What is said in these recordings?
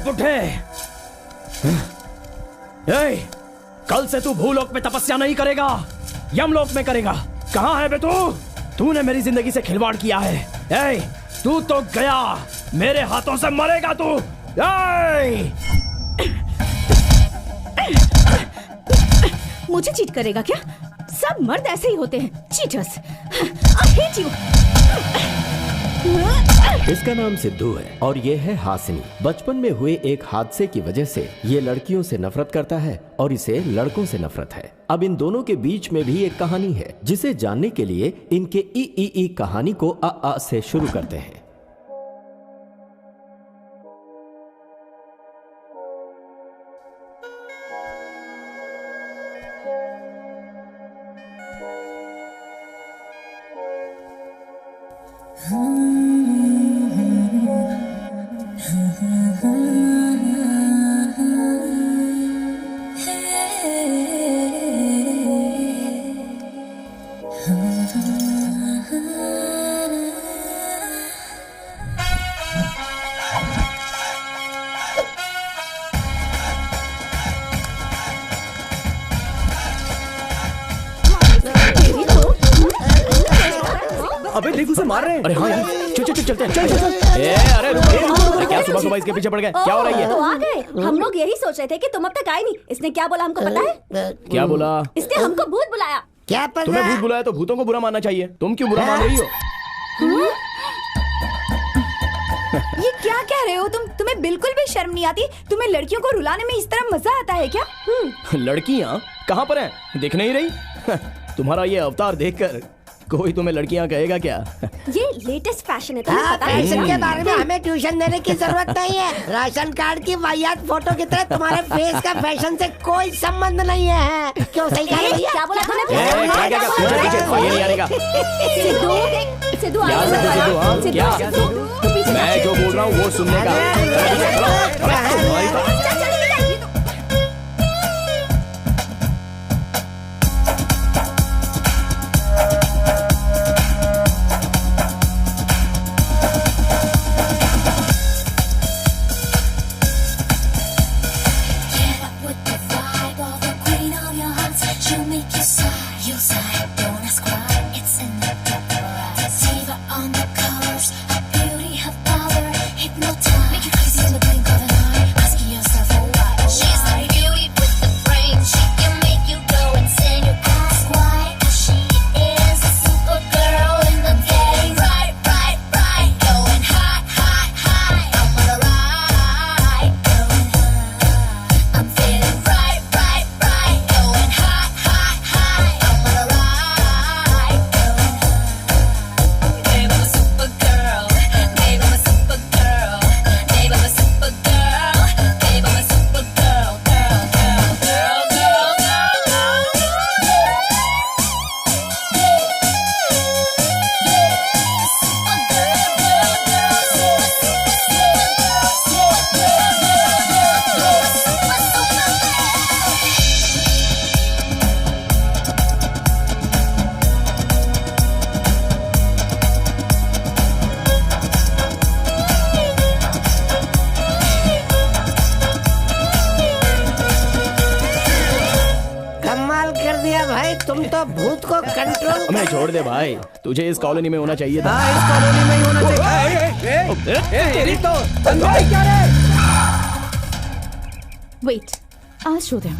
बुढ़े, कल से तू भूलोक में तपस्या नहीं करेगा, यमलोक में करेगा। कहाँ है बे तू? तूने मेरी जिंदगी से खिलवाड़ किया है। तू तो गया, मेरे हाथों से मरेगा तू। मुझे चीट करेगा क्या? सब मर्द ऐसे ही होते हैं, चीटर्स। I hate you. इसका नाम सिद्धू है और ये है हासिनी। बचपन में हुए एक हादसे की वजह से ये लड़कियों से नफरत करता है और इसे लड़कों से नफरत है। अब इन दोनों के बीच में भी एक कहानी है, जिसे जानने के लिए इनके ई कहानी को अ से शुरू करते हैं। अबे देख, उसे मार रहे हैं। अरे हाँ यार, चल चलते हैं। चल। अरे रुको, क्या सुबह सुबह इसके पीछे पड़ गए? क्या हो रहा है? तो आ गए। हम लोग यही सोच रहे थे कि तुम अब तक आए नहीं। इसने क्या बोला हमको पता है? क्या बोला? इसने हमको भूत बुलाया। क्या पता? तुम्हें भूत बुलाया तो भूतों को बुरा मानना चाहिए। तुम क्यों बुरा मान रही हो? ये क्या कह रहे हो तुम? तुम्हें बिल्कुल भी शर्म नहीं आती? तुम्हें लड़कियों को रुलाने में इस तरह मजा आता है क्या? लड़कियाँ कहाँ पर हैं? दिख नहीं रही? तुम्हारा ये अवतार देखकर कोई तुम्हें लड़कियाँ कहेगा क्या? ये लेटेस्ट फैशन है, तुम्हें पता है? फैशन के बारे में हमें ट्यूशन देने की जरूरत नहीं है। राशन कार्ड की वाहियात फोटो की तरह तुम्हारे फेस का फैशन से कोई संबंध नहीं है। क्यों? सही कह रही है। क्या बोला तूने? सिद्धू, मैं जो बोल रहा हूँ वो सुनने का। तुम तो भूत को कंट्रोल। हमें छोड़ दे भाई, तुझे इस कॉलोनी में होना चाहिए था। इस कॉलोनी में ही होना चाहिए। तेरी तो भाई क्या रे? Wait, I'll show them.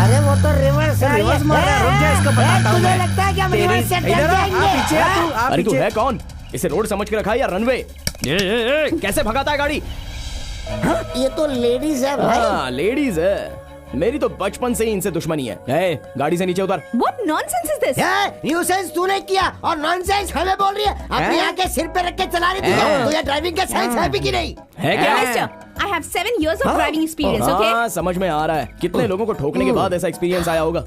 अरे वो तो रिवर्स है। रिवर्स मार रहा है। रुक जा, इसको बताता हूँ मैं। तुझे लगता है कि हम रिवर्स से डर जाएंगे? अरे तू है कौन? इसे रोड समझ के रखा है या रनवे? कैसे भगाता है गाड़ी? ये तो लेडीज है भाई। हाँ लेडीज है। मेरी तो बचपन से ही इनसे दुश्मनी है। गाड़ी से नीचे उतर। What nonsense is this? Nuisance तूने किया और नॉनसेंस हमें बोल रही है। अपनी आंखें सिर पे रख के चला रही थी। तुझे ड्राइविंग का सेंस है भी कि नहीं? है क्या? Mister, I have 7 years of driving experience, okay? हाँ समझ में आ रहा है। कितने लोगों को ठोकने के बाद ऐसा एक्सपीरियंस आया होगा।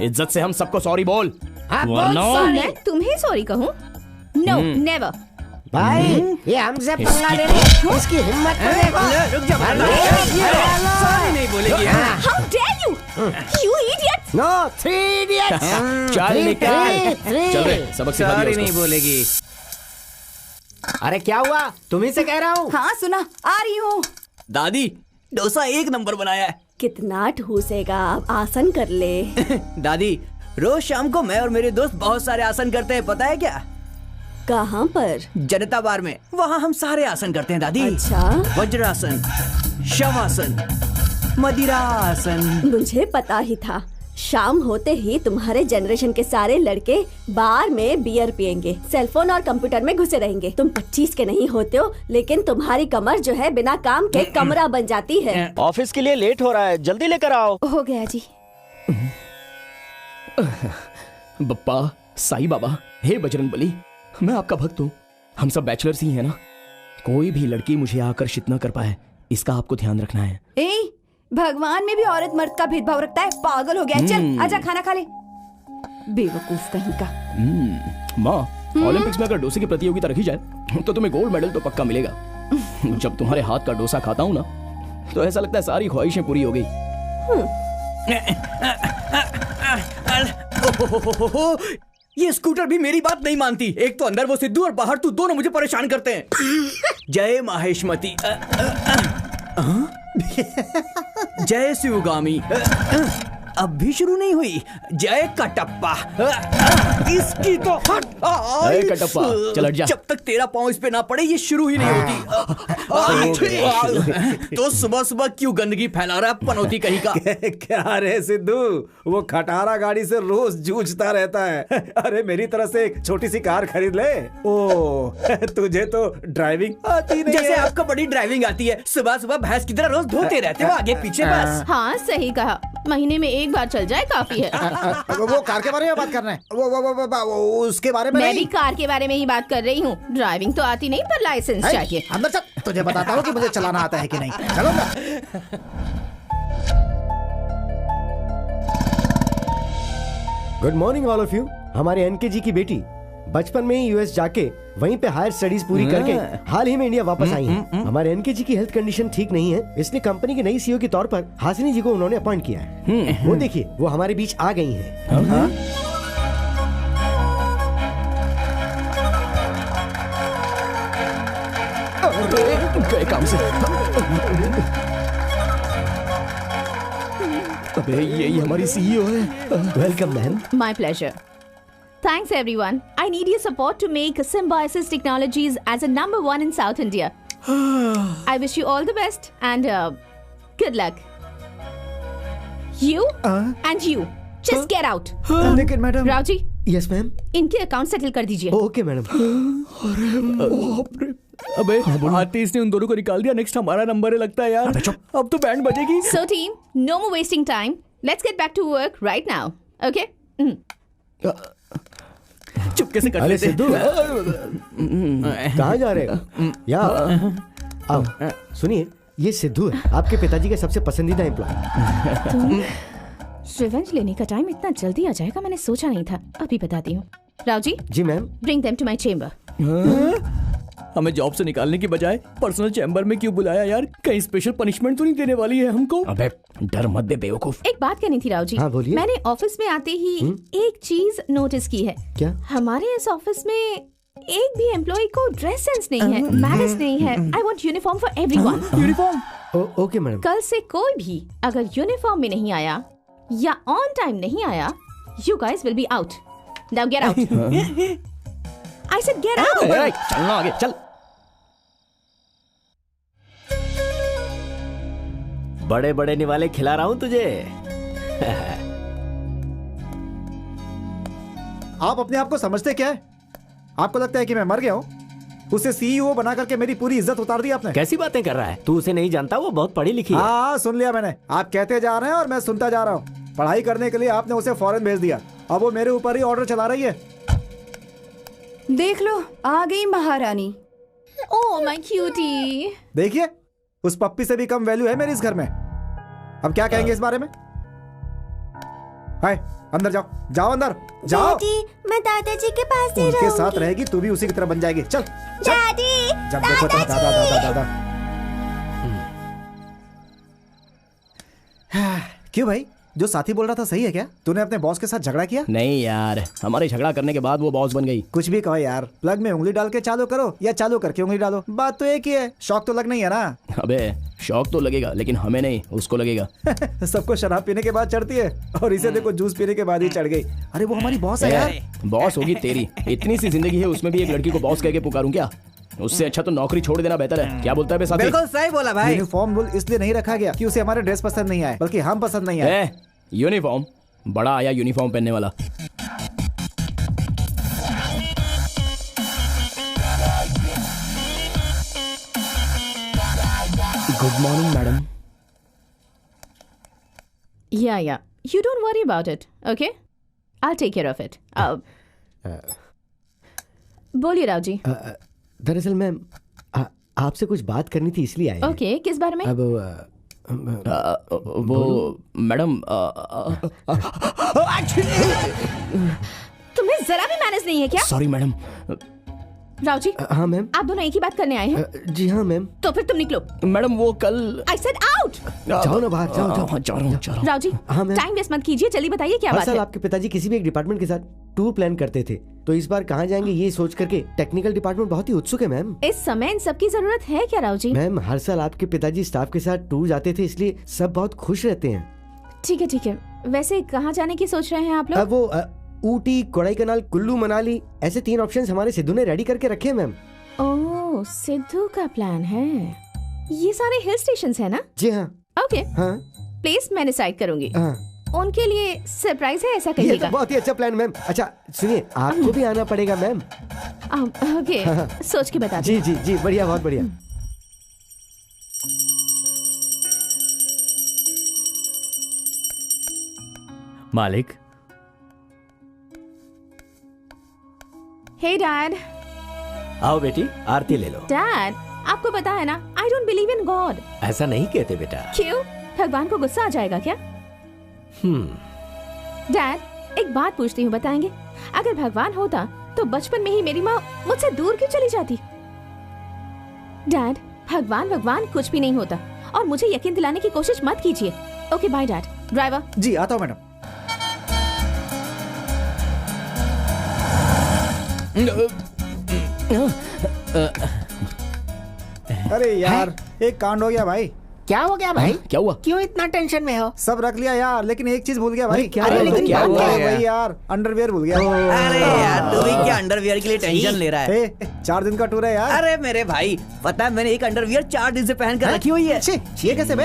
इज्जत से हम सबको सॉरी बोल। मैं तुम्हें सॉरी कहूँ? No, never. भाई ये हमसे पंगा ले रही है। उसकी हिम्मत तो देखो। रुक जा, सॉरी नहीं बोलेगी। How dare you? You idiots! No 3 idiots. चल निकल, चल रे, सबक सिखा सॉरी दिया नहीं उसको। बोलेगी। अरे क्या हुआ? तुम्ही से कह रहा हूँ। हाँ सुना, आ रही हूँ। दादी डोसा 1 नंबर बनाया है। कितना ठूसेगा, आप आसन कर ले। दादी रोज शाम को मैं और मेरे दोस्त बहुत सारे आसन करते हैं, पता है क्या? कहाँ पर? जनता बार में, वहाँ हम सारे आसन करते हैं दादी। अच्छा, वज्रासन, शवासन, मदिरासन। मुझे पता ही था। शाम होते ही तुम्हारे जनरेशन के सारे लड़के बार में बियर पियेंगे, सेलफोन और कंप्यूटर में घुसे रहेंगे। तुम 25 के नहीं होते हो, लेकिन तुम्हारी कमर जो है बिना काम के कमरा बन जाती है। ऑफिस के लिए लेट हो रहा है, जल्दी लेकर आओ। हो गया जी। बप्पा, साईं बाबा, हे बजरंगबली, मैं आपका भक्त हूँ। हम सब बैचलर्स ही हैं ना। कोई भी लड़की मुझे आकर्षित न कर पाए, इसका आपको ध्यान रखना है। ए, भगवान में भी औरत मर्द का भेदभाव रखता है? पागल हो गया है। चल आजा खाना खा ले। बेवकूफ कहीं का। माँ, ओलंपिक्स में अगर डोसे की प्रतियोगिता रखी जाए तो तुम्हें गोल्ड मेडल तो पक्का मिलेगा। जब तुम्हारे हाथ का डोसा खाता हूँ ना, तो ऐसा लगता है सारी ख्वाहिशें पूरी हो गई। ये स्कूटर भी मेरी बात नहीं मानती। एक तो अंदर वो सिद्धू और बाहर तू, दोनों मुझे परेशान करते हैं। जय माहेशमती। जय शिवगामी। अब भी शुरू नहीं हुई। जय कटप्पा। इसकी तो अरे कटप्पा, चल हट जा। जब तक तेरा पाँव इस पे ना पड़े ये शुरू ही नहीं होती। तो सुबह सुबह क्यों गंदगी फैला रहा है पनौती कहीं का? क्या रे सिद्धू, वो खटारा गाड़ी से रोज जूझता रहता है। अरे मेरी तरफ से एक छोटी सी कार खरीद ले। ओ तुझे तो ड्राइविंग आती नहीं जैसे है। आपको बड़ी ड्राइविंग आती है। सुबह सुबह भैंस की तरह रोज धोते रहते हो आगे पीछे बस। हाँ सही कहा, महीने में एक बार चल जाए काफी है। वो कार के बारे में बात करना है। वो उसके बारे में मैं नहीं। भी कार के बारे में ही बात कर रही हूँ। ड्राइविंग तो आती नहीं, पर लाइसेंस है? चाहिए। अंदर चल, तुझे बताता हूँ कि मुझे चलाना आता है कि नहीं। चलो ना। Good morning all of you. हमारे एनके की बेटी बचपन में ही यूएस जाके वहीं पे हायर स्टडीज पूरी करके हाल ही में इंडिया वापस आई हैं। हमारे एनके की हेल्थ कंडीशन ठीक नहीं है, इसलिए कंपनी के नई सीईओ के तौर पर हासिनी जी को उन्होंने अपॉइंट किया है। वो देखिए, वो हमारे बीच आ गई हैं। गए काम से। अबे यही हमारी सीईओ है। Welcome ma'am. My pleasure. Thanks everyone. I need your support to make Symbiosis Technologies as a #1 in South India. I wish you all the best and good luck. You and you just get out. लेकिन madam. Rao ji, yes ma'am. इनके account settle कर दीजिए। Okay madam. अबे artist ने उन दोनों को निकाल दिया। नेक्स्ट हमारा नंबर है लगता है यार। अब तो band बजेगी। So team, no more wasting time. Let's get back to work right now. Okay? चुपके से कर अरे लेते हैं। सिद्धू, कहाँ जा रहे हो? यहाँ आओ। सुनिए, ये सिद्धू है, आपके पिताजी का सबसे पसंदीदा एम्प्लॉय। रिवेंज लेने का टाइम इतना जल्दी आ जाएगा मैंने सोचा नहीं था। अभी बताती हूँ। राव जी, जी ma'am. bring them to my chamber. हमें जॉब से निकालने की बजाय पर्सनल चैम्बर में क्यों बुलाया यार? कहीं स्पेशल पनिशमेंट तो नहीं देने वाली है हमको? अबे डर मत दे बेवकूफ। एक बात कहनी थी राव जी। हाँ, बोलिए। मैंने ऑफिस में आते ही एक चीज नोटिस की है। क्या? हमारे इस ऑफिस में एक भी एम्प्लॉय को ड्रेस सेंस नहीं है, मैनर्स नहीं है। I want uniform for everyone. Uniform? Okay madam. कल से कोई भी अगर यूनिफॉर्म में नहीं आया या ऑन टाइम नहीं आया, you guys will be out. Now get out. I said get out. चलना आगे, चल। बड़े बड़े निवाले खिला रहा हूं तुझे। आप अपने आप को समझते क्या है? आपको लगता है कि मैं मर गया हूँ? उसे सीईओ बना करके मेरी पूरी इज्जत उतार दी आपने। कैसी बातें कर रहा है तू? उसे नहीं जानता, वो बहुत पढ़ी लिखी है। हाँ सुन लिया मैंने। आप कहते जा रहे हैं और मैं सुनता जा रहा हूँ। पढ़ाई करने के लिए आपने उसे फॉरेन भेज दिया, अब वो मेरे ऊपर ही ऑर्डर चला रही है। देख लो, आ गई महारानी। Oh my cutie. देखिए, उस पप्पी से भी कम वैल्यू है मेरी इस घर में। अब क्या कहेंगे इस बारे में? हाय, अंदर जाओ, जाओ अंदर जाओ। डैडी, मैं दादाजी के पास ही उनके साथ रहूंगी। रहेगी तू भी उसी की तरह बन जाएगी। चल चल। डैडी, जब देखो तब दादा दादा दादा। क्यों भाई, जो साथी बोल रहा था सही है क्या? तूने अपने बॉस के साथ झगड़ा किया? नहीं यार, हमारे झगड़ा करने के बाद वो बॉस बन गई। कुछ भी कहो यार, प्लग में उंगली डाल के चालू करो या चालू करके उंगली डालो, बात तो एक ही है। शौक तो लगना ही है ना। अबे शौक तो लगेगा, लेकिन हमें नहीं, उसको लगेगा। सबको शराब पीने के बाद चढ़ती है और इसे देखो जूस पीने के बाद ही चढ़ गई। अरे वो हमारी बॉस है यार। बॉस होगी तेरी, इतनी सी जिंदगी है, उसमें भी एक लड़की को बॉस कह के पुकारूं क्या? उससे अच्छा तो नौकरी छोड़ देना बेहतर है। क्या बोलता है बे साथी? बिल्कुल सही बोला भाई। यूनिफॉर्म रूल इसलिए नहीं रखा गया कि उसे हमारे ड्रेस पसंद नहीं आए, बल्कि हम पसंद नहीं आए। यूनिफॉर्म बड़ा आया, यूनिफॉर्म पहनने वाला। Good morning madam. Yeah. You don't worry about it, okay? I'll take care of it. बोलिए राव जी। दरअसल मैम आपसे कुछ बात करनी थी इसलिए आए। ओके, किस बारे में? अब वो मैडम तुम्हें जरा भी मैनेज नहीं है क्या? Sorry madam. राव जी, हाँ मैम। आप दोनों एक ही बात करने आए हैं? जी हाँ मैम। तो फिर तुम निकलो। मैडम वो कल I said out! जाओ ना बाहर, जाओ जाओ। जा रहा हूँ। राव जी, हाँ मैम। टाइम वेस्ट मत कीजिए, जल्दी बताइए क्या हर बात साल है? आपके पिताजी किसी भी एक डिपार्टमेंट के साथ टूर प्लान करते थे, तो इस बार कहाँ जाएंगे ये सोच करके टेक्निकल डिपार्टमेंट बहुत ही उत्सुक है मैम। इस समय इन सबकी जरूरत है क्या राव जी? मैम हर साल आपके पिताजी स्टाफ के साथ टूर जाते थे, इसलिए सब बहुत खुश रहते हैं। ठीक है। वैसे कहाँ जाने की सोच रहे हैं आप लोग? अब वो ऊटी, कोडाईकनाल, कुल्लू मनाली, ऐसे 3 ऑप्शंस हमारे सिद्धू ने रेडी करके रखे हैं मैम। ओह, सिद्धू का प्लान है। ये सारे हिल स्टेशंस है ना? जी हाँ। ओके, हाँ प्लेस मैं डिसाइड करूंगी। हाँ। उनके लिए सरप्राइज है ऐसा ये कहिएगा। तो बहुत ही अच्छा प्लान मैम। अच्छा सुनिए, आपको भी आना पड़ेगा मैम। ओके, सोच के बता जी जी जी, बढ़िया, बहुत बढ़िया। मालिक। हे डैड। आओ बेटी, आरती ले लो। डैड, आपको पता है ना, I don't believe in God. ऐसा नहीं कहते बेटा। क्यों? भगवान को गुस्सा आ जाएगा क्या? डैड, एक बात पूछती हूँ, बताएंगे? अगर भगवान होता तो बचपन में ही मेरी माँ मुझसे दूर क्यों चली जाती? डैड, भगवान कुछ भी नहीं होता, और मुझे यकीन दिलाने की कोशिश मत कीजिए। Okay bye dad. ड्राइवर। जी आता हूँ मैडम। अरे यार, एक कांड हो गया भाई। क्या हो गया भाई? क्या हुआ? क्यों इतना टेंशन में हो? सब रख लिया यार, लेकिन एक चीज भूल गया भाई। क्या? अरे लेकिन क्या बात हुआ क्या है? है? भाई यार, अंडरवियर भूल गया। अरे यार, तू भी क्या अंडरवियर के लिए टेंशन ले रहा है? 4 दिन का टूर है यार। अरे मेरे भाई, पता है मैंने एक अंडरवियर 4 दिन से पहन कर रखी हुई है। ये कैसे बे?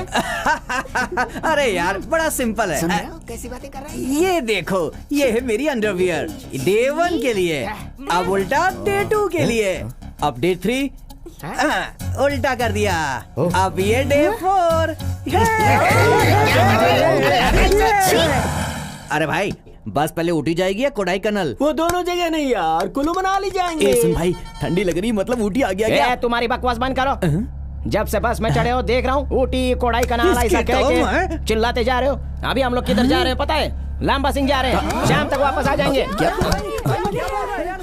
अरे यार, बड़ा सिंपल है। सुन रहे हो कैसी बातें कर रहे हैं? ये देखो, ये है मेरी अंडरवियर डे 1 के लिए, अब उल्टा डे 2 के लिए, अब डे 3 उल्टा कर दिया, अब ये डे 4। अरे भाई, बस पहले ऊटी जाएगी या कोडाईकनाल? वो दोनों जगह नहीं यार, कुल्लू मनाली जाएंगे। ए सुन भाई, ठंडी लग रही, मतलब ऊटी आ गया क्या? तुम्हारी बकवास बंद करो। जब से बस में चढ़े हो देख रहा हूँ ऊटी कोडाईकनाल ऐसा कह के चिल्लाते जा रहे हो। अभी हम लोग किधर जा रहे हैं पता है? लांबा सिंह जा रहे हैं, शाम तक वापस आ जाएंगे।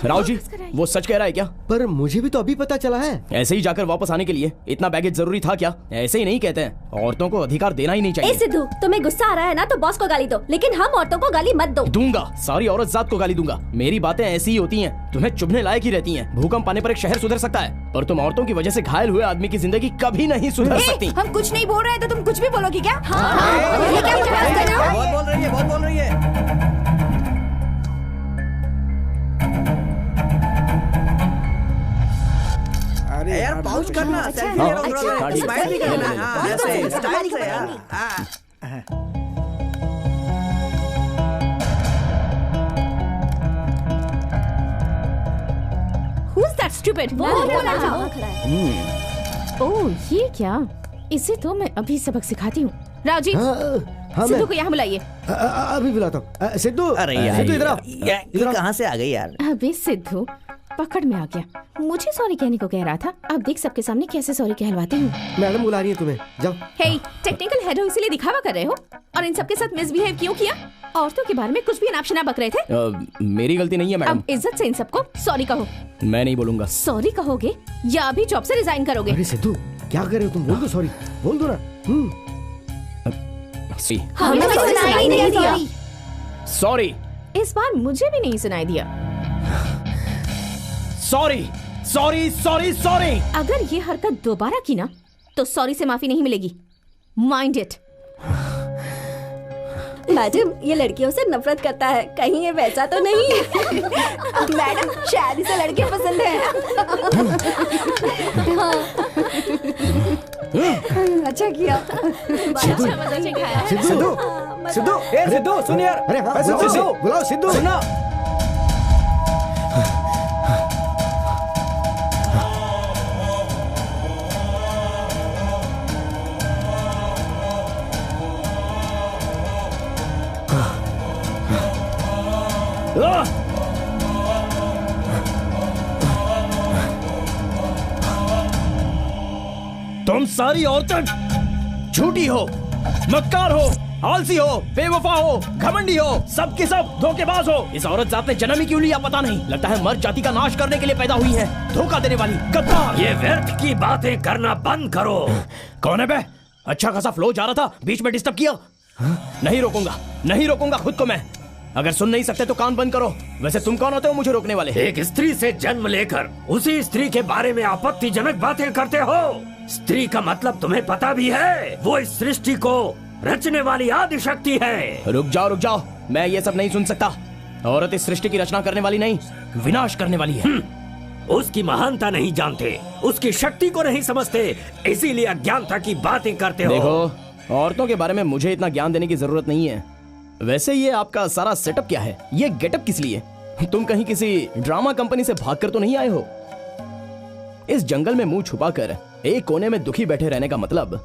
राव जी, वो सच कह रहा है क्या? पर मुझे भी तो अभी पता चला है। ऐसे ही जाकर वापस आने के लिए इतना बैगेज जरूरी था क्या? ऐसे ही नहीं कहते हैं, औरतों को अधिकार देना ही नहीं ए चाहिए। सिद्धू, तुम्हें गुस्सा आ रहा है ना तो बॉस को गाली दो, लेकिन हम औरतों को गाली मत दो। दूंगा, सारी औरत जात को गाली दूंगा। मेरी बातें ऐसी ही होती हैं, तुम्हें चुभने लायक ही रहती हैं। भूकंप आने पर एक शहर सुधर सकता है, पर तुम औरतों की वजह से घायल हुए आदमी की जिंदगी कभी नहीं सुधर सकती। हम कुछ नहीं बोल रहे हैं तो तुम कुछ भी बोलोगी क्या? बहुत बोल रही है। अरे यार पाउच करना, सेल्फी ले लो, स्माइल भी करना, हाँ, ऐसे स्टाइल से यार। Who's that stupid? वो बोला था। ओह, ये क्या? इसे तो मैं अभी सबक सिखाती हूँ। राव जी, हाँ सिद्धू मैम, को यहाँ बुलाइए। अभी बुलाता हूँ। सिद्धू, अरे यार, सिद्धू इधर आओ। ये कहाँ से आ गई यार? अबे सिद्धू, पकड़ में आ गया। मुझे सॉरी कहने को कह रहा था, अब देख सबके सामने कैसे सॉरी कहलवाती हूँ। मैडम बुला रही है तुम्हें, जाओ। हे, टेक्निकल हेड हो इसलिए दिखावा कर रहे हो, और इन सबके साथ मिसबिहेव क्यों किया? औरतों के बारे में कुछ भी अनापशना बक रहे थे। मेरी गलती नहीं है मैडम। अब इज्जत से इन सबको सॉरी कहो। मैं नहीं बोलूंगा। सॉरी कहोगे या अभी जॉब से रिजाइन करोगे? अरे सिद्धू, क्या कर रहे हो तुम? बोल दो सॉरी, बोल दो ना। हमें तो सुनाई नहीं दिया। सॉरी इस बार मुझे भी नहीं सुनाई दिया। Sorry sorry sorry sorry. अगर ये हरकत दोबारा की ना तो सॉरी से माफी नहीं मिलेगी। Mind it. मैडम ये लड़कियों से नफरत करता है, कहीं ये वैसा तो नहीं? मैडम शायद इसे लड़के पसंद है। अच्छा किया। सिद्धू सिद्धू ए सिद्धू सुन यार। अरे हाँ, सिद्धू बुलाओ सिद्धू। सुनो। तुम सारी औरतें झूठी हो, मक्कार हो, आलसी हो, बेवफा हो, घमंडी हो, सब के सब धोखेबाज हो। इस औरत जात ने जन्म ही क्यों लिया पता नहीं। लगता है मर्द जाति का नाश करने के लिए पैदा हुई है। धोखा देने वाली गद्दार। ये व्यर्थ की बातें करना बंद करो। कौन है बे? अच्छा खासा फ्लो जा रहा था, बीच में डिस्टर्ब किया। नहीं रोकूंगा, नहीं रोकूंगा खुद को मैं। अगर सुन नहीं सकते तो कान बंद करो। वैसे तुम कौन होते हो मुझे रोकने वाले? एक स्त्री से जन्म लेकर उसी स्त्री के बारे में आपत्तिजनक बातें करते हो। स्त्री का मतलब तुम्हें पता भी है? वो इस सृष्टि को रचने वाली आदि शक्ति है। रुक जाओ, मैं ये सब नहीं सुन सकता। औरत इस सृष्टि की रचना करने वाली नहीं, विनाश करने वाली है। उसकी महानता नहीं जानते, उसकी शक्ति को नहीं समझते, इसीलिए अज्ञानता की बातें करते हो। देखो, औरतों के बारे में मुझे इतना ज्ञान देने की जरूरत नहीं है। वैसे ये आपका सारा सेटअप क्या है? ये गेटअप किस लिए? तुम कहीं किसी ड्रामा कंपनी से भागकर तो नहीं आए हो? इस जंगल में मुंह छुपाकर एक कोने में दुखी बैठे रहने का मतलब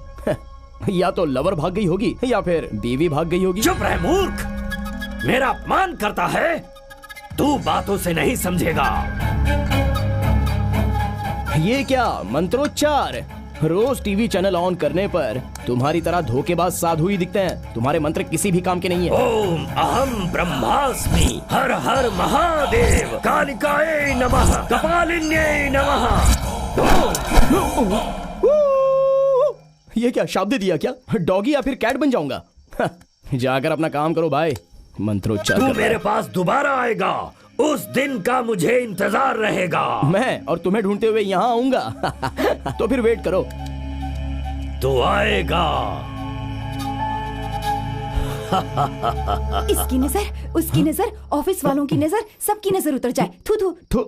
या तो लवर भाग गई होगी या फिर बीवी भाग गई होगी। चुप रह मूर्ख, मेरा अपमान करता है। तू बातों से नहीं समझेगा। ये क्या मंत्रोच्चार? रोज टीवी चैनल ऑन करने पर तुम्हारी तरह धोखेबाज साधु ही दिखते हैं। तुम्हारे मंत्र किसी भी काम के नहीं है। ओम अहम ब्रह्मास्मि, हर हर महादेव, कालिकाये नमः, कपालिन्ये नमः। ये क्या शाब्द दिया क्या? डॉगी या फिर कैट बन जाऊंगा? जाकर अपना काम करो भाई। मंत्रोच्चार तू मेरे पास दोबारा आएगा, उस दिन का मुझे इंतजार रहेगा। मैं और तुम्हें ढूंढते हुए यहाँ आऊंगा। तो फिर वेट करो। तो आएगा। इसकी नजर, उसकी नजर, ऑफिस वालों की नजर, सबकी नजर उतर जाए। थू थू थू।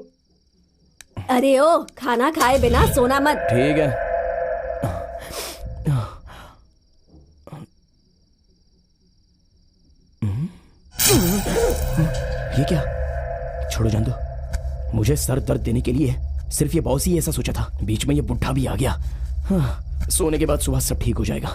अरे ओ, खाना खाए बिना सोना मत। ठीक है। ये क्या? छोड़ो जान दो। मुझे सर दर्द देने के लिए सिर्फ ये बॉस ही ऐसा सोचा था। बीच में ये बुढ़ा भी आ गया। सोने के बाद सुबह सब ठीक हो जाएगा।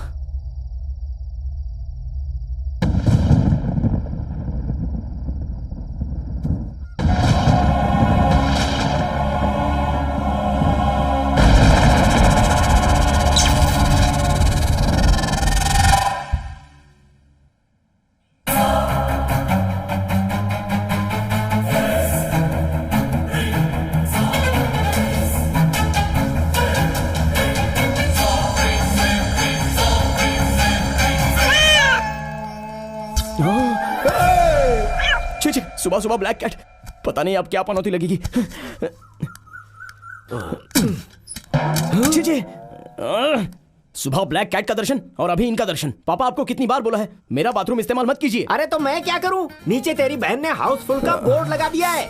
सुबह सुबह ब्लैक कैट, पता नहीं अब क्या पनौती लगेगी। सुबह ब्लैक कैट का दर्शन और अभी इनका दर्शन। पापा आपको कितनी बार बोला है मेरा बाथरूम इस्तेमाल मत कीजिए। अरे तो मैं क्या करूं? नीचे तेरी बहन ने हाउसफुल का बोर्ड लगा दिया है।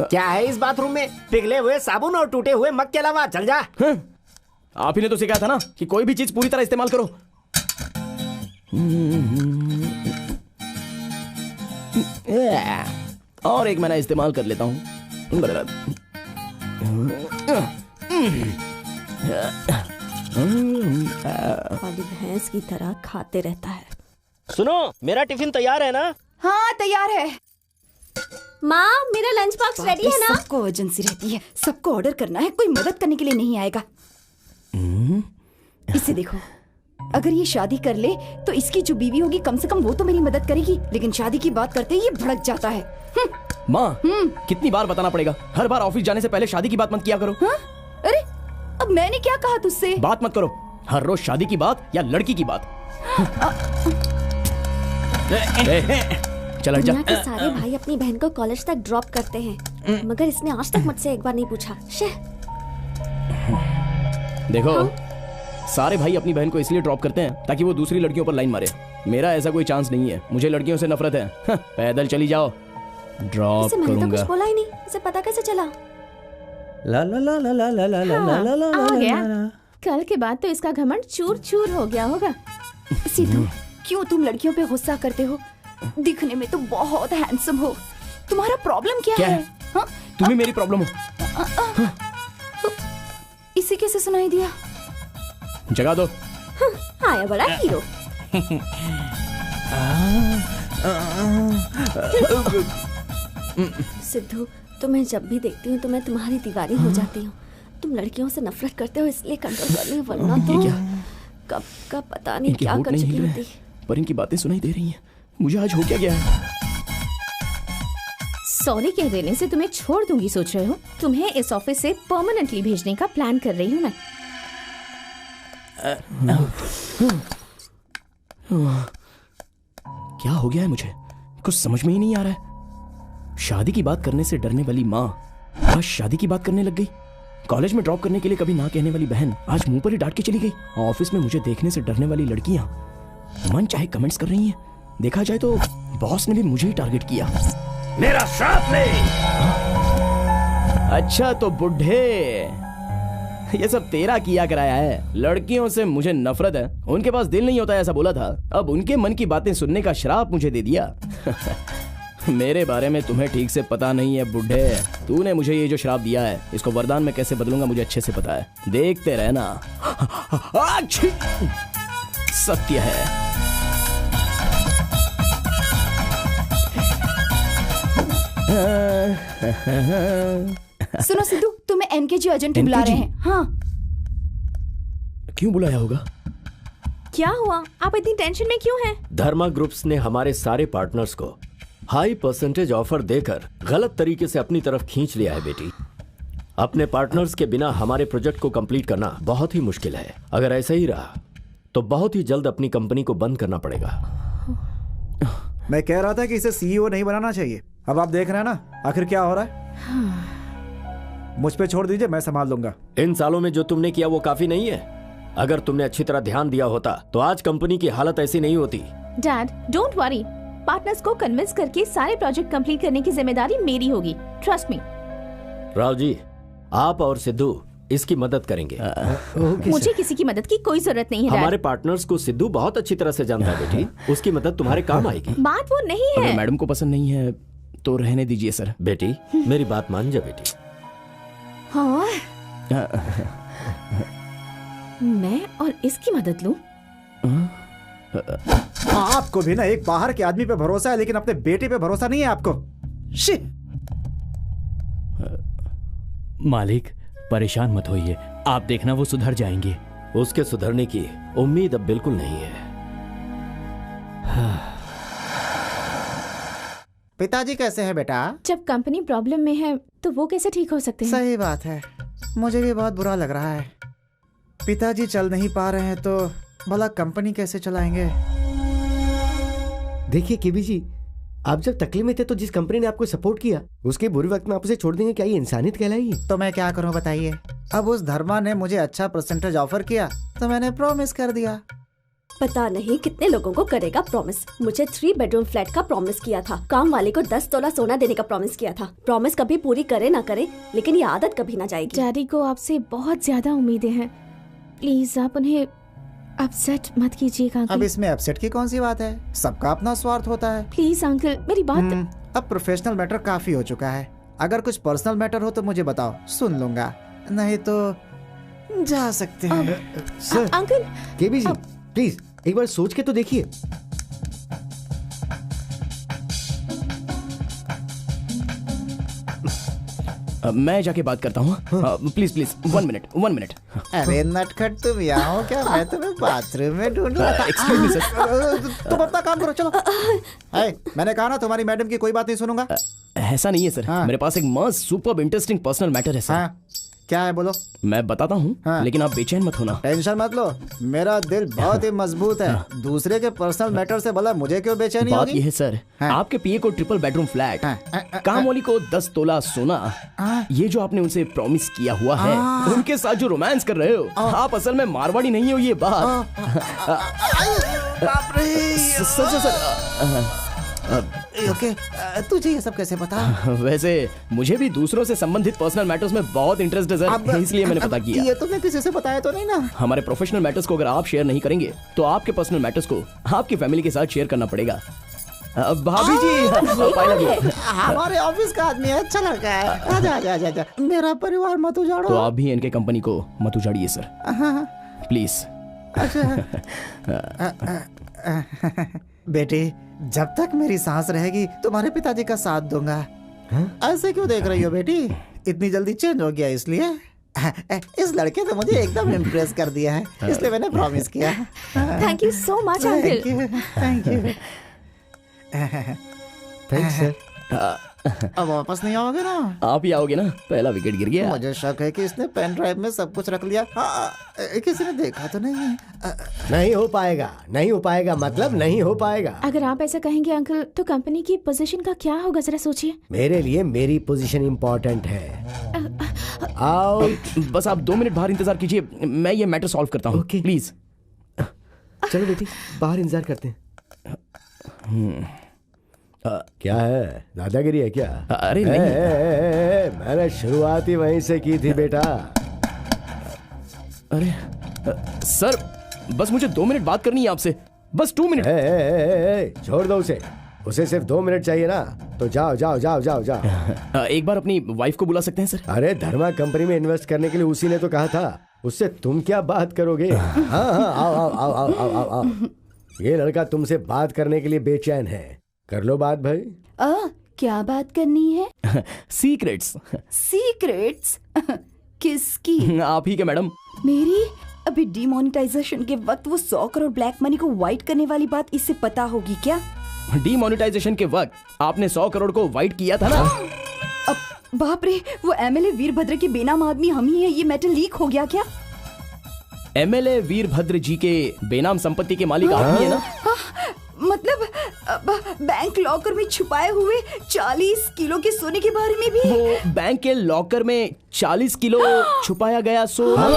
क्या है इस बाथरूम में? पिघले हुए साबुन और टूटे हुए मग के अलावा। चल जा। आप ही ने तो सिखाया था ना कि कोई भी चीज पूरी तरह इस्तेमाल करो। और एक महीना इस्तेमाल कर लेता हूँ। वाली भैंस की तरह खाते रहता है। सुनो, मेरा टिफिन तैयार है ना? हाँ तैयार है। माँ मेरा लंच बॉक्स रेडी है ना? सबको एजेंसी रहती है, सबको ऑर्डर करना है, कोई मदद करने के लिए नहीं आएगा। इसे देखो, अगर ये शादी कर ले तो इसकी जो बीवी होगी कम से कम वो तो मेरी मदद करेगी, लेकिन शादी की बात करते ही ये भड़क जाता है। माँ, कितनी बार बताना पड़ेगा? हर बार ऑफिस जाने से पहले शादी की बात मत किया करो। हाँ? अरे अब मैंने क्या कहा तुझसे? बात मत करो। हर रोज शादी की बात या लड़की की बात। चल हट जा। दुनिया के सारे भाई अपनी बहन को कॉलेज तक ड्रॉप करते हैं, मगर इसने आज तक मुझसे एक बार नहीं पूछा। देखो, सारे भाई अपनी बहन को इसलिए ड्रॉप करते हैं ताकि वो दूसरी लड़कियों पर लाइन मारे। मेरा ऐसा कोई चांस नहीं है, मुझे लड़कियों से नफरत है। पैदल चली जाओ, ड्रॉप मैंने तो करूंगा। कुछ बोला ही नहीं, इसे पता कैसे चला? ला ला ला ला ला ला ला ला ला ला ला आ गया। ला। कल के बाद तो इसका घमंड चूर चूर हो गया होगा। सिद्धू, क्यों तुम लड़कियों पे गुस्सा करते हो? दिखने में तो बहुत हैंडसम हो, तुम्हारा प्रॉब्लम क्या है? हाँ? तुम्हें मेरी प्रॉब्लम हो। इसे कैसे सुनाई दिया? जगा दो। आया बड़ा हीरो। सिद्धू, तुम्हें जब भी देखती हूँ तो मैं तुम्हारी दीवानी हो जाती हूँ। तुम लड़कियों से नफरत करते हो इसलिए कंट्रोल कर रही हो, वरना तो कब का पता नहीं क्या कर चुकी होती। पर इनकी बातें सुनाई दे रही हैं। मुझे आज हो क्या गया है? सॉरी कह देने से तुम्हें छोड़ दूंगी सोच रहे हो? तुम्हें इस ऑफिस से परमानेंटली भेजने का प्लान कर रही हूँ मैं। क्या हो गया है मुझे? कुछ समझ में ही नहीं आ रहा है। शादी की बात करने से डरने वाली माँ आज शादी की बात करने लग गई। कॉलेज में ड्रॉप करने के लिए कभी ना कहने वाली बहन आज मुंह पर ही डांट के चली गई। ऑफिस में मुझे देखने से डरने वाली लड़कियां मन चाहे कमेंट्स कर रही हैं। देखा जाए तो बॉस ने भी मुझे ही टारगेट किया। मेरा श्राप ले। अच्छा तो बुढ़े, ये सब तेरा किया कराया है। लड़कियों से मुझे नफरत है, उनके पास दिल नहीं होता ऐसा बोला था। अब उनके मन की बातें सुनने का श्राप मुझे दे दिया। मेरे बारे में तुम्हें ठीक से पता नहीं है बुढ़े। तूने मुझे ये जो श्राप दिया है इसको वरदान में कैसे बदलूंगा मुझे अच्छे से पता है। देखते रहना। सत्य है। सुनो सिद्धू, तुम्हें एनकेजी एजेंट बुला रहे हैं। हाँ। क्यों बुलाया होगा? क्या हुआ? आप इतनी टेंशन में क्यों हैं? धर्मा ग्रुप्स ने हमारे सारे पार्टनर्स को हाई परसेंटेज ऑफर देकर गलत तरीके से अपनी तरफ खींच लिया है बेटी। अपने पार्टनर्स के बिना हमारे प्रोजेक्ट को कंप्लीट करना बहुत ही मुश्किल है। अगर ऐसा ही रहा तो बहुत ही जल्द अपनी कंपनी को बंद करना पड़ेगा। मैं कह रहा था कि इसे सीईओ नहीं बनाना चाहिए। अब आप देख रहे हैं ना आखिर क्या हो रहा है। मुझ पे छोड़ दीजिए, मैं संभाल लूंगा। इन सालों में जो तुमने किया वो काफी नहीं है। अगर तुमने अच्छी तरह ध्यान दिया होता तो आज कंपनी की हालत ऐसी नहीं होती। Dad, don't worry. पार्टनर्स को कन्विंस करके सारे प्रोजेक्ट कंप्लीट करने की जिम्मेदारी मेरी होगी। Trust me. राव जी, आप और सिद्धू इसकी मदद करेंगे। मुझे किसी की मदद की कोई जरूरत नहीं है। हमारे पार्टनर्स को सिद्धू बहुत अच्छी तरह से जानता है बेटी। उसकी मदद तुम्हारे काम आएगी। बात वो नहीं है। अगर मैडम को पसंद नहीं है तो रहने दीजिए सर। बेटी मेरी बात मान जा बेटी। हाँ। मैं और इसकी मदद लूं? आपको भी ना एक बाहर के आदमी पे भरोसा है लेकिन अपने बेटे पे भरोसा नहीं है आपको। मालिक परेशान मत होइए, आप देखना वो सुधर जाएंगे। उसके सुधरने की उम्मीद अब बिल्कुल नहीं है। पिताजी कैसे हैं बेटा? जब कंपनी प्रॉब्लम में है तो वो कैसे ठीक हो सकते हैं? सही बात है, मुझे भी बहुत बुरा लग रहा है। पिताजी चल नहीं पा रहे हैं तो भला कंपनी कैसे चलाएंगे? देखिए केबी जी, आप जब तकलीफ में थे तो जिस कंपनी ने आपको सपोर्ट किया उसके बुरे वक्त में आप उसे छोड़ देंगे, क्या ये इंसानियत कहलाएगी? तो मैं क्या करूं बताइए। अब उस धर्मा ने मुझे अच्छा परसेंटेज ऑफर किया तो मैंने प्रॉमिस कर दिया। पता नहीं कितने लोगों को करेगा प्रॉमिस। मुझे 3 बेडरूम फ्लैट का प्रॉमिस किया था। काम वाले को 10 तोला सोना देने का प्रॉमिस किया था। प्रॉमिस कभी पूरी करे ना करे लेकिन ये आदत कभी ना जाएगी। डैडी को आपसे बहुत ज्यादा उम्मीदें हैं, प्लीज आप उन्हें अपसेट मत कीजिएगा। अब इसमें अपसेट की कौन सी बात है? सबका अपना स्वार्थ होता है। प्लीज अंकल मेरी बात। अब प्रोफेशनल मैटर काफी हो चुका है। अगर कुछ पर्सनल मैटर हो तो मुझे बताओ, सुन लूंगा, नहीं तो जा सकते हैं। Sir uncle. KB ji please एक बार सोच के तो देखिए। मैं जाके बात करता हूँ। Please please 1 minute. अरे नटखट तुम यहाँ हो क्या? मैं तुम्हें बाथरूम में ढूंढ रहा था। Excuse me sir. तुम अपना काम करो, चलो। मैंने कहा ना तुम्हारी मैडम की कोई बात नहीं सुनूंगा। ऐसा नहीं है सर। मेरे पास एक मस्त सुपर्ब इंटरेस्टिंग पर्सनल मैटर है सर। क्या है बोलो। मैं बताता हूँ, लेकिन आप बेचैन मत होना। टेंशन मत लो, मेरा दिल बहुत ही मजबूत है। दूसरे के पर्सनल मैटर से भला मुझे क्यों बेचैनी होगी? बात यह है सर, आपके पीए को ट्रिपल बेडरूम फ्लैट, कामवाली को 10 तोला सोना, ये जो आपने उनसे प्रॉमिस किया हुआ है, उनके साथ जो रोमांस कर रहे हो, आप असल में मारवाड़ी नहीं हो, ये बात। सर ओके, तुझे ये सब कैसे पता? वैसे मुझे भी दूसरों से संबंधित पर्सनल मैटर्स में बहुत इंटरेस्ट है सर, इसलिए मैंने पता किया। ये तुमने किसी से बताया तो नहीं ना? हमारे प्रोफेशनल मैटर्स को अगर आप शेयर नहीं करेंगे तो आपके पर्सनल मैटर्स को आपकी फैमिली के साथ शेयर करना पड़ेगा। भाभी जी, हमारे ऑफिस का आदमी है, अच्छा लड़का है। आजा आजा आजा आजा, मेरा परिवार मत उजाड़ो। तो आप भी इनके कंपनी को मत उजाड़िए सर, प्लीज। बेटी, जब तक मेरी सांस रहेगी तुम्हारे पिताजी का साथ दूंगा। ऐसे क्यों देख रही हो बेटी? इतनी जल्दी चेंज हो गया इसलिए? इस लड़के ने मुझे एकदम इम्प्रेस कर दिया है, इसलिए मैंने प्रॉमिस किया। Thank you so much uncle. Thank you. Thanks sir. अब वापस नहीं आओगे ना? आप ही आओगे ना? पहला विकेट गिर गया। मुझे शक है कि इसने पेन ड्राइव में सब कुछ रख लिया। किसी ने देखा तो नहीं? नहीं हो पाएगा, नहीं हो पाएगा, मतलब नहीं हो पाएगा। अगर आप ऐसा कहेंगे अंकल, तो कंपनी की पोजीशन का क्या होगा, जरा सोचिए। मेरे लिए मेरी पोजीशन इम्पोर्टेंट है। आओ, बस आप 2 मिनट बाहर इंतजार कीजिए, मैं ये मैटर सॉल्व करता हूँ। प्लीज चलो बेटी, बाहर इंतजार करते हैं। क्या है, दादागिरी है क्या? अरे नहीं, मैंने शुरुआत ही वहीं से की थी बेटा। अरे सर, बस मुझे 2 मिनट बात करनी है आपसे, बस 2 मिनट। छोड़ दो उसे सिर्फ 2 मिनट चाहिए ना, तो जाओ जाओ जाओ जाओ जाओ। एक बार अपनी वाइफ को बुला सकते हैं सर? अरे धर्मा कंपनी में इन्वेस्ट करने के लिए उसी ने तो कहा था, उससे तुम क्या बात करोगे? हाँ हाँ, आओ आओ आओ आओ आओ आओ आओ। ये लड़का तुमसे बात करने के लिए बेचैन है, कर लो बात भाई। क्या बात करनी है? सीक्रेट्स। सीक्रेट्स? किसकी? आप ही के मैडम। मेरी? अभी डिमोनेटाइजेशन के वक्त वो 100 करोड़ ब्लैक मनी को वाइट करने वाली बात इससे पता होगी क्या? डिमोनेटाइजेशन के वक्त आपने 100 करोड़ को वाइट किया था ना? अब बाप रे, वो एमएलए वीरभद्र के बेनाम आदमी हम ही है, ये मैटर लीक हो गया क्या? एमएलए वीरभद्र जी के बेनाम संपत्ति के मालिक आप ही है ना? मतलब बैंक लॉकर में छुपाए हुए 40 किलो के सोने के बारे में भी? वो बैंक के लॉकर में 40 किलो छुपाया गया सोना।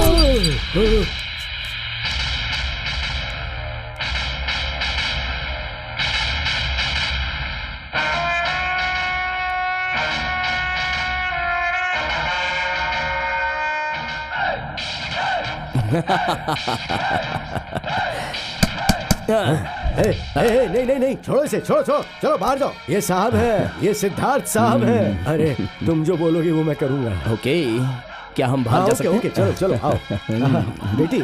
नहीं नहीं नहीं, छोड़ो इसे, छोड़ो छोड़ो, चलो बाहर जाओ। ये साहब है, ये सिद्धार्थ साहब है। अरे तुम जो बोलोगे वो मैं करूंगा। ओके, क्या हम बाहर जा सकते हैं? ओके, चलो चलो आओ। बेटी,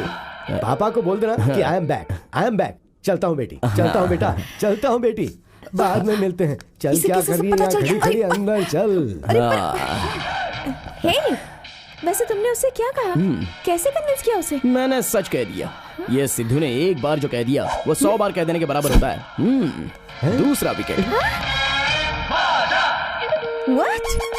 पापा को बोल देना कि I am back, I am back. चलता हूँ बेटी, चलता हूँ बेटा, चलता हूँ बेटी, बाद में मिलते हैं। चल, क्या कर रही है यहाँ खड़ी खड़ी? अंदर चल। हे, वैसे तुमने उससे क्या कहा? कैसे कन्विंस किया उसे? मैंने सच कह दिया। ये सिद्धू ने एक बार जो कह दिया वो 100 बार कह देने के बराबर होता है। दूसरा विकेट। What?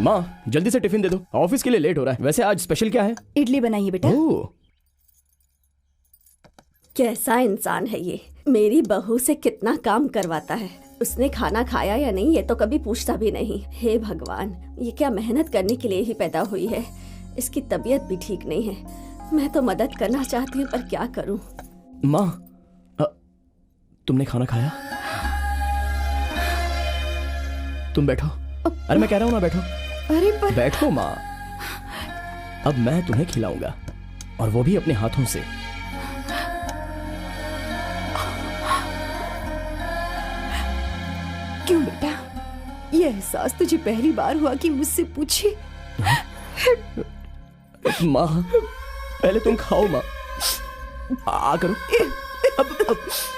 माँ, जल्दी से टिफिन दे दो, ऑफिस के लिए लेट हो रहा है। वैसे आज स्पेशल क्या है? इडली बनाइए बेटा। कैसा इंसान है ये, मेरी बहू से कितना काम करवाता है। उसने खाना खाया या नहीं ये तो कभी पूछता भी नहीं। हे भगवान, ये क्या मेहनत करने के लिए ही पैदा हुई है। इसकी तबीयत भी ठीक नहीं है। मैं तो मदद करना चाहती हूँ पर क्या करूँ। माँ, तुमने खाना खाया? तुम बैठो। अरे मैं कह रहा हूँ ना बैठो। अरे पर बैठो माँ, अब मैं तुम्हें खिलाऊंगा और वो भी अपने हाथों से। क्यों बेटा, ये एहसास तुझे पहली बार हुआ कि मुझसे पूछे? माँ पहले तुम खाओ माँ, आ करो। अब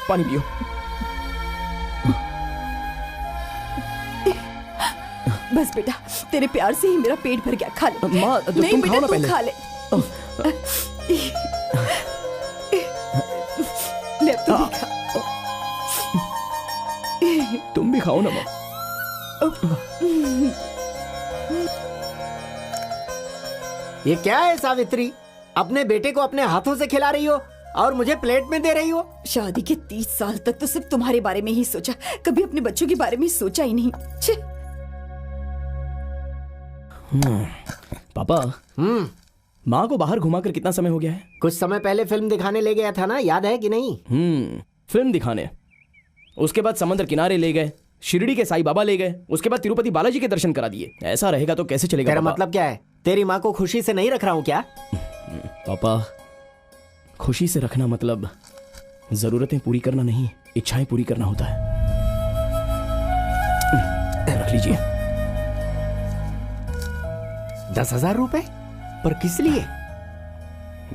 पानी पियो। बस बेटा, तेरे प्यार से ही मेरा पेट भर गया। खा ले। माँ नहीं तुम बेटा, खाओ ना तू पहले। खा ले। ले अब तू भी खा। तुम भी खाओ ना माँ। ये क्या है सावित्री, अपने बेटे को अपने हाथों से खिला रही हो और मुझे प्लेट में दे रही हो? शादी के 30 साल तक तो सिर्फ तुम्हारे बारे में ही सोचा, कभी अपने बच्चों के बारे में सोचा ही नहीं। छे। पापा, माँ को बाहर घुमाकर कितना समय हो गया है? कुछ समय पहले फिल्म दिखाने ले गया था ना, याद है कि नहीं? फिल्म दिखाने, उसके बाद समंदर किनारे ले गए, शिरडी के साईं बाबा ले गए, उसके बाद तिरुपति बालाजी के दर्शन करा दिए। ऐसा रहेगा तो कैसे चलेगा? तेरा पापा? मतलब क्या है? तेरी माँ को खुशी से नहीं रख रहा हूँ क्या? पापा, खुशी से रखना मतलब जरूरतें पूरी करना नहीं, इच्छाएं पूरी करना होता है। रख लीजिए। 10,000 रुपए? पर किस लिए?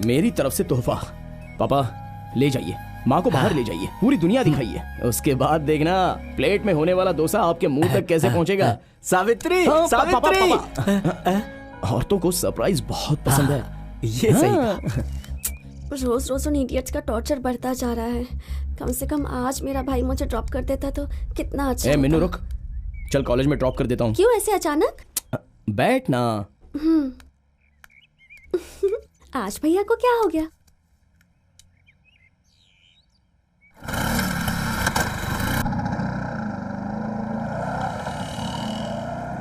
मेरी तरफ से तोहफा। पापा ले जाइए, माँ को बाहर ले जाइए, पूरी दुनिया दिखाइए। उसके बाद देखना प्लेट में होने वाला डोसा आपके मुंह तक कैसे पहुंचेगा। सावित्री, सावित्री। औरतों को सरप्राइज बहुत पसंद है। ये सही कहा। रोज रोज उन इडियट्स का टॉर्चर बढ़ता जा रहा है। कम से कम आज मेरा भाई मुझे ड्रॉप कर देता तो कितना अच्छा। मिन्नू रुक, चल कॉलेज में ड्रॉप कर देता हूँ। क्यों ऐसे अचानक? बैठ ना। आज भैया को क्या हो गया?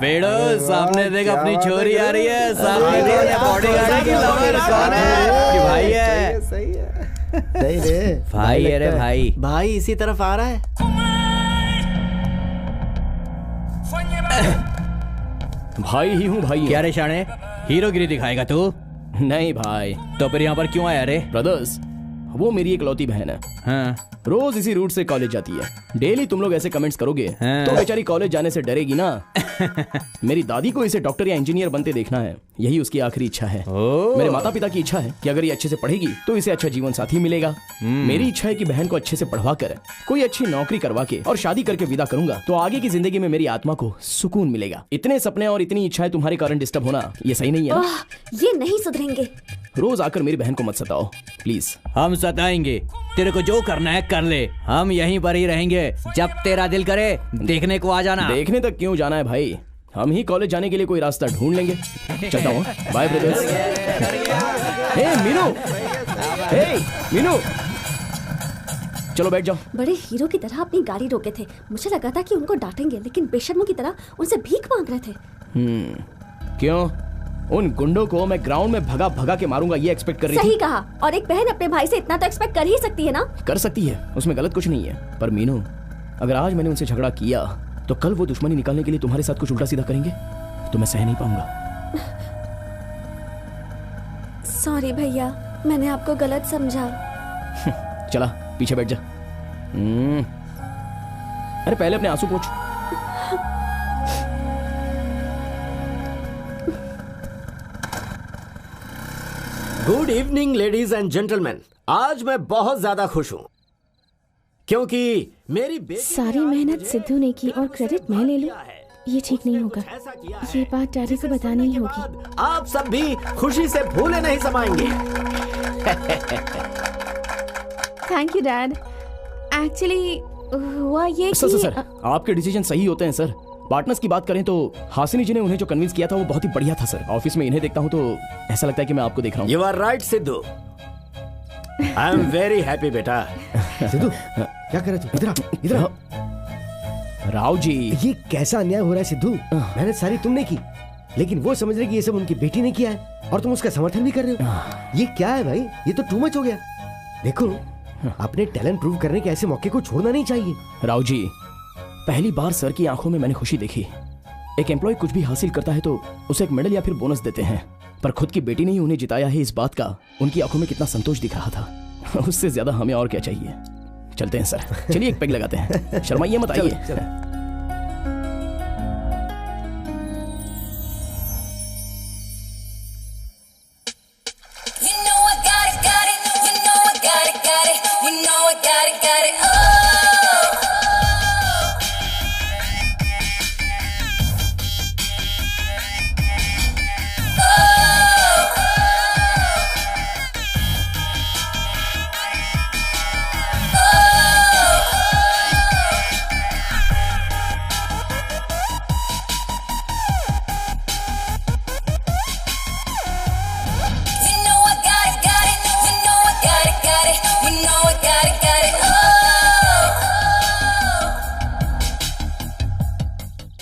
बेड़ो, सामने देख अपनी छोरी आ रही है। सामने देख बॉडीगार्ड की लवर कौन है? कि भाई है। सही रे भाई है रे भाई। भाई इसी तरफ आ रहा है। भाई ही हूँ भाई। क्या रे शाणे, हीरोगिरी दिखाएगा तू? नहीं भाई। तो फिर यहाँ पर क्यों आया रे? ब्रदर्स, वो मेरी इकलौती बहन है। हाँ। रोज इसी रूट से कॉलेज जाती है। डेली तुम लोग ऐसे कमेंट्स करोगे तो बेचारी कॉलेज जाने से डरेगी ना। मेरी दादी को इसे डॉक्टर या इंजीनियर बनते देखना है, यही उसकी आखिरी इच्छा है। मेरे माता पिता की इच्छा है कि अगर ये अच्छे से पढ़ेगी तो इसे अच्छा जीवन साथी मिलेगा। मेरी इच्छा है कि बहन को अच्छे से पढ़वा कर कोई अच्छी नौकरी करवा के और शादी करके विदा करूंगा तो आगे की जिंदगी में मेरी आत्मा को सुकून मिलेगा। इतने सपने और इतनी इच्छाएं तुम्हारे कारण डिस्टर्ब होना ये सही नहीं है ना? ये नहीं सुधरेंगे। रोज आकर मेरी बहन को मत सताओ प्लीज। हम सताएंगे, तेरे को जो करना है कर ले, हम यहीं पर ही रहेंगे। जब तेरा दिल करे देखने को आ जाना। देखने तक क्यों जाना है भाई, हम ही कॉलेज जाने के लिए कोई रास्ता ढूंढ लेंगे। चलता हूँ, बाय ब्रदर्स। हे मीनू, हे मीनू, चलो बैठ जाओ। बड़े हीरो की तरह अपनी गाड़ी रोके थे। मुझे लगा था कि उनको डांटेंगे, लेकिन बेशर्मों की तरह उनसे भीख मांग रहे थे। क्यों? उन गुंडों को मैं ग्राउंड में भगा भगा के मारूंगा ये एक्सपेक्ट कर रही थी? सही कहा। और एक बहन अपने भाई से इतना तो एक्सपेक्ट कर ही सकती है ना? कर सकती है, उसमें गलत कुछ नहीं है। पर मीनू, अगर आज मैंने उनसे झगड़ा किया तो कल वो दुश्मनी निकालने के लिए तुम्हारे साथ कुछ उल्टा सीधा करेंगे तो मैं सह नहीं पाऊंगा। सॉरी भैया, मैंने आपको गलत समझा। चला पीछे बैठ जा। अरे पहले अपने आंसू पोंछ। Good evening ladies and gentleman. आज मैं बहुत ज्यादा खुश हूँ क्योंकि मेरी बेटी सारी मेहनत सिद्धू ने की और क्रेडिट मैं ले लूं, ये ठीक नहीं होगा। ये बात डैडी को बतानी ही होगी। आप सब भी खुशी से भूले नहीं समाएंगे। Thank you dad. एक्चुअली हुआ ये सर, कि सर, आपके डिसीजन सही होते हैं सर। पार्टनर्स की बात करें तो हासिनी जी ने उन्हें जो कन्विंस किया था वो बहुत ही बढ़िया था सर। ऑफिस में इन्हें देखता हूँ तो ऐसा लगता है कि मैं आपको देख रहा हूँ। You are right Sidhu, I am very happy बेटा। सिद्धू क्या कर रहे तू? इधर आ, इधर आ। राव जी, ये कैसा अन्याय हो रहा है सिद्धू? मेहनत सारी तुमने की, लेकिन वो समझ रहे कि ये सब उनकी बेटी ने किया है और तुम उसका समर्थन भी कर रहे हो। ये क्या है भाई? ये तो टू मच हो गया। देखो, अपने टैलेंट प्रूव करने के ऐसे मौके को छोड़ना नहीं चाहिए। राव जी, पहली बार सर की आंखों में मैंने खुशी देखी। एक एम्प्लॉय कुछ भी हासिल करता है तो उसे एक मेडल या फिर बोनस देते हैं, पर खुद की बेटी ने ही उन्हें जिताया है, इस बात का उनकी आंखों में कितना संतोष दिख रहा था। उससे ज्यादा हमें और क्या चाहिए। चलते हैं सर, चलिए एक पेग लगाते हैं। शर्माइए मत, आइए।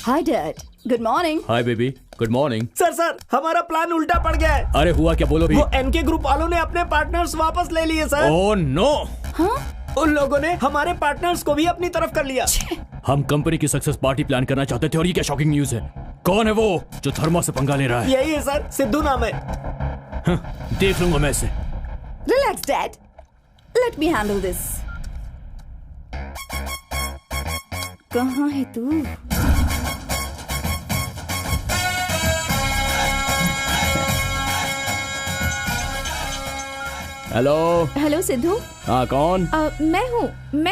Hi dad, good morning. Hi baby, good morning. Sir हमारा प्लान उल्टा पड़ गया है। अरे हुआ क्या, बोलो भी। वो एनके ग्रुप वालों ने अपने पार्टनर्स वापस ले लिए सर। Oh no. हाँ? उन लोगों ने हमारे पार्टनर्स को भी अपनी तरफ कर लिया। हम कंपनी की सक्सेस पार्टी प्लान करना चाहते थे और ये क्या शॉकिंग न्यूज है। कौन है वो जो थर्मा से पंगा ले रहा है? यही है सर, सिद्धू नाम है। देख लूंगा मैं इसे। Relax dad, let me handle this. कहाँ है तू? हेलो। हेलो सिद्धू। हाँ कौन? मैं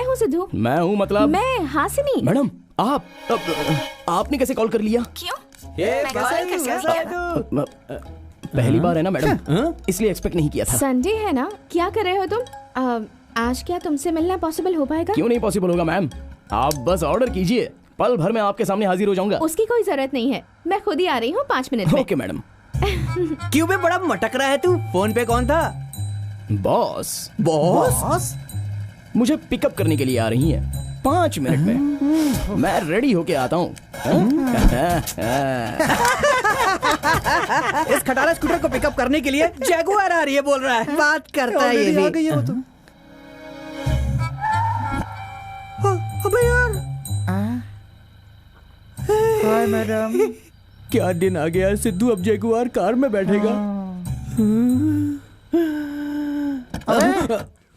हूँ सिद्धू। मैं हूँ मतलब? मैं हासिनी। मैडम आपने कैसे कॉल कर लिया? क्यों? पहली बार है ना मैडम, इसलिए एक्सपेक्ट नहीं किया था। संडे है ना, क्या कर रहे हो तुम? आज क्या तुमसे मिलना पॉसिबल हो पाएगा? क्यों नहीं पॉसिबल होगा मैम, आप बस ऑर्डर कीजिए, पल भर में आपके सामने हाजिर हो जाऊंगा। उसकी कोई जरूरत नहीं है, मैं खुद ही आ रही हूँ 5 मिनट में। Okay madam. क्यों बे बड़ा मटक रहा है तू? फोन पे कौन था? बॉस। बॉस मुझे पिकअप करने के लिए आ रही हैं 5 मिनट में। मैं रेडी होके आता हूँ। इस खटारा स्कूटर को पिकअप करने के लिए जैगुआर आ रही है, बोल रहा है। बात करता है ये भी। अबे यार, हाय मैडम। क्या दिन आ गया, सिद्धू अब जैगुआर कार में बैठेगा।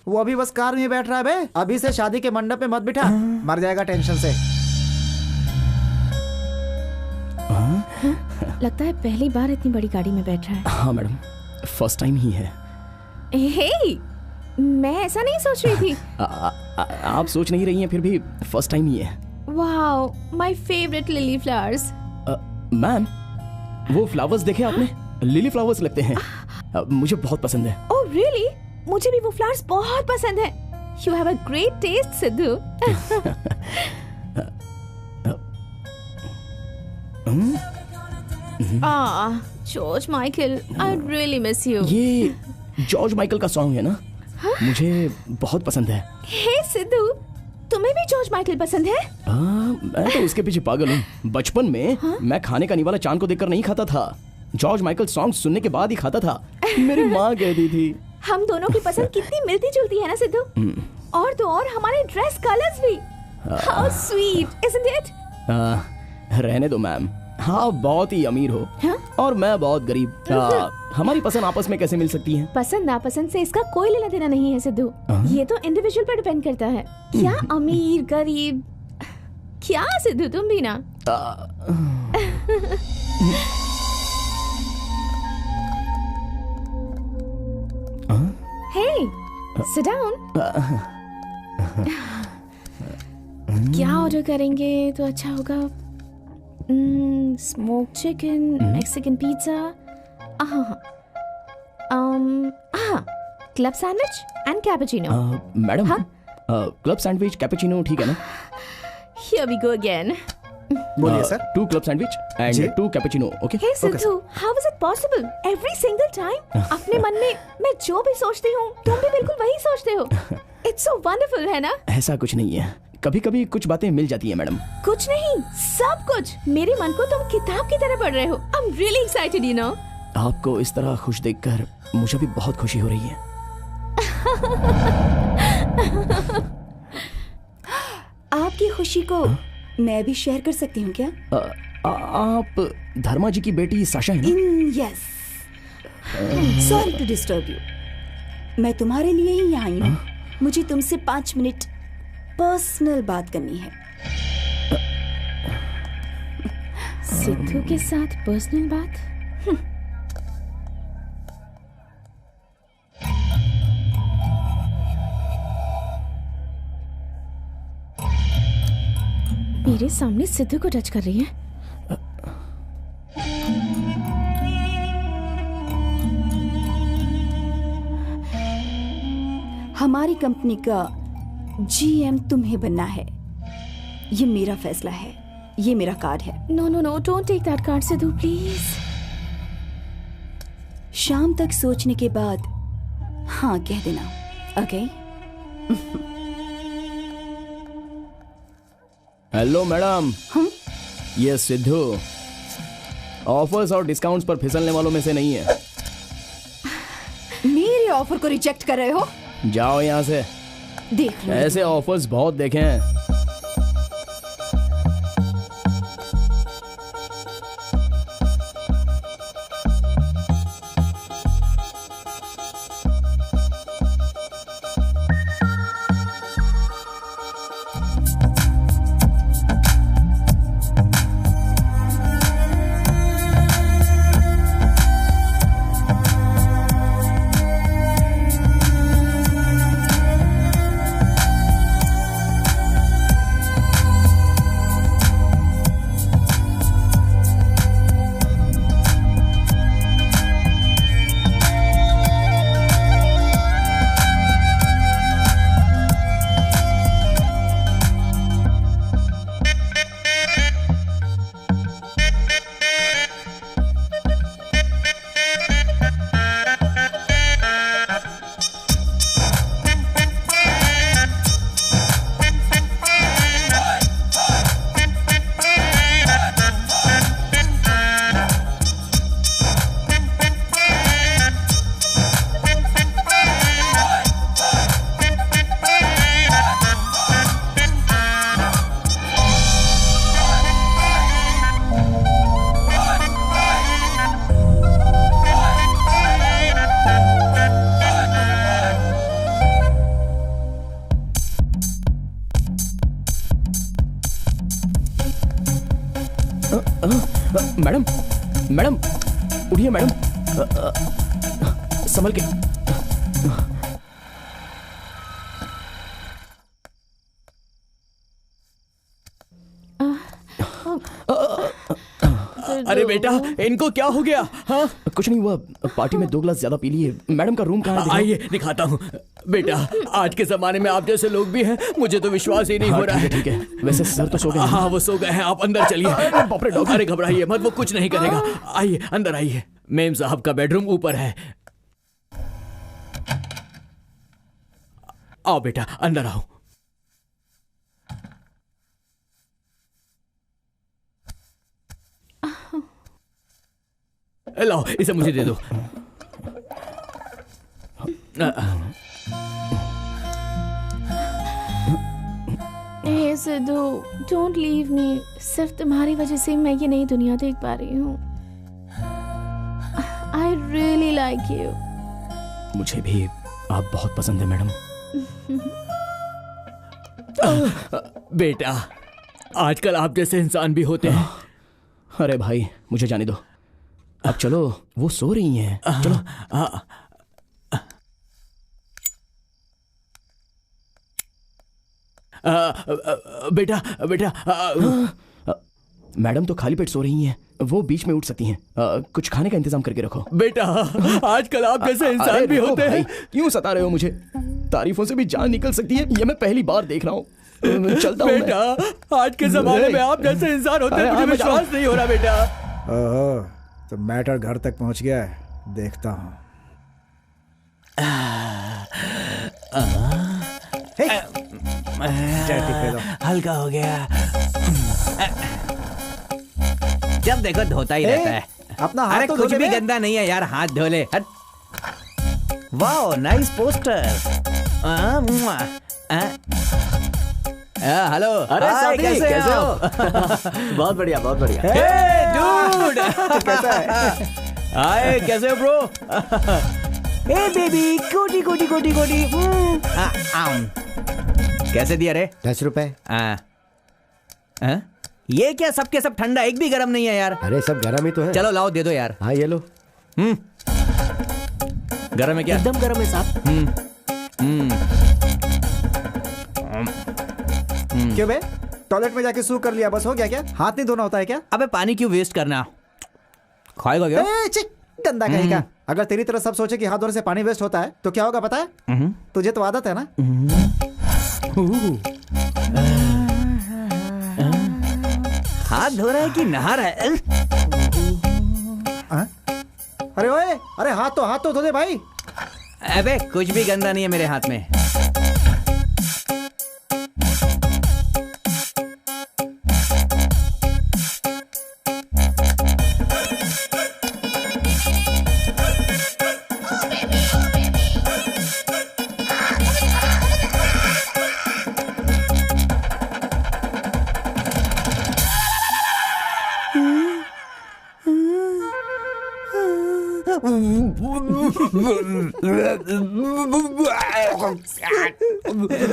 वो अभी बस कार में बैठ रहा है बे। अभी से शादी के मंडप में मत बिठा, मर जाएगा टेंशन से। लगता है पहली बार इतनी बड़ी गाड़ी में बैठ रहा है। हाँ मैडम, फर्स्ट टाइम ही है। हे, मैं ऐसा नहीं सोच रही थी। आप सोच नहीं रही हैं, फिर भी फर्स्ट टाइम ही है। Wow, my favourite lily flowers. Ma'am, वो फ्लावर्स देखे आपने? लिली फ्लावर्स लगते हैं, मुझे बहुत पसंद है। Oh really? मुझे भी वो फ्लावर्स बहुत पसंद है। You have a great test Sidhu. George Michael, I really miss you. ये जॉर्ज माइकल का सॉन्ग है ना? मुझे बहुत पसंद है। हे सिद्धू, तुम्हें भी जॉर्ज माइकल पसंद है? मैं तो उसके पीछे पागल हूँ। बचपन में मैं खाने का निवाला चांद को देखकर नहीं खाता था, जॉर्ज माइकल सॉन्ग सुनने के बाद ही खाता था। मेरी माँ कहती थी। हम दोनों की पसंद कितनी मिलती जुलती है ना सिद्धू। और तो और हमारे ड्रेस कलर्स भी। How sweet, isn't it? रहने दो मैम, हाँ बहुत ही अमीर हो। और मैं बहुत गरीब। हमारी पसंद आपस में कैसे मिल सकती है? पसंद नापसंद से इसका कोई लेना देना नहीं है सिद्धू। ये तो इंडिविजुअल पर डिपेंड करता है। क्या अमीर गरीब, क्या सिद्धू तुम भी ना। Hey, sit down. क्या ऑर्डर करेंगे तो अच्छा होगा? Smoke chicken, Mexican pizza, club sandwich and cappuccino. Madam, club sandwich cappuccino ठीक है ना? Here we go again. बोलिए sir. 2 club sandwich and 2 cappuccino, okay? Hey Sidhu, how is it possible? Every single time अपने मन में मैं जो भी सोचती हूँ तुम भी बिल्कुल वही सोचते हो। It's so wonderful, है ना? ऐसा कुछ नहीं है, कभी कभी कुछ बातें मिल जाती है मैडम। कुछ नहीं, सब कुछ। मेरे मन को तुम किताब की तरह पढ़ रहे हो। I'm really excited, you know. आपको इस तरह खुश देखकर मुझे भी बहुत खुशी हो रही है। आपकी खुशी को मैं भी शेयर कर सकती हूँ क्या? आप धर्मा जी की बेटी साशा है ना? Yes, sorry to disturb you. मैं तुम्हारे लिए ही यहाँ आई हूँ। मुझे तुमसे 5 मिनट पर्सनल बात करनी है। सिद्धू के साथ पर्सनल बात? मेरे सामने सिद्धू को टच कर रही है। हमारी कंपनी का GM तुम्हें बनना है। ये मेरा फैसला है, ये मेरा कार्ड है। No no no, don't take that card Sidhu please. शाम तक सोचने के बाद हाँ कह देना, ओके? Hello madam. ये सिद्धू ऑफर्स और डिस्काउंट्स पर फिसलने वालों में से नहीं है। मेरे ऑफर को रिजेक्ट कर रहे हो? जाओ यहाँ से। देख लो, ऐसे ऑफर्स बहुत देखे हैं। मैडम मैडम उठिए मैडम, संभल के। अरे बेटा, इनको क्या हो गया? हाँ, कुछ नहीं हुआ, पार्टी में 2 ग्लास ज्यादा पी लिए। मैडम का रूम कहाँ है? आइए दिखाता हूँ। बेटा, आज के जमाने में आप जैसे लोग भी हैं, मुझे तो विश्वास ही नहीं हो रहा है। ठीक है, वैसे सर तो सो गए। हाँ, वो सो गए हैं, आप अंदर चलिए। अरे घबराइए मत, वो कुछ नहीं करेगा। आइए अंदर आइए। मेम साहब का बेडरूम ऊपर है। आओ बेटा, अंदर आओ। लाओ, इसे मुझे दे दो। हे सिद्धू, डोंट लीव मी। सिर्फ तुम्हारी वजह से मैं ये नई दुनिया देख पा रही हूँ। I really like you. मुझे भी आप बहुत पसंद है मैडम। बेटा, आजकल आप जैसे इंसान भी होते हैं। अरे भाई, मुझे जाने दो। अब चलो, वो सो रही हैं। चलो। बेटा बेटा, मैडम तो खाली पेट सो रही हैं, वो बीच में उठ सकती हैं। कुछ खाने का इंतजाम करके रखो। बेटा, आजकल आप जैसे इंसान भी होते हैं। क्यों सता रहे हो मुझे? तारीफों से भी जान निकल सकती है, ये मैं पहली बार देख रहा हूँ। चलता हूँ बेटा, आज के जमाने में आप जैसे इंसान होते हैं, मुझे विश्वास नहीं हो रहा बेटा। ओहो, तो मैटर घर तक पहुंच गया है, देखता हूँ। हल्का हो गया। जब देखो धोता ही रहता है। अपना हाथ अरे तो कुछ धो भी ले। गंदा नहीं है यार, हाथ धो ले। हट। Wow, nice poster. हेलो। अरे हाय, साथी, कैसे हो? बहुत बढ़िया, बहुत बढ़िया। हे डूड, कैसा है? हाय, कैसे हो ब्रो? हे बेबी, कोटी कोटी कोटी कोटी। कैसे दिया रे? 10 रुपए। ये क्या सबके सब ठंडा, एक भी गर्म नहीं है यार। अरे सब गर्म ही तो है। चलो लाओ, दे दो यार। हाँ ये लो। गर्म है क्या? एकदम गर्म है साहब। क्यों बे? टॉयलेट में जाके सू कर लिया, बस हो गया क्या? हाथ नहीं धोना होता है क्या? अबे पानी क्यों वेस्ट करना? खाएगा क्या? गंदा कहेगा। अगर तेरी तरह सब सोचे कि हाथ धोने से पानी वेस्ट होता है तो क्या होगा पता है? तुझे तो आदत है ना। हाथ धो रहा है कि नहा रहा है? अरे ओए, अरे हाथ तो धो दे भाई। अबे कुछ भी गंदा नहीं है मेरे हाथ में।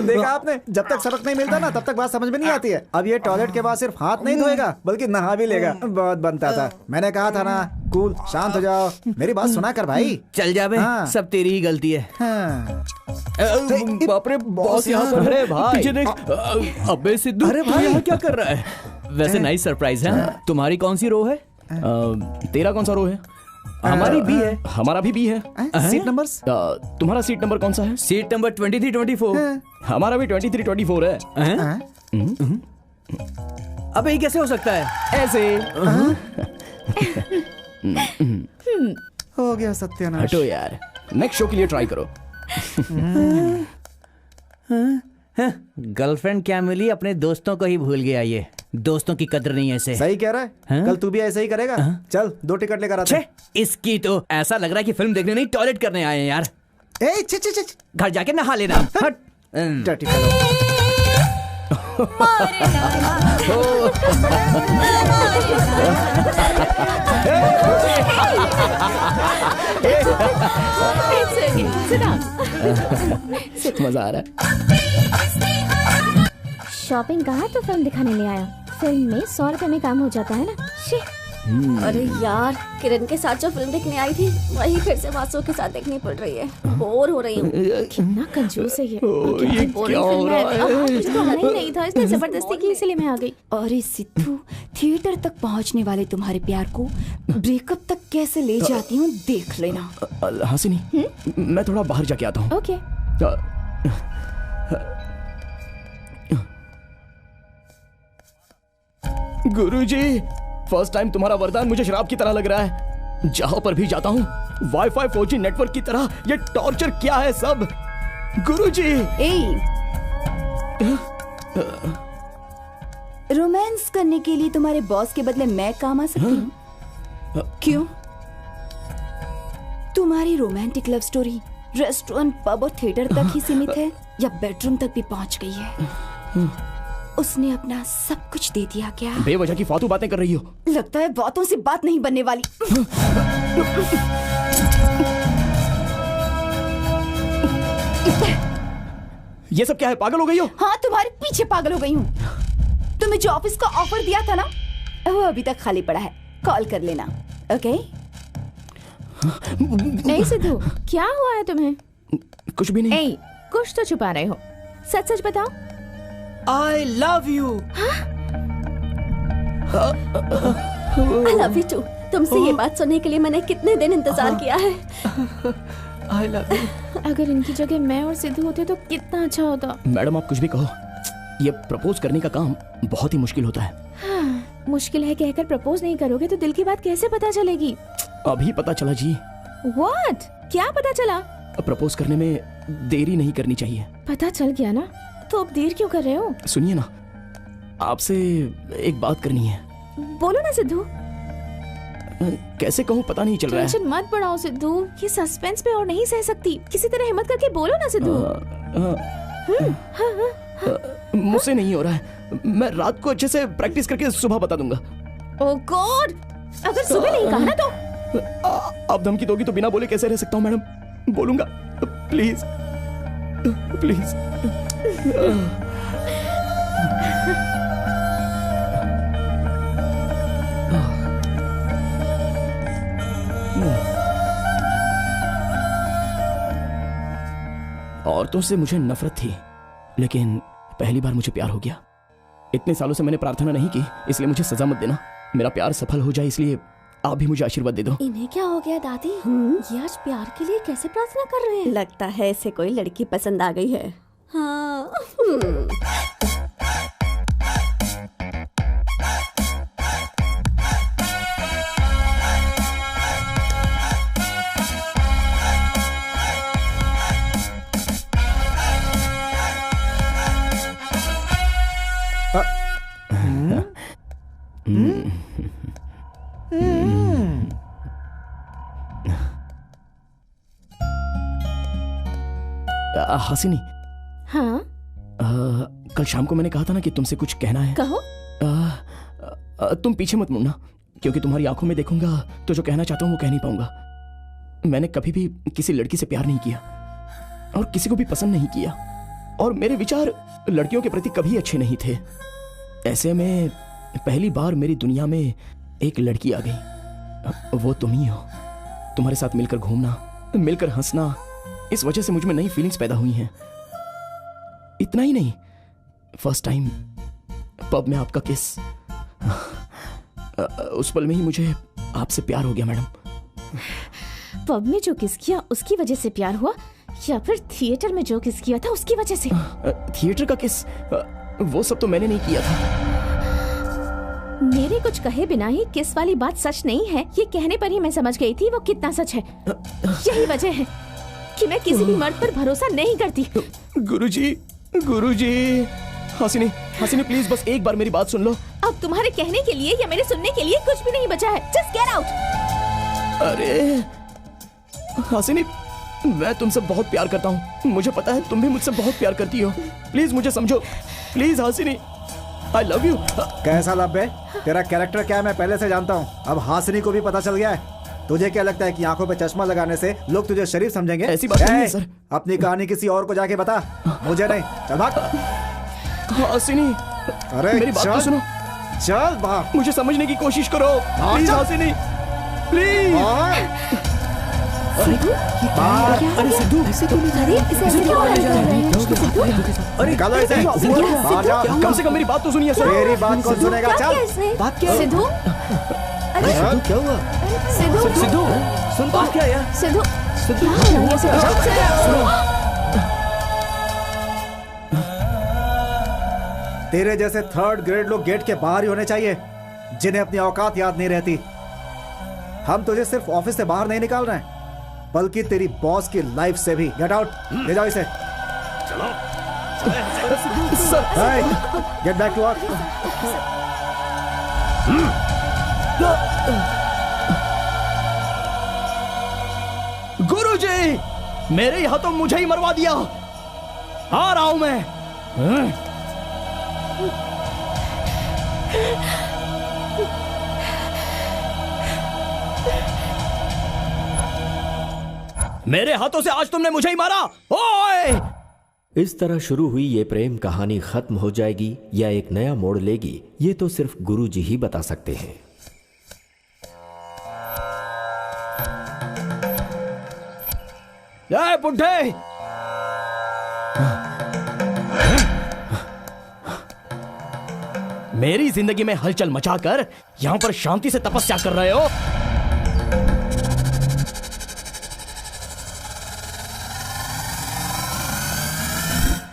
देखा आपने, जब तक सबक नहीं मिलता ना तब तक बात समझ में नहीं आती है। अब ये टॉयलेट के बाद सिर्फ हाथ नहीं धोएगा बल्कि नहा भी लेगा। बहुत बनता था। मैंने कहा था ना, कूल, शांत हो जाओ। मेरी बात सुना कर भाई। चल जा बे, हाँ। सब तेरी ही गलती है। हाँ। बाप रे, बॉस यहाँ पर। अरे भाई। पीछे देख। अबे सिद्धू, अरे भाई। तू यहाँ क्या कर रहा है? वैसे नाइस सरप्राइज है। तुम्हारी कौन सी रो है? तेरा कौन सा रो है? हमारी बी है। हमारा भी बी है। Seat numbers? तुम्हारा सीट नंबर कौन सा है? Seat number 23-24। हमारा भी 23-24 है। अबे ये कैसे हो सकता है? ऐसे। हो गया सत्यानाश। हटो यार, नेक्स्ट शो के लिए ट्राई करो। गर्लफ्रेंड क्या मिली, अपने दोस्तों को ही भूल गया। ये दोस्तों की कदर नहीं है इसे। सही कह रहा है। कल तू भी ऐसा ही करेगा। चल 2 टिकट लेकर आते हैं। इसकी तो ऐसा लग रहा है कि फिल्म देखने नहीं टॉयलेट करने आए हैं यार। ए, छि, छि, छि, छि। घर जाके नहा लेना। हट। Dirty fellow. मजा आ रहा है। शॉपिंग कहा तो फिल्म दिखाने ले आया। फिल्म में 100 रुपए में काम हो जाता है ना। अरे यार, किरण के साथ जो फिल्म देखने आई थी वही फिर से वासु के साथ देखनी पड़ रही है। बोर हो रही हूँ। कितना कंजूस है ये। ये क्या हो रहा है? मुझे तो आना ही नहीं था, इसने जबरदस्ती की, इसलिए मैं आ गई। अरे सिद्धू, थिएटर तक पहुंचने वाले तुम्हारे प्यार को ब्रेकअप तक कैसे ले जाती हूँ देख लेना। हासिनी, मैं थोड़ा बाहर जाके आता हूँ। ओके। गुरुजी, फर्स्ट टाइम तुम्हारा वरदान मुझे शराब की तरह लग रहा है। जहां पर भी जाता हूँ वाईफाई 4G नेटवर्क की तरह ये टॉर्चर क्या है सब। गुरुजी। रोमांस करने के लिए तुम्हारे बॉस के बदले मैं काम आ सकती हूँ? क्यों? तुम्हारी romantic love story restaurant, pub और थिएटर तक ही सीमित है या बेडरूम तक भी पहुंच गई है? उसने अपना सब कुछ दे दिया क्या? बेवजह की फालतू बातें कर रही हो। लगता है बातों से बात नहीं बनने वाली। ये सब क्या है? पागल हो गई हो? हाँ, तुम्हारे पीछे पागल हो गई हूँ। तुम्हें जो ऑफिस का ऑफर दिया था ना, वो अभी तक खाली पड़ा है। कॉल कर लेना, ओके? नहीं सिद्धू, क्या हुआ है तुम्हें? कुछ भी नहीं। ए, कुछ तो छुपा रहे हो। सच सच बताओ। I love you। I love you too। तुमसे ये बात सुनने के लिए मैंने कितने दिन इंतजार किया है। I love you। अगर इनकी जगह मैं और सिद्धू होते तो कितना अच्छा होता। मैडम, आप कुछ भी कहो, ये प्रपोज करने का काम बहुत ही मुश्किल होता है। हाँ, मुश्किल है कहकर प्रपोज नहीं करोगे तो दिल की बात कैसे पता चलेगी? अभी पता चला जी। What? क्या पता चला? प्रपोज करने में देरी नहीं करनी चाहिए। पता चल गया ना, तो अब देर क्यों कर रहे हो? सुनिए ना, आपसे एक बात करनी है। बोलो ना सिद्धू। कैसे कहूँ पता नहीं चल रहा है। टेंशन मत बढ़ाओ सिद्धू, ये सस्पेंस पे और नहीं सह सकती। किसी तरह हिम्मत करके बोलो ना सिद्धू। मुझसे नहीं हो रहा है। मैं रात को अच्छे से प्रैक्टिस करके सुबह बता दूंगा। ओह गॉड, अगर सुबह नहीं कहा ना तो। आप धमकी दोगी तो बिना बोले कैसे रह सकता हूँ मैडम? बोलूंगा, प्लीज प्लीज। औरतों से मुझे नफरत थी, लेकिन पहली बार मुझे प्यार हो गया। इतने सालों से मैंने प्रार्थना नहीं की, इसलिए मुझे सजा मत देना। मेरा प्यार सफल हो जाए, इसलिए आप भी मुझे आशीर्वाद दे दो। इन्हें क्या हो गया दादी? ये आज प्यार के लिए कैसे प्रार्थना कर रहे हैं? लगता है इसे कोई लड़की पसंद आ गई है। हाँ। हासिनी। हाँ? कल शाम को मैंने कहा था ना कि तुमसे कुछ कहना है। कहो। तुम पीछे मत मुड़ना, क्योंकि तुम्हारी आंखों में देखूंगा तो जो कहना चाहता हूँ वो कह नहीं पाऊंगा। मैंने कभी भी किसी लड़की से प्यार नहीं किया और किसी को भी पसंद नहीं किया, और मेरे विचार लड़कियों के प्रति कभी अच्छे नहीं थे। ऐसे में पहली बार मेरी दुनिया में एक लड़की आ गई, वो तुम ही हो। तुम्हारे साथ मिलकर घूमना, मिलकर हंसना, इस वजह से मुझ में नई फीलिंग्स पैदा हुई हैं। इतना ही नहीं, फर्स्ट टाइम पब में आपका किस, उस पल में ही मुझे आपसे प्यार हो गया मैडम। पब में जो किस किया उसकी वजह से प्यार हुआ, या फिर थिएटर में जो किस किया था उसकी वजह से? थिएटर का किस, वो सब तो मैंने नहीं किया था। मेरे कुछ कहे बिना ही किस वाली बात सच नहीं है, ये कहने पर ही मैं समझ गई थी वो कितना सच है। यही वजह है कि मैं किसी भी मर्द पर भरोसा नहीं करती। गुरुजी, गुरुजी। हासिनी, हासिनी प्लीज बस एक बार मेरी बात सुन लो। अब तुम्हारे कहने के लिए या मेरे सुनने के लिए कुछ भी नहीं बचा है। Just get out. अरे हासिनी, मैं तुमसे बहुत प्यार करता हूँ, मुझे पता है तुम भी मुझसे बहुत प्यार करती हो। प्लीज मुझे समझो, please Hasini, I love you. कैसा लव बे? तेरा कैरेक्टर क्या है मैं पहले से जानता हूँ, अब हासिनी को भी पता चल गया है। तुझे क्या लगता है कि आंखों पे चश्मा लगाने से लोग तुझे शरीफ समझेंगे? ऐसी बात नहीं है सर। अपनी कहानी किसी और को जाके बता, मुझे नहीं। चल भाग। हासिनी, अरे मेरी बात तो सुनो। चल भाग। मुझे समझने की कोशिश करो प्लीज हासिनी, प्लीज। अरे सिद्धू, अरे निकालो इसे। कम से कम मेरी बात तो सुनिए सर। मेरी बात कौन सुनेगा? चल। बात क्या? सिद्धू, अरे सिद्धू क्या हुआ? सिद्धू, सिद्धू सुन, बात क्या है? सिद्धू, सिद्धू तेरे जैसे थर्ड ग्रेड लोग गेट के बाहर ही होने चाहिए, जिन्हें अपनी औकात याद नहीं रहती। हम तुझे सिर्फ ऑफिस से बाहर नहीं निकाल रहे हैं, बल्कि तेरी बॉस की लाइफ से भी। Get out. ले जाओ इसे। चलो। Get back to work. गुरुजी, मेरे यहाँ तो मुझे ही मरवा दिया। आ रहा हूं मैं। मेरे हाथों से आज तुमने मुझे ही मारा। ओए! इस तरह शुरू हुई ये प्रेम कहानी खत्म हो जाएगी या एक नया मोड़ लेगी, ये तो सिर्फ गुरुजी ही बता सकते हैं। ए बुड्ढे, मेरी जिंदगी में हलचल मचाकर यहां पर शांति से तपस्या कर रहे हो।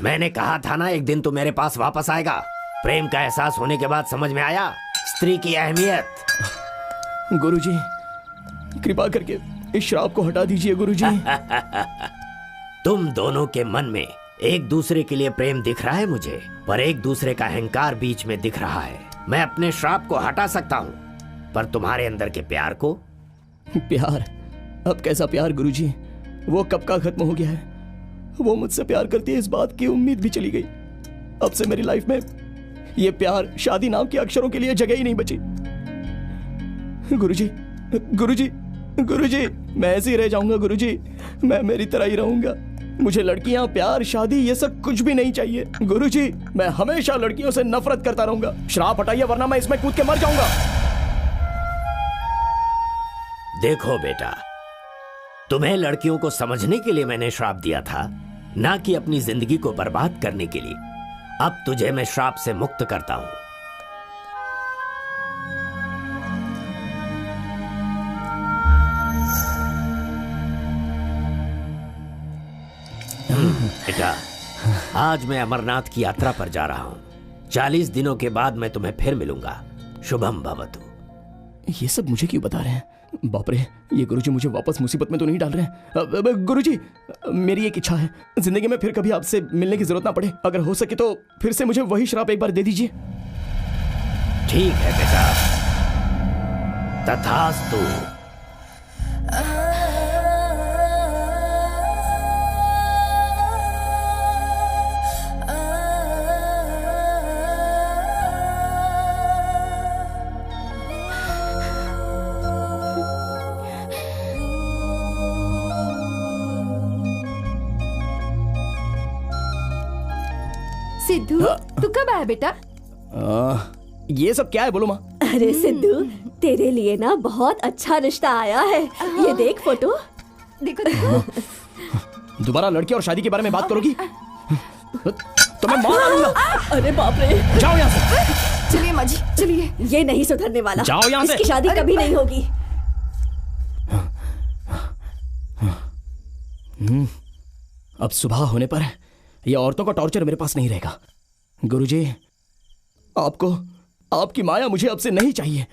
मैंने कहा था ना एक दिन तू मेरे पास वापस आएगा। प्रेम का एहसास होने के बाद समझ में आया स्त्री की अहमियत। गुरुजी, कृपा करके इस श्राप को हटा दीजिए गुरुजी। तुम दोनों के मन में एक दूसरे के लिए प्रेम दिख रहा है मुझे, पर एक दूसरे का अहंकार बीच में दिख रहा है। मैं अपने श्राप को हटा सकता हूँ, पर तुम्हारे अंदर के प्यार को। प्यार? अब कैसा प्यार गुरुजी? वो कब का खत्म हो गया है। वो मुझसे प्यार करती है, इस बात की उम्मीद भी चली गई। अब से मेरी लाइफ में ये प्यार शादी नाम के अक्षरों के लिए जगह ही नहीं बची। गुरुजी, गुरुजी, गुरुजी, मैं ऐसे ही रह जाऊंगा गुरुजी, मैं मेरी तरह ही रहूंगा। मुझे लड़कियां, प्यार, शादी ये सब कुछ भी नहीं चाहिए गुरुजी। मैं हमेशा लड़कियों से नफरत करता रहूंगा। श्राप हटाइए वरना मैं इसमें कूद के मर जाऊंगा। देखो बेटा, तुम्हें लड़कियों को समझने के लिए मैंने श्राप दिया था, ना कि अपनी जिंदगी को बर्बाद करने के लिए। अब तुझे मैं श्राप से मुक्त करता हूं। बेटा, आज मैं अमरनाथ की यात्रा पर जा रहा हूं। 40 दिनों के बाद मैं तुम्हें फिर मिलूंगा। शुभम भवतु। ये सब मुझे क्यों बता रहे हैं? बाप रे, ये गुरुजी मुझे वापस मुसीबत में तो नहीं डाल रहे हैं? गुरुजी, मेरी एक इच्छा है, जिंदगी में फिर कभी आपसे मिलने की जरूरत ना पड़े। अगर हो सके तो फिर से मुझे वही श्राप एक बार दे दीजिए। ठीक है बेटा, तथास्तु। सिद्धू, तू कब आया बेटा? ये सब क्या है बोलो माँ? अरे सिद्धू, तेरे लिए ना बहुत अच्छा रिश्ता आया है। ये देख फोटो। देखो देखो। दोबारा लड़की और शादी के बारे में बात करोगी तो मैं मार डालूंगा। अरे बाप रे, जाओ यहाँ से। चलिए माँ जी, चलिए। ये नहीं सुधरने वाला। जाओ यहाँ से। इसकी शादी कभी नहीं होगी। अब सुबह होने पर ये औरतों का टॉर्चर मेरे पास नहीं रहेगा। गुरुजी, आपको, आपकी माया मुझे अब से नहीं चाहिए।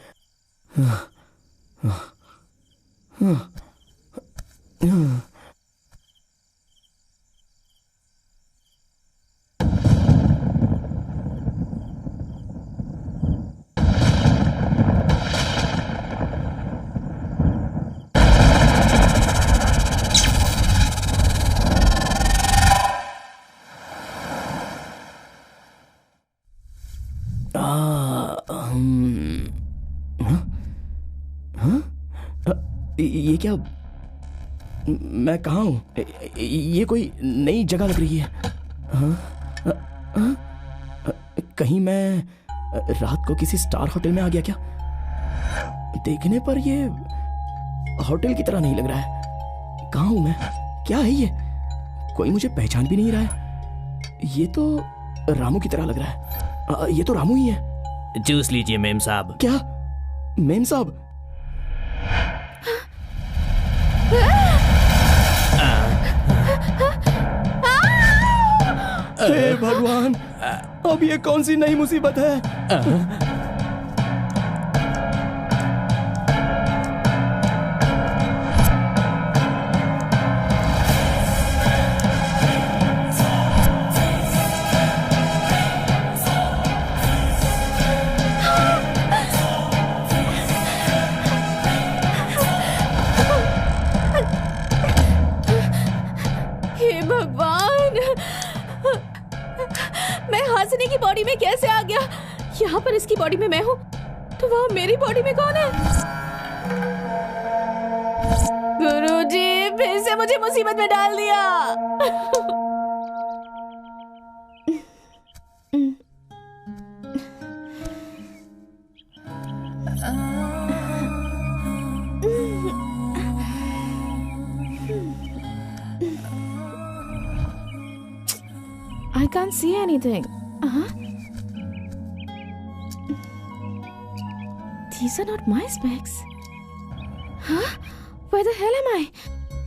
ये क्या? मैं कहाँ हूँ? ये कोई नई जगह लग रही है। कहीं मैं रात को किसी स्टार होटल में आ गया क्या? देखने पर ये होटल की तरह नहीं लग रहा है। कहाँ हूँ मैं? क्या है ये? कोई मुझे पहचान भी नहीं रहा है। ये तो रामू की तरह लग रहा है। ये तो रामू ही है। जूस लीजिए मेम साहब। क्या? मेम साहब? हे भगवान, अब ये कौन सी नई मुसीबत है? हासिनी की बॉडी में कैसे आ गया? यहाँ पर इसकी बॉडी में मैं हूँ, तो वहाँ मेरी बॉडी में कौन है? गुरुजी, फिर से मुझे मुसीबत में डाल दिया। I can't see anything. These are not my specs. Huh? Where the hell am I?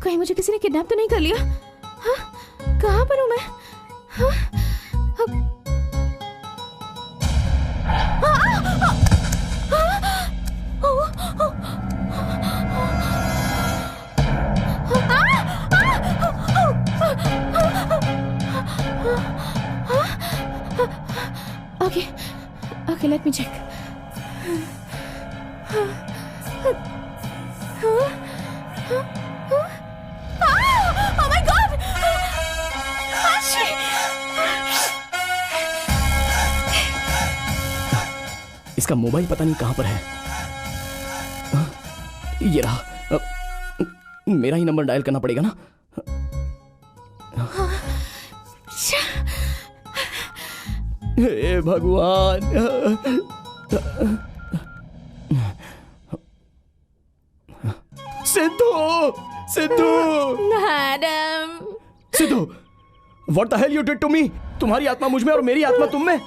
कहीं मुझे किसी ने किडनैप तो नहीं कर लिया? हाँ? कहाँ पर हूँ मैं? हाँ? Okay, let me check. Oh my God! इसका मोबाइल पता नहीं कहां पर है। ये रहा। मेरा ही नंबर डायल करना पड़ेगा ना। हे भगवान। Sidhu, Sidhu, madam. Sidhu, what the hell you did to me? तुम्हारी आत्मा मुझ में और मेरी आत्मा तुम में।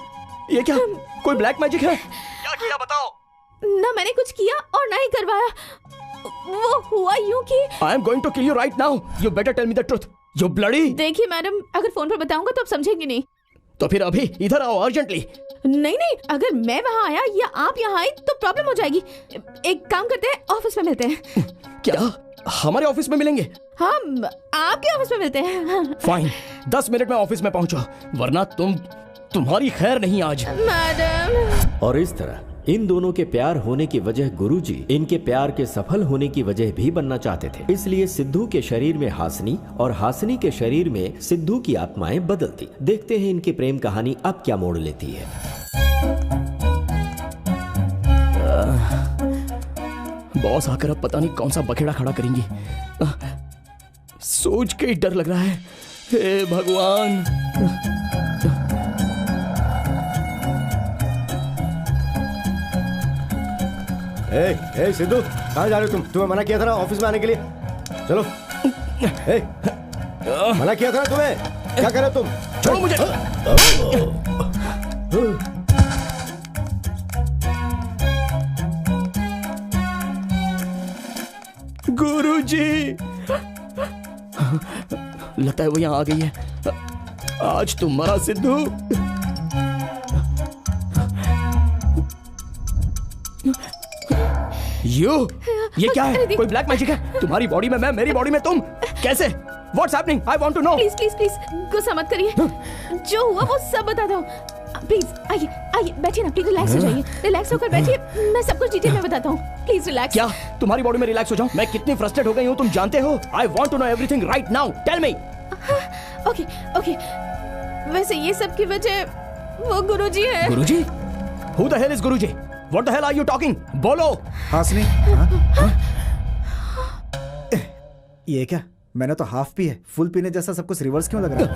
ये क्या कोई ब्लैक मैजिक है? क्या किया बताओ? ना मैंने कुछ किया और ना ही करवाया। वो हुआ यूं कि I am going to kill you right now. You better tell me the truth. You bloody। देखिए मैडम, अगर फोन पर बताऊंगा तो आप समझेंगे नहीं। तो फिर अभी इधर आओ अर्जेंटली। नहीं नहीं, अगर मैं वहाँ आया या आप यहाँ आई तो प्रॉब्लम हो जाएगी। एक काम करते हैं, ऑफिस में मिलते हैं। क्या हमारे ऑफिस में मिलेंगे? हाँ, आपके ऑफिस में मिलते हैं। फाइन, 10 मिनट में ऑफिस में पहुंचो, वरना तुम्हारी खैर नहीं आज। मैडम। और इस तरह इन दोनों के प्यार होने की वजह गुरुजी इनके प्यार के सफल होने की वजह भी बनना चाहते थे। इसलिए सिद्धू के शरीर में हासिनी और हासिनी के शरीर में सिद्धू की आत्माएं बदलती। देखते हैं इनकी प्रेम कहानी अब क्या मोड़ लेती है। बॉस आकर अब पता नहीं कौन सा बखेड़ा खड़ा करेंगी। सोच के ही डर लग रहा है। हे भगवान। ए सिद्धू, कहाँ जा रहे हो तुम? तुम्हें मना किया था ना ऑफिस में आने के लिए। चलो। मना किया था ना तुम्हें। क्या कर रहे हो तुम? छोड़ो मुझे। गुरुजी, लगता है वो यहाँ आ गई है। आज तुम मरा सिद्धू। ये क्या है? कोई ब्लैक मैजिक है? तुम्हारी बॉडी में मैं, मेरी बॉडी में तुम, कैसे? What's happening? I want to know. Please please please गुस्सा मत करिए। जो हुआ वो सब बताता हूँ। प्लीज आइए आइए, बैठिए ना, प्लीज रिलैक्स हो जाइए। रिलैक्स होकर बैठिए, मैं सब कुछ डिटेल में बताता हूँ। Please relax. क्या तुम्हारी बॉडी में रिलैक्स हो जाऊं? मैं कितनी फ्रस्ट्रेट हो गई हूँ तुम जानते हो। I want to know everything right now. Tell me. Okay okay, वैसे ये सब की वजह वो गुरुजी है। गुरुजी? Who the hell is Guruji? What the hell are you talking? बोलो। हासिनी, ये क्या? मैंने तो हाफ पी है, फुल पीने जैसा सब कुछ रिवर्स क्यों लग रहा है?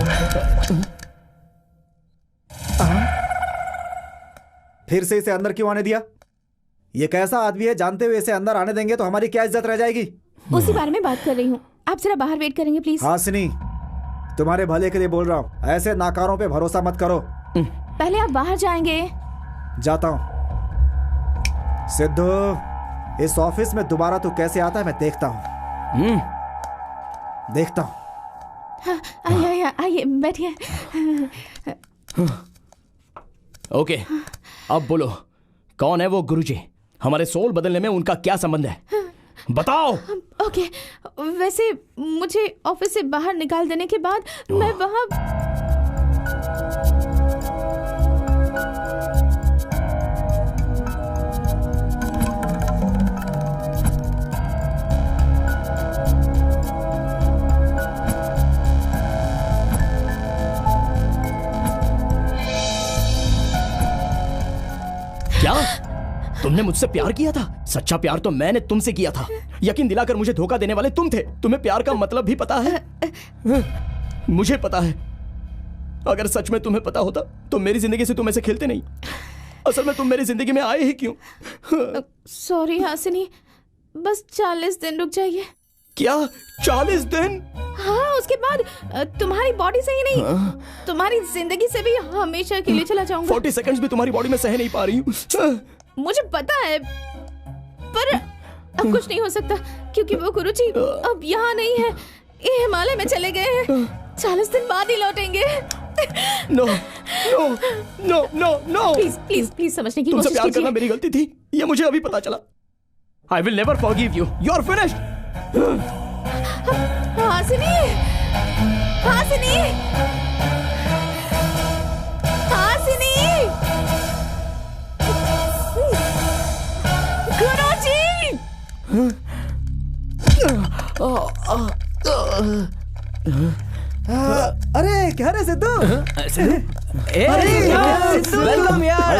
फिर से इसे अंदर क्यों आने दिया? ये कैसा आदमी है? जानते हुए इसे अंदर आने देंगे तो हमारी क्या इज्जत रह जाएगी? उसी बारे में बात कर रही हूँ, आप जरा बाहर वेट करेंगे प्लीज। हासिनी, तुम्हारे भले के लिए बोल रहा हूँ, ऐसे नाकारों पे भरोसा मत करो। पहले आप बाहर जाएंगे। जाता हूँ। सिद्धू, इस ऑफिस में दोबारा तू कैसे आता है मैं देखता हूँ। देखता हूँ। हाँ, आइए आइए बैठिए। ओके, अब बोलो, कौन है वो गुरुजी? हमारे सोल बदलने में उनका क्या संबंध है? बताओ। ओके, वैसे मुझे ऑफिस से बाहर निकाल देने के बाद मैं वहाँ क्या तुमने मुझसे प्यार किया था? सच्चा प्यार तो मैंने तुमसे किया था। यकीन दिलाकर मुझे धोखा देने वाले तुम थे। तुम्हें प्यार का मतलब भी पता है? मुझे पता है। अगर सच में तुम्हें पता होता तो मेरी जिंदगी से तुम ऐसे खेलते नहीं। असल में तुम मेरी जिंदगी में आए ही क्यों? सॉरी हासिनी, बस 40 दिन रुक जाइए। क्या 40 दिन? हाँ, उसके बाद तुम्हारी बॉडी से ही नहीं, तुम्हारी जिंदगी से भी हमेशा के लिए चला जाऊंगा। 40 सेकंड्स भी तुम्हारी बॉडी में सह नहीं पा रही हूँ। मुझे पता है, पर अब कुछ नहीं हो सकता क्योंकि वो गुरुजी अब यहाँ नहीं है, ये हिमालय में चले गए हैं। 40 दिन बाद ही लौटेंगे। No no no no no, please please please समझने की कोशिश कीजिए। तुमसे प्यार करना मेरी गलती थी, ये मुझे अभी पता चला। I will never forgive you. You are finished. Hasini, Hasini, Hasini, गुरुजी। अरे क्या रे सिद्धू? वेलकम यार।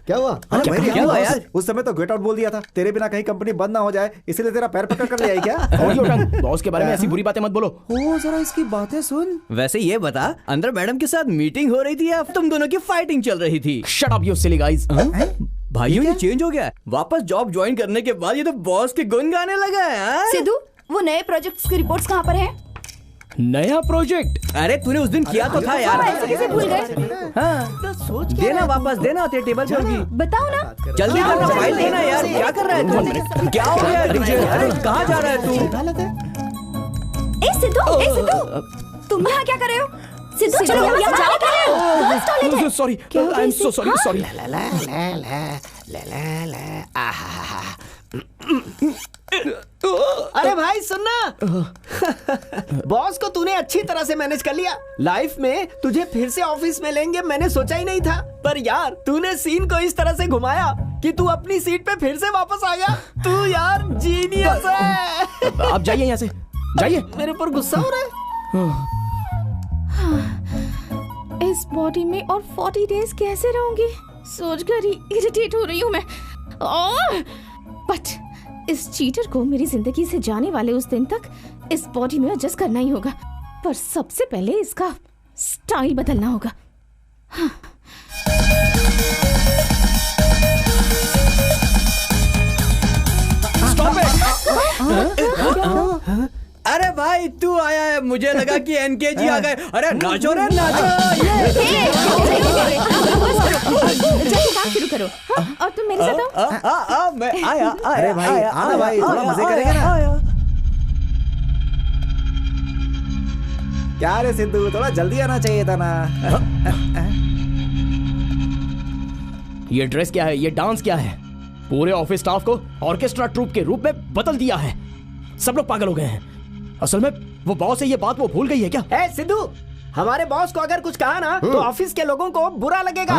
क्या हुआ? अरे भाई, क्या हुआ यार? उस समय तो गेट आउट बोल दिया था, तेरे बिना कहीं कंपनी बंद ना हो जाए, इसीलिए तेरा पैर पकड़ कर ले आई क्या? बॉस के बारे में ऐसी बुरी बातें मत बोलो। ओ जरा इसकी बातें सुन। वैसे ये बता, अंदर मैडम के साथ मीटिंग हो रही थी या तुम दोनों की फाइटिंग चल रही थी? Shut up you silly guys. भाइयों ये चेंज हो गया है। वापस जॉब ज्वाइन करने के बाद ये तो बॉस के गुन गाने लगा है। सिद्धू, वो नए प्रोजेक्ट्स की रिपोर्ट्स कहाँ पर हैं? नया प्रोजेक्ट? अरे तूने उस दिन किया तो था यार। ऐसे कैसे भूल गए? हाँ, देना वापस, देना तेरे टेबल पे होगी। बताओ ना। जल्दी करना, फाइल देना यार। क्या कर रहा है तू? क्या हो गया तुझे? अरे कहाँ जा रहा है तू? ए सिद्धू, तुम यहाँ क्या कर रहे हो? सिद्धू चलो यहाँ से जाओ, क्या कर रहे हो? Sorry, I am so sorry, sorry. अरे भाई सुनना, बॉस को तूने अच्छी तरह से मैनेज कर लिया। लाइफ में तुझे फिर से ऑफिस में लेंगे मैंने सोचा ही नहीं था, पर यार तूने सीन को इस तरह से घुमाया कि तू अपनी सीट पे फिर से वापस आ गया। तू यार जीनियस है। आप जाइए यहाँ से, जाइए। मेरे पर गुस्सा हो रहा है। इस बॉडी में और 40 डेज कैसे रहूंगी, सोचकर ही इरिटेट हो रही हूँ मैं। बट इस चीटर को मेरी जिंदगी से जाने वाले उस दिन तक इस बॉडी में एडजस्ट करना ही होगा, पर सबसे पहले इसका स्टाइल बदलना होगा। अरे भाई तू आया है, मुझे लगा कि एनकेजी आ गए। अरे नाचो रे नाचो। काम शुरू करो। हाँ, और तुम मेरे साथ आओ। मैं आया। अरे भाई आना भाई, थोड़ा मजे करेंगे ना। क्या रे सिद्धू, थोड़ा जल्दी आना चाहिए था ना। ये ड्रेस क्या है, ये डांस क्या है? पूरे ऑफिस स्टाफ को ऑर्केस्ट्रा ट्रूप के रूप में बदल दिया है। सब लोग पागल हो गए हैं। असल में वो बॉस है, ये बात वो भूल गई है क्या? ए सिद्धू, हमारे बॉस को अगर कुछ कहा ना तो ऑफिस के लोगों को बुरा लगेगा।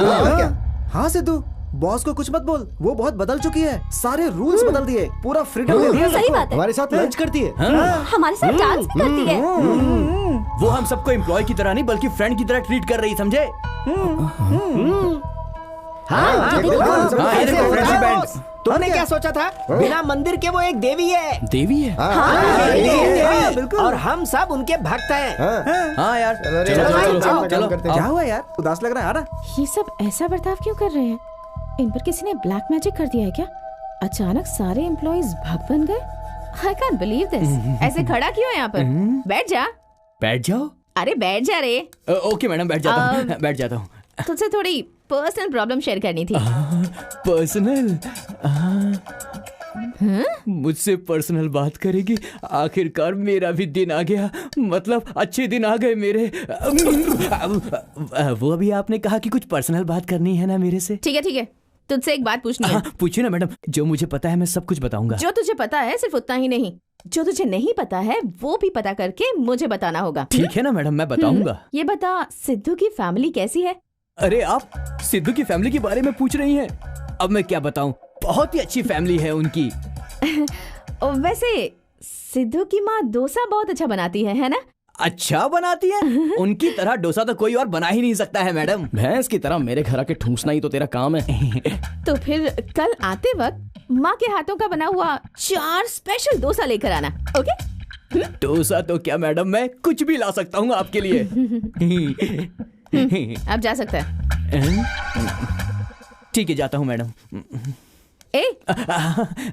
हाँ सिद्धू, बॉस को कुछ मत बोल, वो बहुत बदल चुकी है। सारे रूल्स बदल दिए, पूरा फ्रीडम दे दिया। सही बात है। हमारे साथ लंच करती है, हमारे साथ डांस भी करती है। वो हम सबको एम्प्लॉय की तरह नहीं बल्कि फ्रेंड की तरह ट्रीट कर रही, समझे? तुमने क्या सोचा था? बिना मंदिर के वो एक देवी है। देवी है? बिल्कुल। और हम सब उनके भक्त हैं। हाँ यार, चलो। क्या हुआ यार, उदास लग रहा है ना? ये सब ऐसा बर्ताव क्यों कर रहे हैं? इन पर किसी ने ब्लैक मैजिक कर दिया है क्या? अचानक सारे एम्प्लॉइज भक्त बन गए। I can't believe this। ऐसे खड़ा क्यों है यहाँ पर? बैठ जा। बैठ जाओ। अरे बैठ जा रे। ओके मैडम, बैठ जाता हूँ। बैठ जाता हूँ। तुझसे थोड़ी पर्सनल प्रॉब्लम शेयर करनी थी। पर्सनल? मुझसे पर्सनल बात करेगी? आखिरकार मेरा भी दिन आ गया, मतलब अच्छे दिन आ गए मेरे। वो अभी आपने कहा कि कुछ पर्सनल बात करनी है ना मेरे से? ठीक है, तुझसे एक बात पूछनी है। पूछिए ना मैडम, जो मुझे पता है मैं सब कुछ बताऊंगा। जो तुझे पता है सिर्फ उतना ही नहीं, जो तुझे नहीं पता है वो भी पता करके मुझे बताना होगा। ठीक है ना मैडम, मैं बताऊंगा। ये बता, सिद्धू की फैमिली कैसी है? अरे आप सिद्धू की फैमिली के बारे में पूछ रही हैं? अब मैं क्या बताऊं, बहुत ही अच्छी फैमिली है उनकी। वैसे सिद्धू की माँ डोसा बहुत अच्छा बनाती है ना? अच्छा बनाती है? उनकी तरह डोसा तो कोई और बना ही नहीं सकता है मैडम। भैंस की तरह मेरे घर आके ठूसना ही तो तेरा काम है। तो फिर कल आते वक्त माँ के हाथों का बना हुआ 4 स्पेशल डोसा लेकर आना, ओके? डोसा तो क्या मैडम, मैं कुछ भी ला सकता हूँ आपके लिए। अब जा सकता है। ठीक है, जाता हूँ मैडम।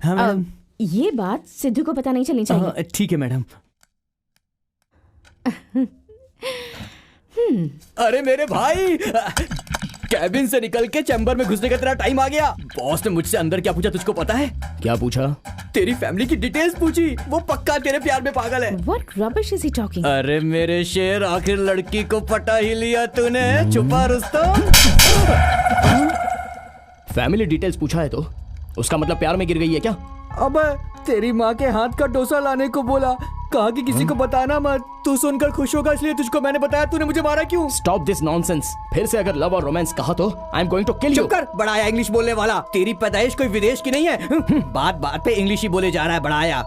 मैडम, ये बात सिद्धू को पता नहीं चलनी चाहिए। ठीक है मैडम। अरे मेरे भाई, कैबिन से निकल के चैम्बर में घुसने का तेरा टाइम आ गया। बॉस ने मुझसे अंदर क्या पूछा तुझको पता है? क्या पूछा? तेरी फैमिली की डिटेल्स पूछी। वो पक्का तेरे प्यार में पागल है। What rubbish is he talking? अरे मेरे शेर, आखिर लड़की को पटा ही लिया तूने। छुपा रुस्तम। फैमिली डिटेल्स पूछा है तो उसका मतलब प्यार में गिर गई है क्या? अब तेरी माँ के हाथ का डोसा लाने को बोला, कहा कि किसी को बताना मत। तू सुनकर खुश होगा इसलिए तुझको मैंने बताया। तूने मुझे मारा क्यों? Stop this nonsense. फिर से अगर लव और रोमांस कहा तो I am going to kill you. चुप कर, बड़ाया इंग्लिश बोलने वाला। तेरी पैदाइश कोई विदेश की नहीं है। बात बात पे इंग्लिश ही बोले जा रहा है बड़ाया।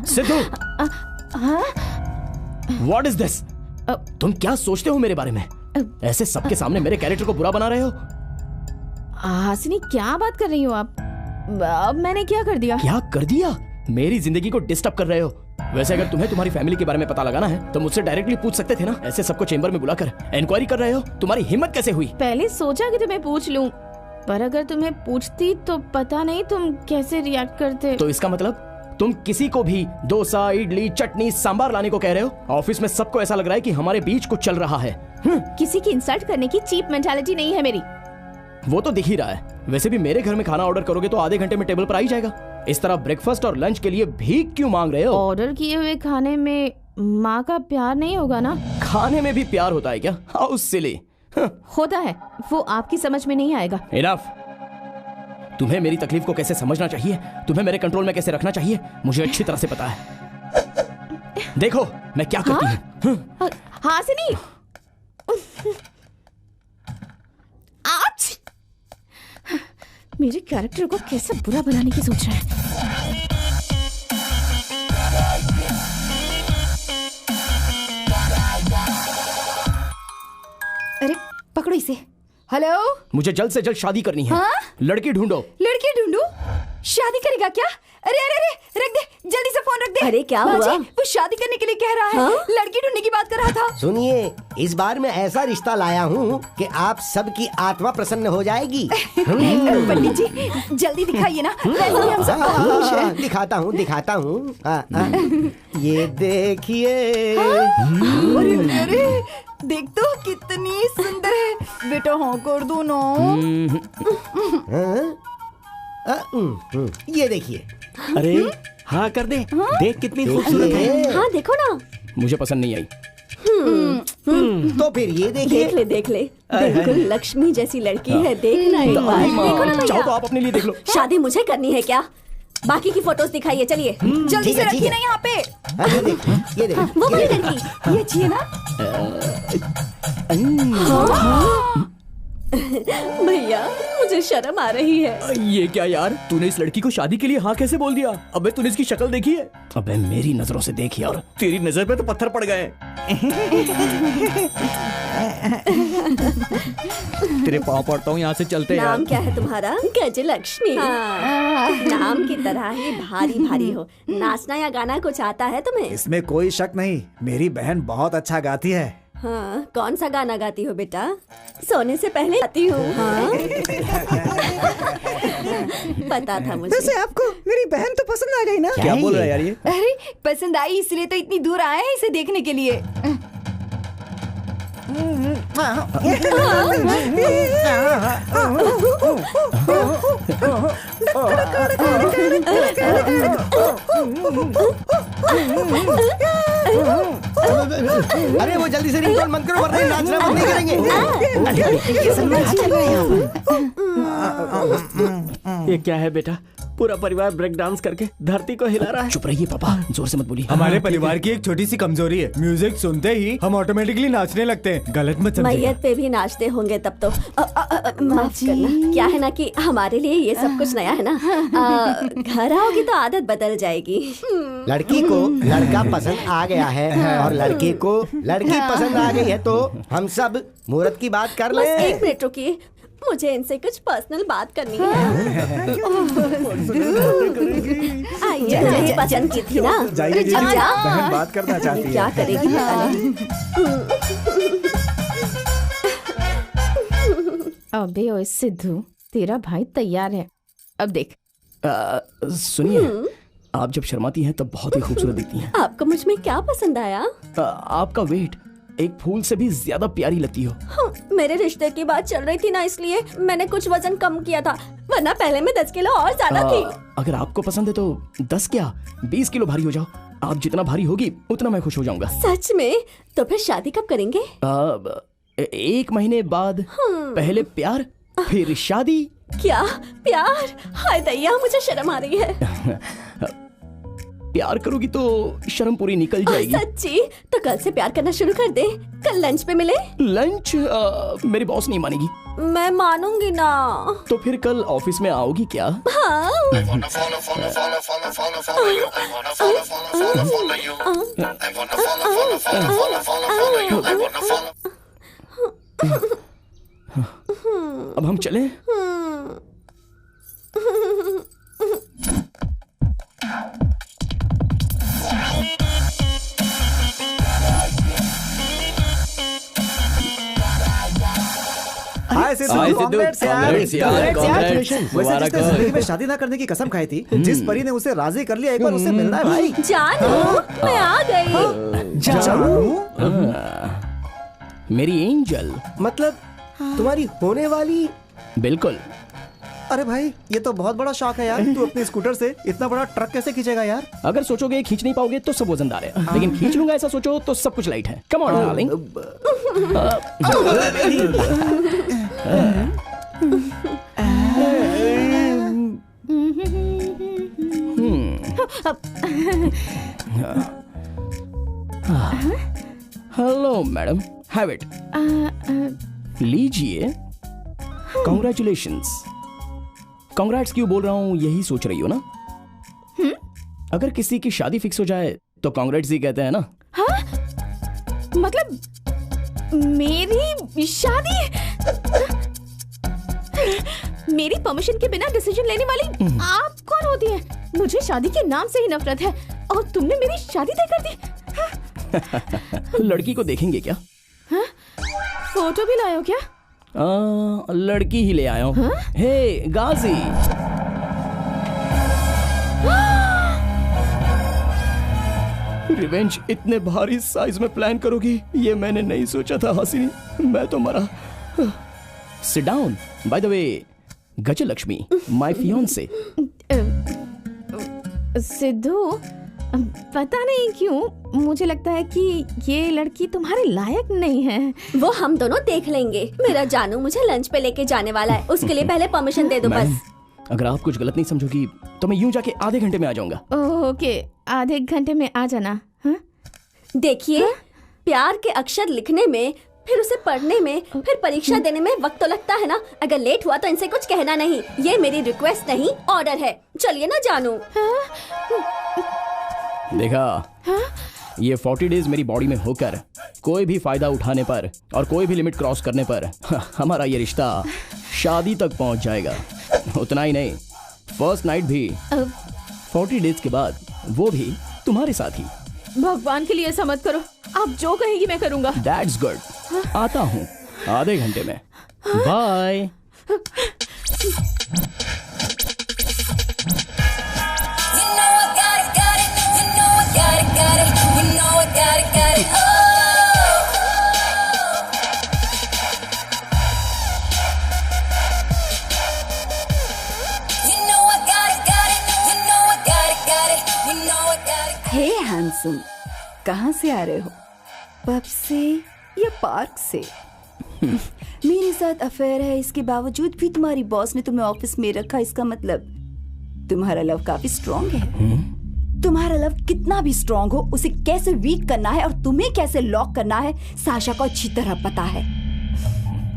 Sidhu, what is this? तुम क्या सोचते हो मेरे बारे में? ऐसे सबके सामने मेरे कैरेक्टर को बुरा बना रहे हो? हासिनी, क्या बात कर रही हो आप? अब मैंने क्या कर दिया? क्या कर दिया? मेरी जिंदगी को डिस्टर्ब कर रहे हो। वैसे अगर तुम्हें तुम्हारी फैमिली के बारे में पता लगाना है तो मुझसे डायरेक्टली पूछ सकते थे ना। ऐसे सबको चेंबर में बुलाकर इंक्वायरी कर रहे हो। तुम्हारी हिम्मत कैसे हुई? पहले सोचा कि तुम्हें पूछ लूं, पर अगर तुम्हें पूछती तो पता नहीं तुम कैसे रिएक्ट करते। तो इसका मतलब तुम किसी को भी डोसा, इडली, चटनी, सांबार लाने को कह रहे हो? ऑफिस में सबको ऐसा लग रहा है कि हमारे बीच कुछ चल रहा है। किसी की इंसल्ट करने की चीप मेंटालिटी नहीं है मेरी। वो तो दिख ही रहा है। वैसे भी मेरे घर में खाना ऑर्डर करोगे तो आधे घंटे में टेबल पर आ ही जाएगा। इस तरह ब्रेकफास्ट और लंच के लिए भीख क्यों मांग रहे हो? ऑर्डर किए हुए खाने में माँ का प्यार नहीं होगा ना? खाने में भी प्यार होता है क्या? How silly. होता है, वो आपकी समझ में नहीं आएगा। इनफ। तुम्हें मेरी तकलीफ को कैसे समझना चाहिए, तुम्हें मेरे कंट्रोल में कैसे रखना चाहिए, मुझे अच्छी तरह से पता है। देखो मैं क्या करती हूँ। हासिनी, आज मेरे कैरेक्टर को कैसे बुरा बनाने की सोच रहा है। अरे पकड़ो इसे। हेलो, मुझे जल्द से जल्द शादी करनी है। हाँ? लड़की ढूंढो। लड़की ढूंढो? शादी करेगा क्या? अरे अरे अरे, रख दे, जल्दी से फोन रख दे। अरे क्या हुआ? वो शादी करने के लिए कह रहा है। हाँ? लड़की ढूंढने की बात कर रहा था। सुनिए, इस बार मैं ऐसा रिश्ता लाया हूँ कि आप सबकी आत्मा प्रसन्न हो जाएगी। पंडित जी जल्दी दिखाइए ना, वैसे ही हम सब खुश हैं। दिखाता हूँ। ये देखिए। अरे अरे, देख तो कितनी सुंदर है। बेटा हाँ कर दो ना। ये देखिए। अरे हाँ कर दे। देख कितनी खूबसूरत है। हाँ देखो ना। मुझे पसंद नहीं आई। तो फिर ये देखिए। देख ले बिल्कुल लक्ष्मी जैसी लड़की है। देखना एक बार। देखो ना चाहो तो आप अपने लिए देख लो। शादी मुझे करनी है क्या? बाकी की फोटोज दिखाइए, चलिए। जल्दी से रखिए ना यहाँ पे। ये देखिए। वो वाली लड़की, ये अच्छी है ना? भैया मुझे शर्म आ रही है। ये क्या यार, तूने इस लड़की को शादी के लिए हाँ कैसे बोल दिया? अबे तूने इसकी शक्ल देखी है? अबे मेरी नजरों से देख यार। तेरी नजर पे तो पत्थर पड़ गए। तेरे पाँव पड़ता हूँ, यहाँ से चलते यार। नाम क्या है तुम्हारा? गजलक्ष्मी। नाम की तरह ही भारी भारी हो। नाचना या गाना कुछ आता है तुम्हें? इसमें कोई शक नहीं, मेरी बहन बहुत अच्छा गाती है। हाँ, कौन सा गाना गाती हो बेटा? सोने से पहले गाती हूँ। हाँ? पता था मुझे। वैसे आपको मेरी बहन तो पसंद आ गई ना? क्या बोल रहा है यार ये? अरे पसंद आई इसलिए तो इतनी दूर आए हैं इसे देखने के लिए। अरे वो जल्दी से रिंगटोन बंद करो वरना नाचना बंद नहीं करेंगे। ये क्या है बेटा? पूरा परिवार ब्रेक डांस करके धरती को हिला रहा है। चुप रहिए पापा, जोर से मत बोलिए। हमारे परिवार की एक छोटी सी कमजोरी है, म्यूजिक सुनते ही हम ऑटोमेटिकली नाचने लगते हैं। गलत मत समझिए। मैयत पे भी नाचते होंगे तब तो। माफ करना, क्या है ना कि हमारे लिए ये सब कुछ नया है ना। घर आओगी तो आदत बदल जाएगी। लड़की को लड़का पसंद आ गया है और लड़के को लड़की पसंद आ गई है, तो हम सब मुहूर्त की बात कर ले। बस 1 मिनट रुकिए, मुझे इनसे कुछ पर्सनल बात करनी है। आइए, मुझे पसंद की थी ना। जाइए जी, बहन बात करना चाहती है। क्या करेगी पता नहीं। अबे ओए सिद्धू, तेरा भाई तैयार है, अब देख। सुनिए, आप जब शर्माती हैं तब बहुत ही खूबसूरत दिखती हैं। आपको मुझ में क्या पसंद आया? आपका वेट एक फूल से भी ज्यादा प्यारी लगती हो। हाँ, मेरे रिश्ते की बात चल रही थी ना, इसलिए मैंने कुछ वजन कम किया था, वरना पहले मैं 10 किलो और ज्यादा थी। अगर आपको पसंद है तो 10 क्या 20 किलो भारी हो जाओ। आप जितना भारी होगी उतना मैं खुश हो जाऊंगा। सच में? तो फिर शादी कब करेंगे? 1 महीने बाद। पहले प्यार फिर शादी। क्या प्यार? हाय दैया, मुझे शर्म आ रही है। प्यार करोगी तो शर्म पूरी निकल जाएगी। सच्ची? तो कल से प्यार करना शुरू कर दे। कल लंच पे मिले? लंच? मेरी बॉस नहीं मानेगी। मैं मानूंगी ना। तो फिर कल ऑफिस में आओगी क्या? हाँ। अब हम चलें? हाय सिद्धू, कांग्रेट्स यार। वैसे जिसने जिंदगी में शादी ना करने की कसम खाई थी, जिस परी ने उसे राजी कर लिया, एक बार उससे मिलना है भाई। जानू, मैं आ गई। जानू? मेरी एंजल। मतलब तुम्हारी होने वाली? बिल्कुल। अरे भाई, ये तो बहुत बड़ा शौक है यार। तू अपने स्कूटर से इतना बड़ा ट्रक कैसे खींचेगा यार? अगर सोचोगे खींच नहीं पाओगे तो सब वजनदार है, लेकिन खींच लूंगा ऐसा सोचो तो सब कुछ लाइट है। Come on darling. Hello madam, have it. लीजिए। कॉन्ग्रेचुलेशंस। कांग्रेट्स क्यों बोल रहा हूँ, यही सोच रही हो ना? अगर किसी की शादी फिक्स हो जाए तो कांग्रेट्स ही कहते हैं ना? हाँ? मतलब मेरी शादी? मेरी परमिशन के बिना डिसीजन लेने वाली आप कौन होती है? मुझे शादी के नाम से ही नफरत है और तुमने मेरी शादी तय कर दी। लड़की को देखेंगे क्या? हाँ? फोटो भी लाए हो क्या? लड़की ही ले आया हूँ। हे गाजी। रिवेंज इतने भारी साइज में प्लान करोगी, ये मैंने नहीं सोचा था हसीनी। मैं तो मरा। Sit down. By the way, Gajalakshmi, my fiancée. Sidhu, पता नहीं क्यों मुझे लगता है कि ये लड़की तुम्हारे लायक नहीं है। वो हम दोनों देख लेंगे। मेरा जानू मुझे लंच पे लेके जाने वाला है, उसके लिए पहले परमिशन दे दो बस। अगर आप कुछ गलत नहीं समझोगी तो मैं यूं जाके आधे घंटे में आ जाऊंगा। ओके, आधे घंटे में आ जाना। देखिए, प्यार के अक्षर लिखने में, फिर उसे पढ़ने में, फिर परीक्षा देने में वक्त तो लगता है ना। अगर लेट हुआ तो इनसे कुछ कहना नहीं। ये मेरी रिक्वेस्ट नहीं, ऑर्डर है। चलिए ना जानू। देखा? ये 40 डेज मेरी बॉडी में होकर कोई भी फायदा उठाने पर और कोई भी लिमिट क्रॉस करने पर हमारा ये रिश्ता शादी तक पहुंच जाएगा। उतना ही नहीं, फर्स्ट नाइट भी 40 डेज के बाद, वो भी तुम्हारे साथ ही। भगवान के लिए ऐसा मत करो। आप जो कहेंगी मैं करूंगा। That's good। आता हूँ आधे घंटे में। बाय। हे हैंडसम, कहाँ से आ रहे हो? पब से या पार्क से? मेरे साथ अफेयर है, इसके बावजूद भी तुम्हारी बॉस ने तुम्हें ऑफिस में रखा। इसका मतलब तुम्हारा लव काफी स्ट्रॉन्ग है। तुम्हारा लव कितना भी स्ट्रॉन्ग हो, उसे कैसे वीक करना है और तुम्हें कैसे लॉक करना है, साशा को अच्छी तरह पता है।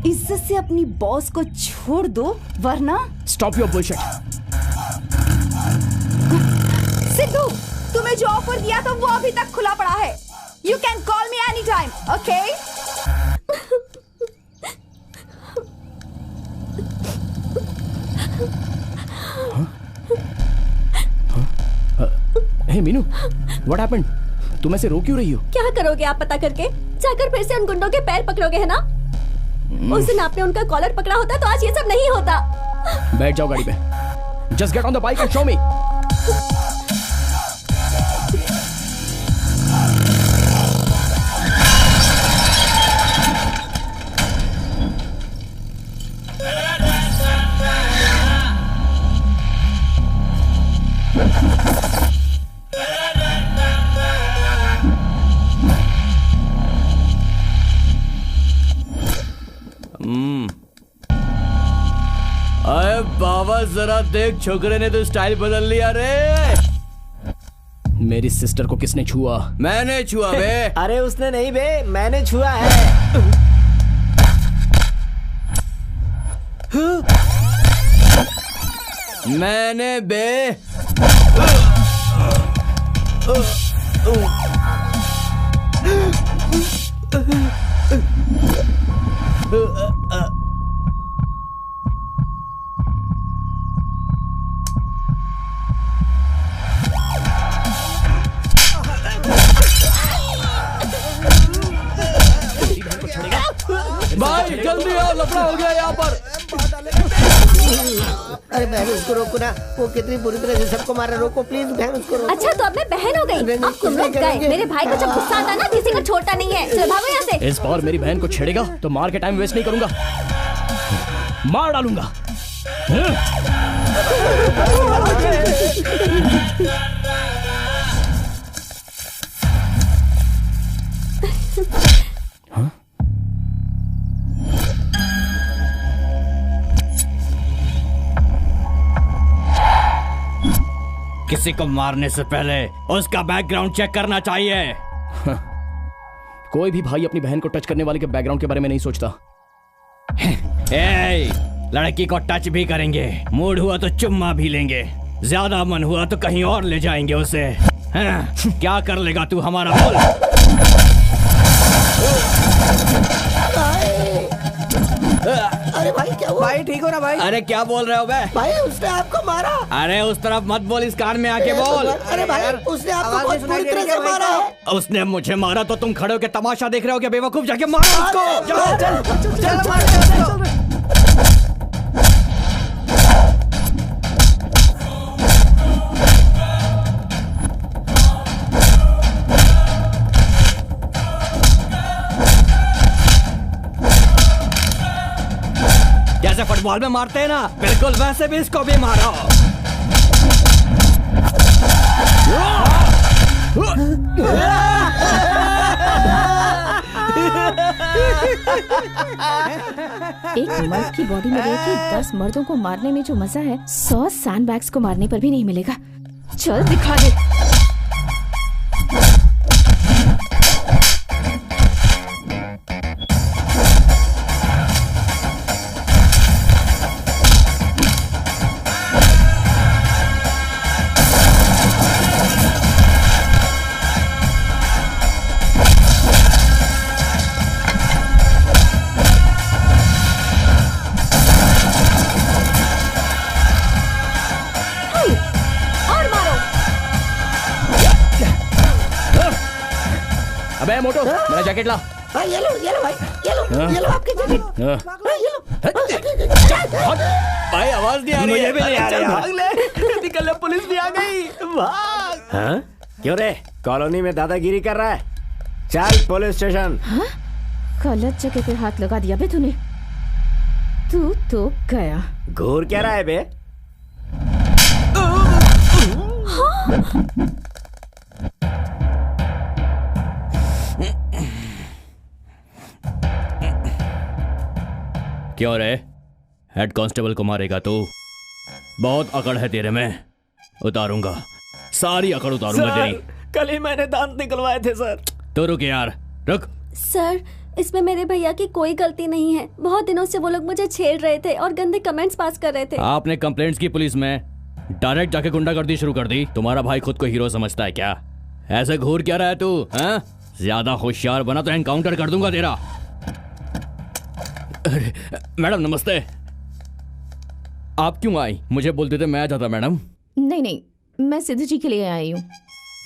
इज्जत से अपनी बॉस को छोड़ दो, वरना। Stop your bullshit. सिद्धू, तुम्हें जो ऑफर दिया था वो अभी तक खुला पड़ा है। You can call me any time, okay? Hey Meenu, what happened? तुम ऐसे रो क्यों रही हो? क्या करोगे आप पता करके? जाकर फिर से उन गुंडों के पैर पकड़ोगे, है ना? उस दिन आपने उनका कॉलर पकड़ा होता तो आज ये सब नहीं होता। बैठ जाओ गाड़ी पे। Just get on the bike and show मी। अरे बाबा, जरा देख, छोकरे ने तो स्टाइल बदल लिया रे। मेरी सिस्टर को किसने छुआ? मैंने छुआ बे। अरे उसने नहीं बे, मैंने छुआ है। मैंने बे भाई जल्दी आओ, लफड़ा हो गया यहाँ पर। अरे बहन उसको रोको ना, वो कितनी बुरी तरह से सबको मारा, रोको प्लीज बहन उसको रोको। अच्छा तो अब मैं बहन हो गई, अब तुम लोग गए। मेरे भाई को जब गुस्सा आता ना किसी को छोड़ता नहीं है। चलो भागो यहाँ से। इस बार मेरी बहन को छेड़ेगा तो मार के टाइम वेस्ट नहीं करूंगा, मार डालूंगा। किसी को मारने से पहले उसका बैकग्राउंड चेक करना चाहिए। कोई भी भाई अपनी बहन को टच करने वाले के बैकग्राउंड के बारे में नहीं सोचता। लड़की को टच भी करेंगे, मूड हुआ तो चुम्मा भी लेंगे, ज्यादा मन हुआ तो कहीं और ले जाएंगे उसे। क्या कर लेगा तू हमारा, बोल। अरे भाई क्या हुआ? भाई ठीक हो ना भाई? अरे क्या बोल रहे हो बे? भाई उसने आपको मारा। अरे उस तरफ मत बोल, इस कान में आके बोल। अरे भाई उसने आपको बहुत बुरी तरह से मारा है। उसने मुझे मारा तो तुम खड़े होकर तमाशा देख रहे हो क्या बेवकूफ? जाके मारो उसको। चल चल चल मार। जैसे फुटबॉल में मारते हैं ना, बिल्कुल वैसे भी इसको भी मारो। एक मर्द की बॉडी में रह के 10 मर्दों को मारने में जो मजा है 100 सैंडबैग्स को मारने पर भी नहीं मिलेगा। चल दिखा दे। अबे मोटो, मेरा जैकेट ला। ये लो भाई, ये लो आपके जैकेट। ये लो। भाई आवाज नहीं आ रही है। मुझे भी नहीं आ रही है। भाग ले, निकल ले, पुलिस भी आ गई। भाग। हाँ? क्यों रे, कॉलोनी में दादागिरी कर रहा है? चल पुलिस स्टेशन। हाँ? गलत जगह पे हाथ लगा दिया बे तूने। तू तो गया। घूर क्या रहा है बे? क्यों रे, हेड कांस्टेबल को मारेगा तू? बहुत अकड़ है तेरे में, उतारूंगा, सारी अकड़ उतारूंगा तेरी। कल ही मैंने दांत निकलवाए थे सर। तो रुक यार, रुक। सर इसमें मेरे भैया की कोई गलती नहीं है। बहुत दिनों से वो लोग मुझे छेड़ रहे थे और गंदे कमेंट्स पास कर रहे थे। आपने कंप्लेंट्स की पुलिस में, डायरेक्ट जाके गुंडागर्दी शुरू कर दी। तुम्हारा भाई खुद को हीरो समझता है क्या? ऐसे घूर क्या रहा है तू? हाँ? ज्यादा होशियार बना तो एनकाउंटर कर दूंगा तेरा। अरे मैडम नमस्ते। आप क्यों आई? मुझे बोलते थे मैं आ जाता। मैडम नहीं, मैं सिद्धू जी के लिए आई हूँ।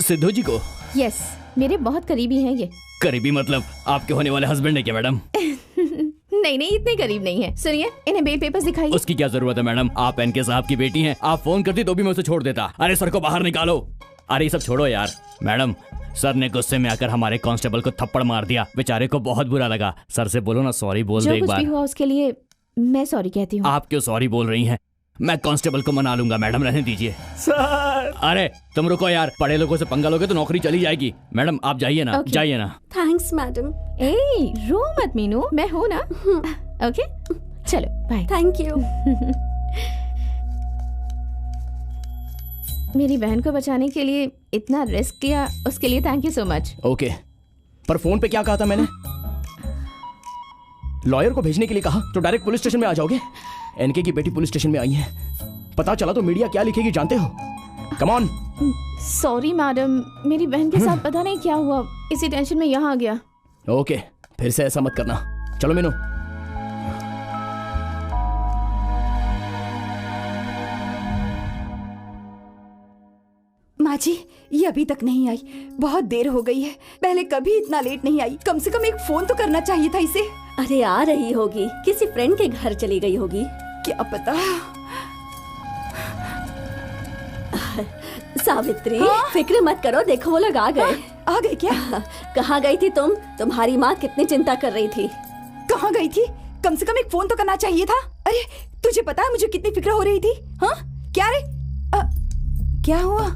सिद्धू जी को? यस, मेरे बहुत करीबी हैं ये। करीबी मतलब आपके होने वाले हस्बैंड है क्या मैडम? नहीं, इतने करीब नहीं है। सुनिए, इन्हें बेल पेपर्स दिखाइए। उसकी क्या जरूरत है मैडम, आप एनके साहब की बेटी हैं। आप फोन करती तो भी मैं उसे छोड़ देता। अरे सर को बाहर निकालो। अरे ये सब छोड़ो यार। मैडम सर ने गुस्से में आकर हमारे कांस्टेबल को थप्पड़ मार दिया, बेचारे को बहुत बुरा लगा। सर से बोलो ना सॉरी बोल दे एक बार। जो कुछ भी हुआ उसके लिए मैं सॉरी कहती हूँ। आप क्यों सॉरी बोल रही हैं? मैं कांस्टेबल को मना लूंगा मैडम, रहने दीजिए। सर अरे तुम रुको यार, बड़े लोगों से पंगा लोगे तो नौकरी चली जाएगी। मैडम आप जाइए ना, जाइए ना। Thanks madam. ए रो मत मीनू, मैं हूँ ना। ओके चलो बाय। Thank you. मेरी बहन को बचाने के लिए इतना रिस्क लिया, उसके लिए thank you so much. Okay, पर फोन पे क्या कहा था मैंने? लॉयर को भेजने के लिए कहा तो डायरेक्ट पुलिस स्टेशन में आ जाओगे? एनके की बेटी पुलिस स्टेशन में आई है। पता चला तो मीडिया क्या लिखेगी जानते हो? Come on. सॉरी मैडम, मेरी बहन के साथ पता नहीं क्या हुआ, इसी टेंशन में यहाँ आ गया। ओके, फिर से ऐसा मत करना। चलो मीनू। माँ जी, ये अभी तक नहीं आई, बहुत देर हो गई है। पहले कभी इतना लेट नहीं आई। कम से कम एक फोन तो करना चाहिए था इसे। अरे आ रही होगी, किसी फ्रेंड के घर चली गई होगी। क्या पता। सावित्री, फिक्र मत करो, देखो वो लोग आ गए। आ गए क्या? कहाँ गई थी तुम? तुम्हारी माँ कितनी चिंता कर रही थी। कहाँ गई थी? कम से कम एक फोन तो करना चाहिए था। अरे तुझे पता है मुझे कितनी फिक्र हो रही थी? हाँ क्या रे? क्या हुआ?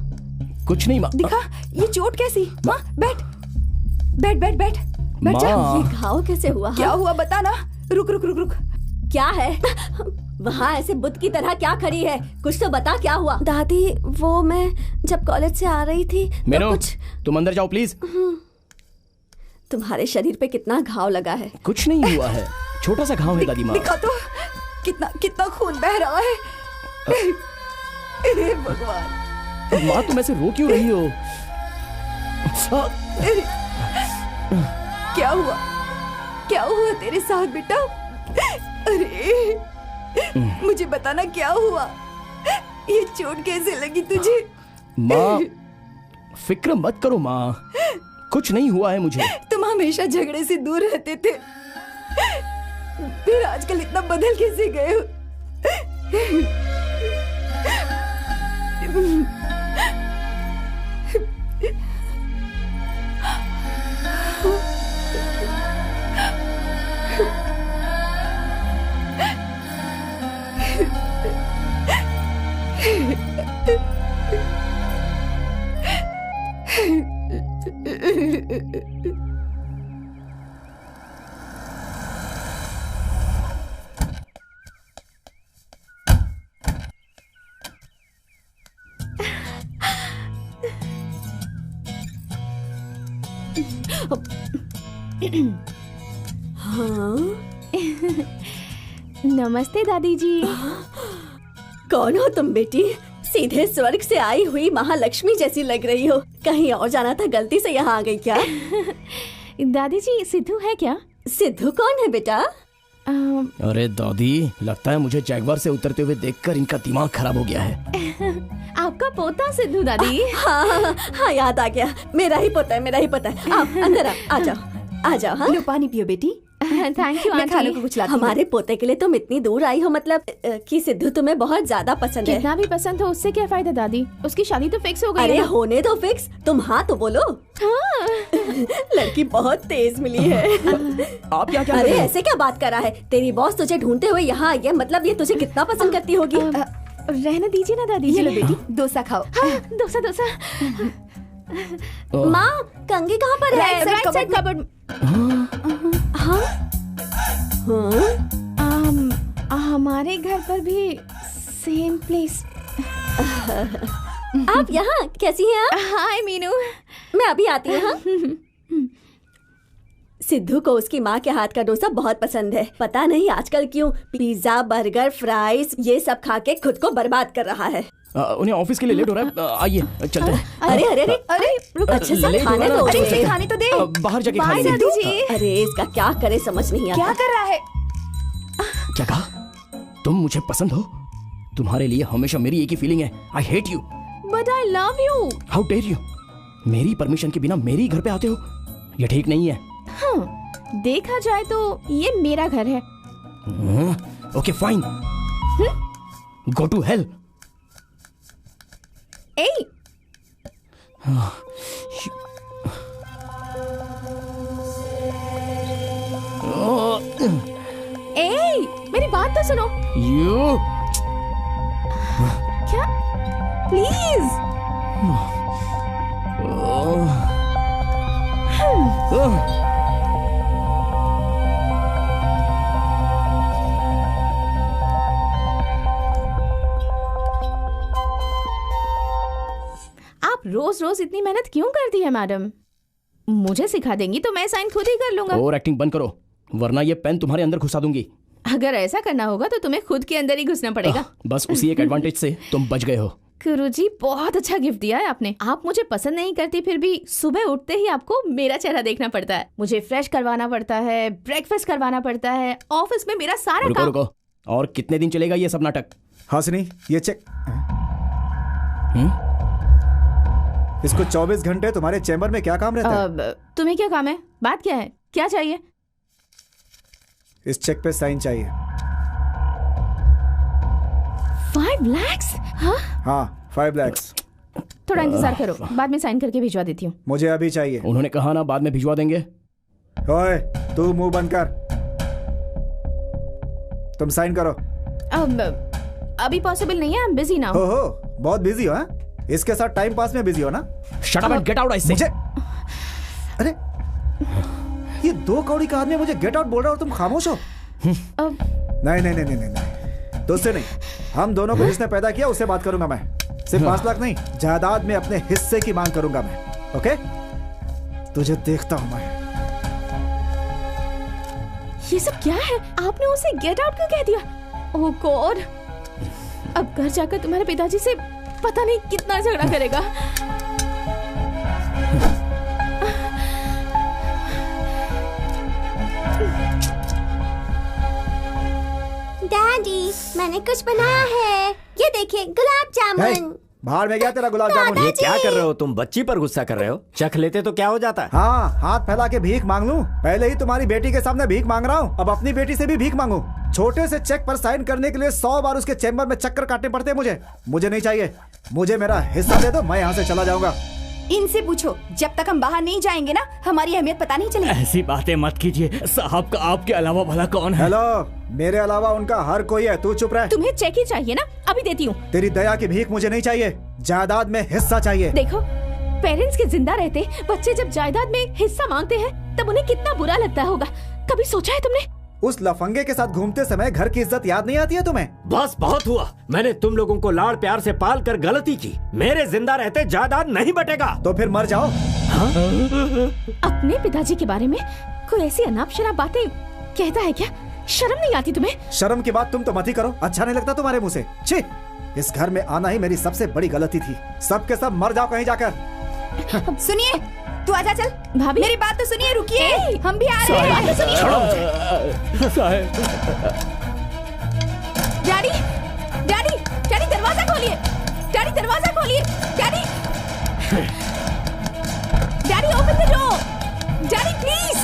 कुछ नहीं माँ। दिखा, ये चोट कैसी? माँ बैठ बैठ बैठ बैठ बैठ जा। ये घाव कैसे हुआ? क्या हुआ बता ना। रुक रुक रुक रुक। क्या है? वहाँ ऐसे बुत की तरह क्या खड़ी है? कुछ तो बता, क्या हुआ? दादी, वो मैं जब कॉलेज से आ रही थी तो कुछ। तुम अंदर जाओ प्लीज। तुम्हारे शरीर पे कितना घाव लगा है? कुछ नहीं हुआ है, छोटा सा घाव है दादी माँ। दिखा तो, कितना कितना खून बह रहा है। हे भगवान। माँ तुम ऐसे रो क्यों रही हो? क्या हुआ? क्या हुआ तेरे साथ बेटा? अरे मुझे बताना क्या हुआ? ये चोट कैसे लगी तुझे? माँ फिक्र मत करो माँ, कुछ नहीं हुआ है मुझे। तुम हमेशा झगड़े से दूर रहते थे, फिर आजकल इतना बदल कैसे गए हो? हाँ? नमस्ते दादी जी। कौन हो तुम बेटी? सीधे स्वर्ग से आई हुई महालक्ष्मी जैसी लग रही हो। कहीं और जाना था, गलती से यहाँ आ गई क्या? दादी जी, सिद्धू है क्या? सिद्धू कौन है बेटा? अरे दादी, लगता है मुझे जैगवार से उतरते हुए देखकर इनका दिमाग खराब हो गया है। आपका पोता सिद्धू दादी? हाँ, याद आ गया, मेरा ही पोता है, मेरा ही पोता है। आप अंदर आ जाओ, आ जाओ। हाँ, लो पानी पियो बेटी। थैंक यू मैं खाने को कुछ लाती हूँ। हमारे पोते के लिए तुम इतनी दूर आई हो, मतलब कि सिद्धू तुम्हें बहुत ज्यादा पसंद है। कितना भी पसंद हो उससे क्या फायदा दादी, उसकी शादी तो फिक्स हो गई। अरे होने दो फिक्स, तुम हाँ तो बोलो। हाँ। लड़की बहुत तेज मिली है। आप क्या अरे ऐसे क्या बात कर रहा है? तेरी बॉस तुझे ढूंढते हुए यहाँ आई है, मतलब ये तुझे कितना पसंद करती होगी। रहने दीजिए ना दादी जी। लो बेटी, डोसा खाओ। डोसा डोसा। माँ, कंगी कहाँ पर है? Right side cupboard. हाँ? हमारे घर पर भी सेम प्लेस। आप यहाँ कैसी हैं आप? हाय मीनू, मैं अभी आती हूँ। हाँ? सिद्धू को उसकी माँ के हाथ का डोसा बहुत पसंद है। पता नहीं आजकल क्यों पिज्जा, बर्गर, फ्राइज ये सब खा के खुद को बर्बाद कर रहा है। उन्हें ऑफिस के लिए लेट हो रहा है, आइए चलते हैं। अरे अरे अरे अरे, अच्छे से खाने दो। अरे खाने तो दे। बाहर जाके खा लेंगे। दादी जी। अरे इसका क्या करे समझ नहीं आता। क्या कर रहा है? क्या कहा? तुम मुझे पसंद हो? तुम्हारे लिए हमेशा मेरी एक ही फीलिंग है, I hate you. But I love you. How dare you? मेरी परमिशन के बिना मेरी घर पे आते हो? ये ठीक नहीं है। हाँ, देखा जाए तो ये मेरा घर है। Okay fine, go to hell. ए, मेरी बात तो सुनो। यू क्या? प्लीज। आप रोज रोज इतनी मेहनत क्यों करती है मैडम? मुझे सिखा देंगी तो मैं साइन खुद ही कर लूंगा। और एक्टिंग बंद करो, वरना ये पेन तुम्हारे अंदर घुसा दूंगी। अगर ऐसा करना होगा तो तुम्हें खुद के अंदर ही घुसना पड़ेगा। बस उसी एक एडवांटेज से तुम बच गए हो। गुरुजी बहुत अच्छा गिफ्ट दिया है आपने। आप मुझे पसंद नहीं करती फिर भी सुबह उठते ही आपको मेरा चेहरा देखना पड़ता है। मुझे फ्रेश करवाना पड़ता है, ब्रेकफास्ट करवाना पड़ता है, ऑफिस में मेरा सारा काम। रुको। और कितने दिन चलेगा ये सब नाटक? हासिनी ये चेक। इसको 24 घंटे तुम्हारे चेम्बर में क्या काम रहता है? तुम्हें क्या काम है? बात क्या है? क्या चाहिए? इस चेक पे साइन चाहिए। 5 lakhs? हाँ 5 lakhs। थोड़ा इंतजार करो, बाद में साइन करके भिजवा देती हूँ। मुझे अभी चाहिए। उन्होंने कहा ना बाद में भिजवा देंगे। ओए तू मुंह बंद कर, तुम साइन करो। अभी पॉसिबल नहीं है, बिजी ना हो बहुत बिजी हो? इसके साथ टाइम पास में बिजी हो ना? Shut up and get out इससे। अरे ये 2 कौड़ी का आदमी मुझे गेट आउट बोल रहा है और तुम खामोश हो? नहीं तुझसे नहीं, हम दोनों को जिसने पैदा किया उससे बात करूंगा मैं। सिर्फ 5 लाख नहीं, जायदाद में अपने हिस्से की मांग करूंगा मैं। ओके तुझे देखता हूं मैं। ये सब क्या है? आपने उसे गेट आउट क्यों कह दिया? ओह गॉड, अब घर जाकर तुम्हारे पिताजी से पता नहीं कितना झगड़ा करेगा। डैडी मैंने कुछ बनाया है, ये देखिए गुलाब जामुन। बाहर में गया तेरा गुलाब जामुन। ये क्या कर रहे हो तुम? बच्ची पर गुस्सा कर रहे हो? चख लेते तो क्या हो जाता? हाँ हाथ फैला के भीख मांग लूं? पहले ही तुम्हारी बेटी के सामने भीख मांग रहा हूँ, अब अपनी बेटी से भी भीख मांगू। छोटे से चेक पर साइन करने के लिए 100 बार उसके चेम्बर में चक्कर काटने पड़ते हैं। मुझे नहीं चाहिए, मुझे मेरा हिस्सा दे दो, मैं यहाँ से चला जाऊंगा। इनसे पूछो, जब तक हम बाहर नहीं जाएंगे ना हमारी अहमियत पता नहीं चलेगी। ऐसी बातें मत कीजिए साहब, का आपके अलावा भला कौन है? हेलो, मेरे अलावा उनका हर कोई है, तू चुप रह। तुम्हें चेक ही चाहिए ना? अभी देती हूँ। तेरी दया की भीख मुझे नहीं चाहिए, जायदाद में हिस्सा चाहिए। देखो पेरेंट्स के जिंदा रहते बच्चे जब जायदाद में हिस्सा मांगते हैं तब उन्हें कितना बुरा लगता होगा। कभी सोचा है तुमने? उस लफंगे के साथ घूमते समय घर की इज्जत याद नहीं आती है तुम्हें? बस बहुत हुआ, मैंने तुम लोगों को लाड़ प्यार से पाल कर गलती की। मेरे जिंदा रहते जायदाद नहीं बटेगा। तो फिर मर जाओ। अपने पिताजी के बारे में कोई ऐसी अनाप शनाप बातें कहता है क्या? शर्म नहीं आती तुम्हें? शर्म की बात तुम तो मत ही करो, अच्छा नहीं लगता तुम्हारे मुंह से। छी, इस घर में आना ही मेरी सबसे बड़ी गलती थी। सबके सब मर जाओ कहीं जाकर। सुनिए, तू आजा चल। भाभी मेरी बात तो सुनिए, रुकिए, हम भी आ रहे हैं। डैडी डैडी डैडी दरवाजा खोलिए, डैडी दरवाजा खोलिए, daddy daddy open the door, daddy please.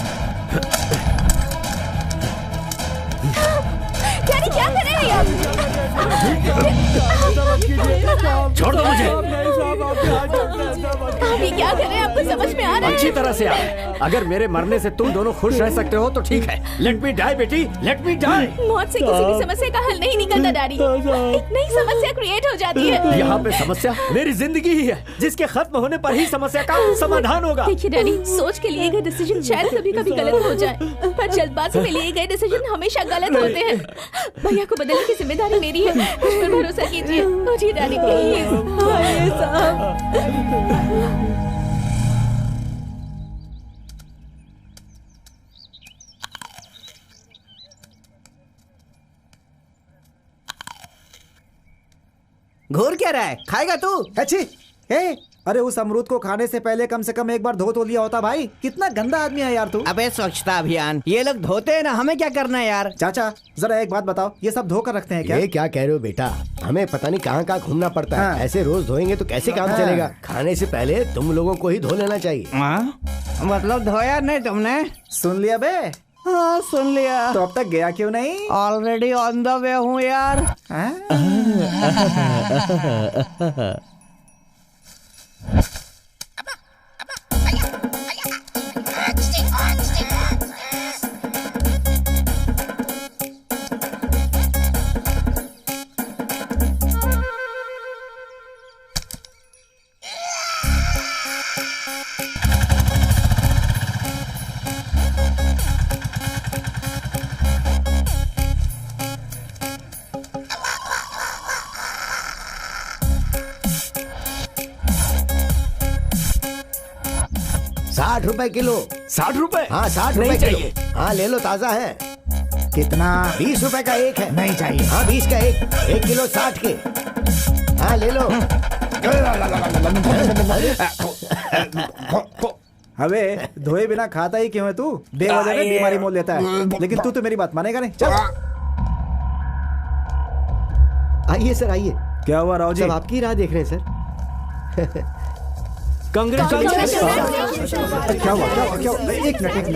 Daddy क्या कर रहे हैं आप? छोड़ दो मुझे। अभी क्या कर रहे हैं आपको समझ में आ रहा है? अच्छी तरह से आ रहा है। अगर मेरे मरने से तुम दोनों खुश रह सकते हो तो ठीक है। लेट मी डाई बेटी, लेट मी डाई। मौत से किसी भी समस्या का हल नहीं निकलता डैडी, एक नई समस्या क्रिएट हो जाती है। यहाँ पे समस्या मेरी जिंदगी ही है, जिसके खत्म होने पर ही समस्या का समाधान होगा। देखिए डैडी, सोच के लिए गए डिसीजन शायद कभी कभी गलत हो जाए, पर जल्दबाजी में लिए गए डिसीजन हमेशा गलत होते हैं। भैया को बदलने की जिम्मेदारी मेरी है, मुझ पर भरोसा कीजिए। उठिए डैडी प्लीज। घूर क्या रहा है? खाएगा तू? अच्छी अरे उस अमरूद को खाने से पहले कम से कम एक बार धो तो लिया होता भाई। कितना गंदा आदमी है यार तू। अबे स्वच्छता अभियान, ये लोग धोते हैं ना, हमें क्या करना है यार? चाचा जरा एक बात बताओ, ये सब धोकर रखते हैं क्या? ये क्या कह रहे हो बेटा, हमें पता नहीं कहाँ कहाँ घूमना पड़ता है। ऐसे रोज धोएंगे तो कैसे काम चलेगा? खाने से पहले तुम लोगों को ही धो लेना चाहिए। मतलब धोया नहीं तुमने? सुन लिया बे? हाँ सुन लिया। तो अब तक गया क्यों नहीं? ऑलरेडी ऑन द वे हूँ यार। ₹60 किलो। 60 रुपए? हाँ 60 रुपए किलो। हाँ ले लो, ताजा है। कितना? 20 रुपए का एक है। नहीं चाहिए। हाँ 20 का एक, 1 किलो 60 के। हाँ ले लो। अबे धोए बिना खाता ही क्यों है तू? बेवजह में बीमारी मोल लेता है। लेकिन तू तो मेरी बात मानेगा नहीं। चल आइए सर आइए। क्या हुआ राव जी? सब आपकी राह देख रहे हैं सर। क्या हुआ? एक मिनट।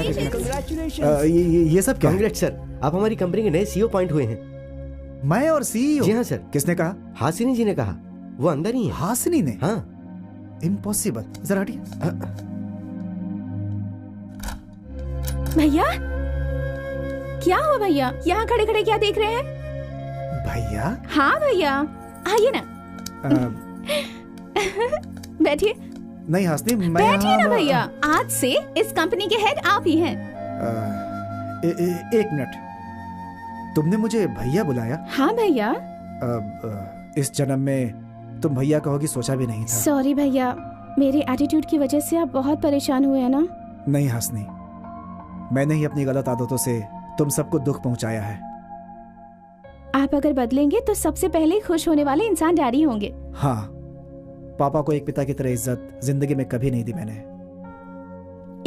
ये सब क्या? कांग्रेस सर, आप हमारी कंपनी के नए सीईओ अपॉइंट हुए हैं। मैं और सीईओ? जी हाँ सर। किसने कहा? हासिनी जी ने कहा। वो अंदर ही है। हासिनी ने? हाँ। इम्पॉसिबल। जरा हटिए। भैया क्या हुआ भैया? यहाँ खड़े खड़े क्या देख रहे हैं? भैया? हाँ भैया आइए ना। बैठिए। नहीं हासिनी, मैं बैठिए ना भैया। आज से इस कंपनी के हेड आप ही हैं। एक मिनट, तुमने मुझे भैया बुलाया? हाँ भैया। इस जन्म में तुम भैया कहोगी सोचा भी नहीं था। सॉरी भैया, मेरे एटीट्यूड की वजह से आप बहुत परेशान हुए हैं ना? नहीं हासिनी, मैंने ही अपनी गलत आदतों से तुम सबको दुख पहुंचाया है। आप अगर बदलेंगे तो सबसे पहले खुश होने वाले इंसान डैडी होंगे। हाँ, पापा को एक पिता की तरह इज्जत जिंदगी में कभी नहीं दी मैंने।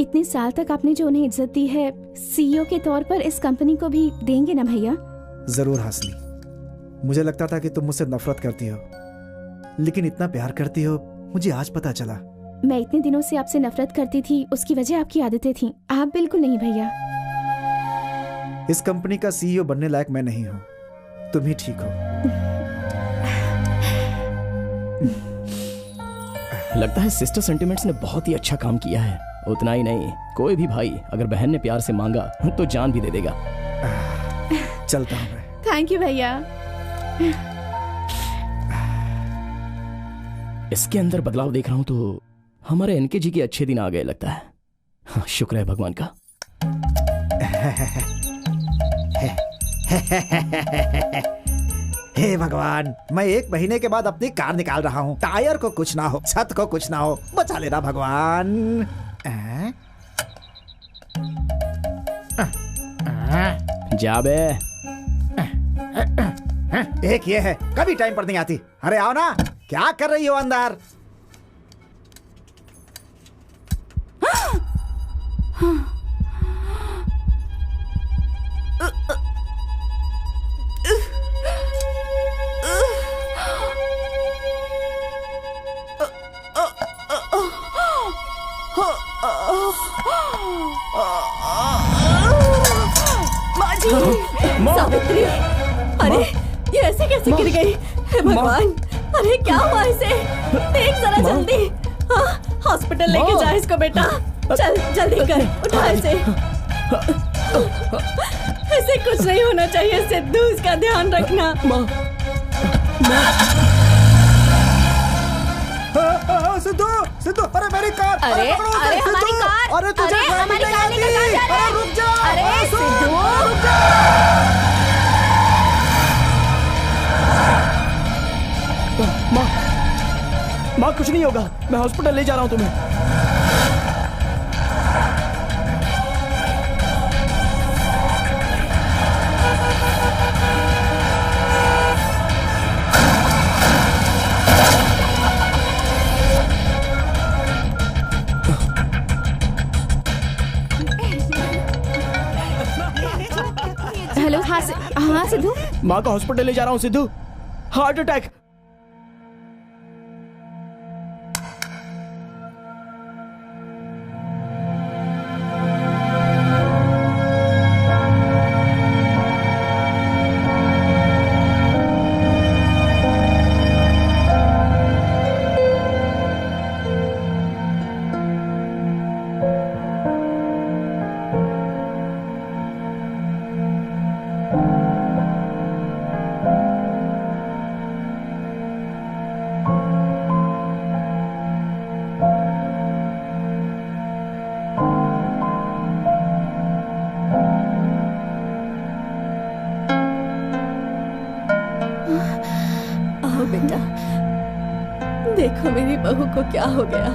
इतने साल तक आपने जो उन्हें इज्जत दी है, सीईओ के तौर पर इस कंपनी को भी देंगे ना भैया? जरूर हासिनी, मुझे लगता था कि तुम मुझसे नफरत करती हो, लेकिन इतना प्यार करती हो मुझे आज पता चला। मैं इतने दिनों से आपसे नफरत करती थी, उसकी वजह आपकी आदतें थी। आप बिल्कुल नहीं भैया। इस कंपनी का सीईओ बनने लायक मैं नहीं हूँ, तुम ही ठीक हो। लगता है सिस्टर सेंटिमेंट्स ने बहुत ही अच्छा काम किया है। उतना ही नहीं, कोई भी भाई अगर बहन ने प्यार से मांगा तो जान भी दे देगा। चलता हूँ मैं। थैंक यू भैया। इसके अंदर बदलाव देख रहा हूँ तो हमारे एनके जी के अच्छे दिन आ गए लगता है। हाँ, शुक्र है भगवान का। हे भगवान, मैं 1 महीने के बाद अपनी कार निकाल रहा हूँ। टायर को कुछ ना हो, छत को कुछ ना हो, बचा लेना भगवान। जा बे। एक ये है, कभी टाइम पर नहीं आती। अरे आओ ना, क्या कर रही हो अंदर? सावित्री, अरे ये ऐसे कैसे गिर गई? हे भगवान, अरे क्या हुआ इसे? देख जरा जल्दी। हॉस्पिटल लेके जा इसको बेटा। चल जल्दी कर, उठा इसे। ऐसे कुछ नहीं होना चाहिए सिद्धू, इसका ध्यान रखना। सिद्धू, सिद्धू, अरे मेरी कार! अरे अरे हमारी कार! अरे तुझे हमारी कार लेकर कहाँ जा रहा है? रुक जा! अरे सिद्धू, रुक जा! माँ कुछ नहीं होगा, मैं हॉस्पिटल ले जा रहा हूँ तुम्हें। हेलो। हाँ सिद्धू, माँ को हॉस्पिटल ले जा रहा हूँ। Sidhu, heart attack. बेटा, देखो मेरी बहू को क्या हो गया।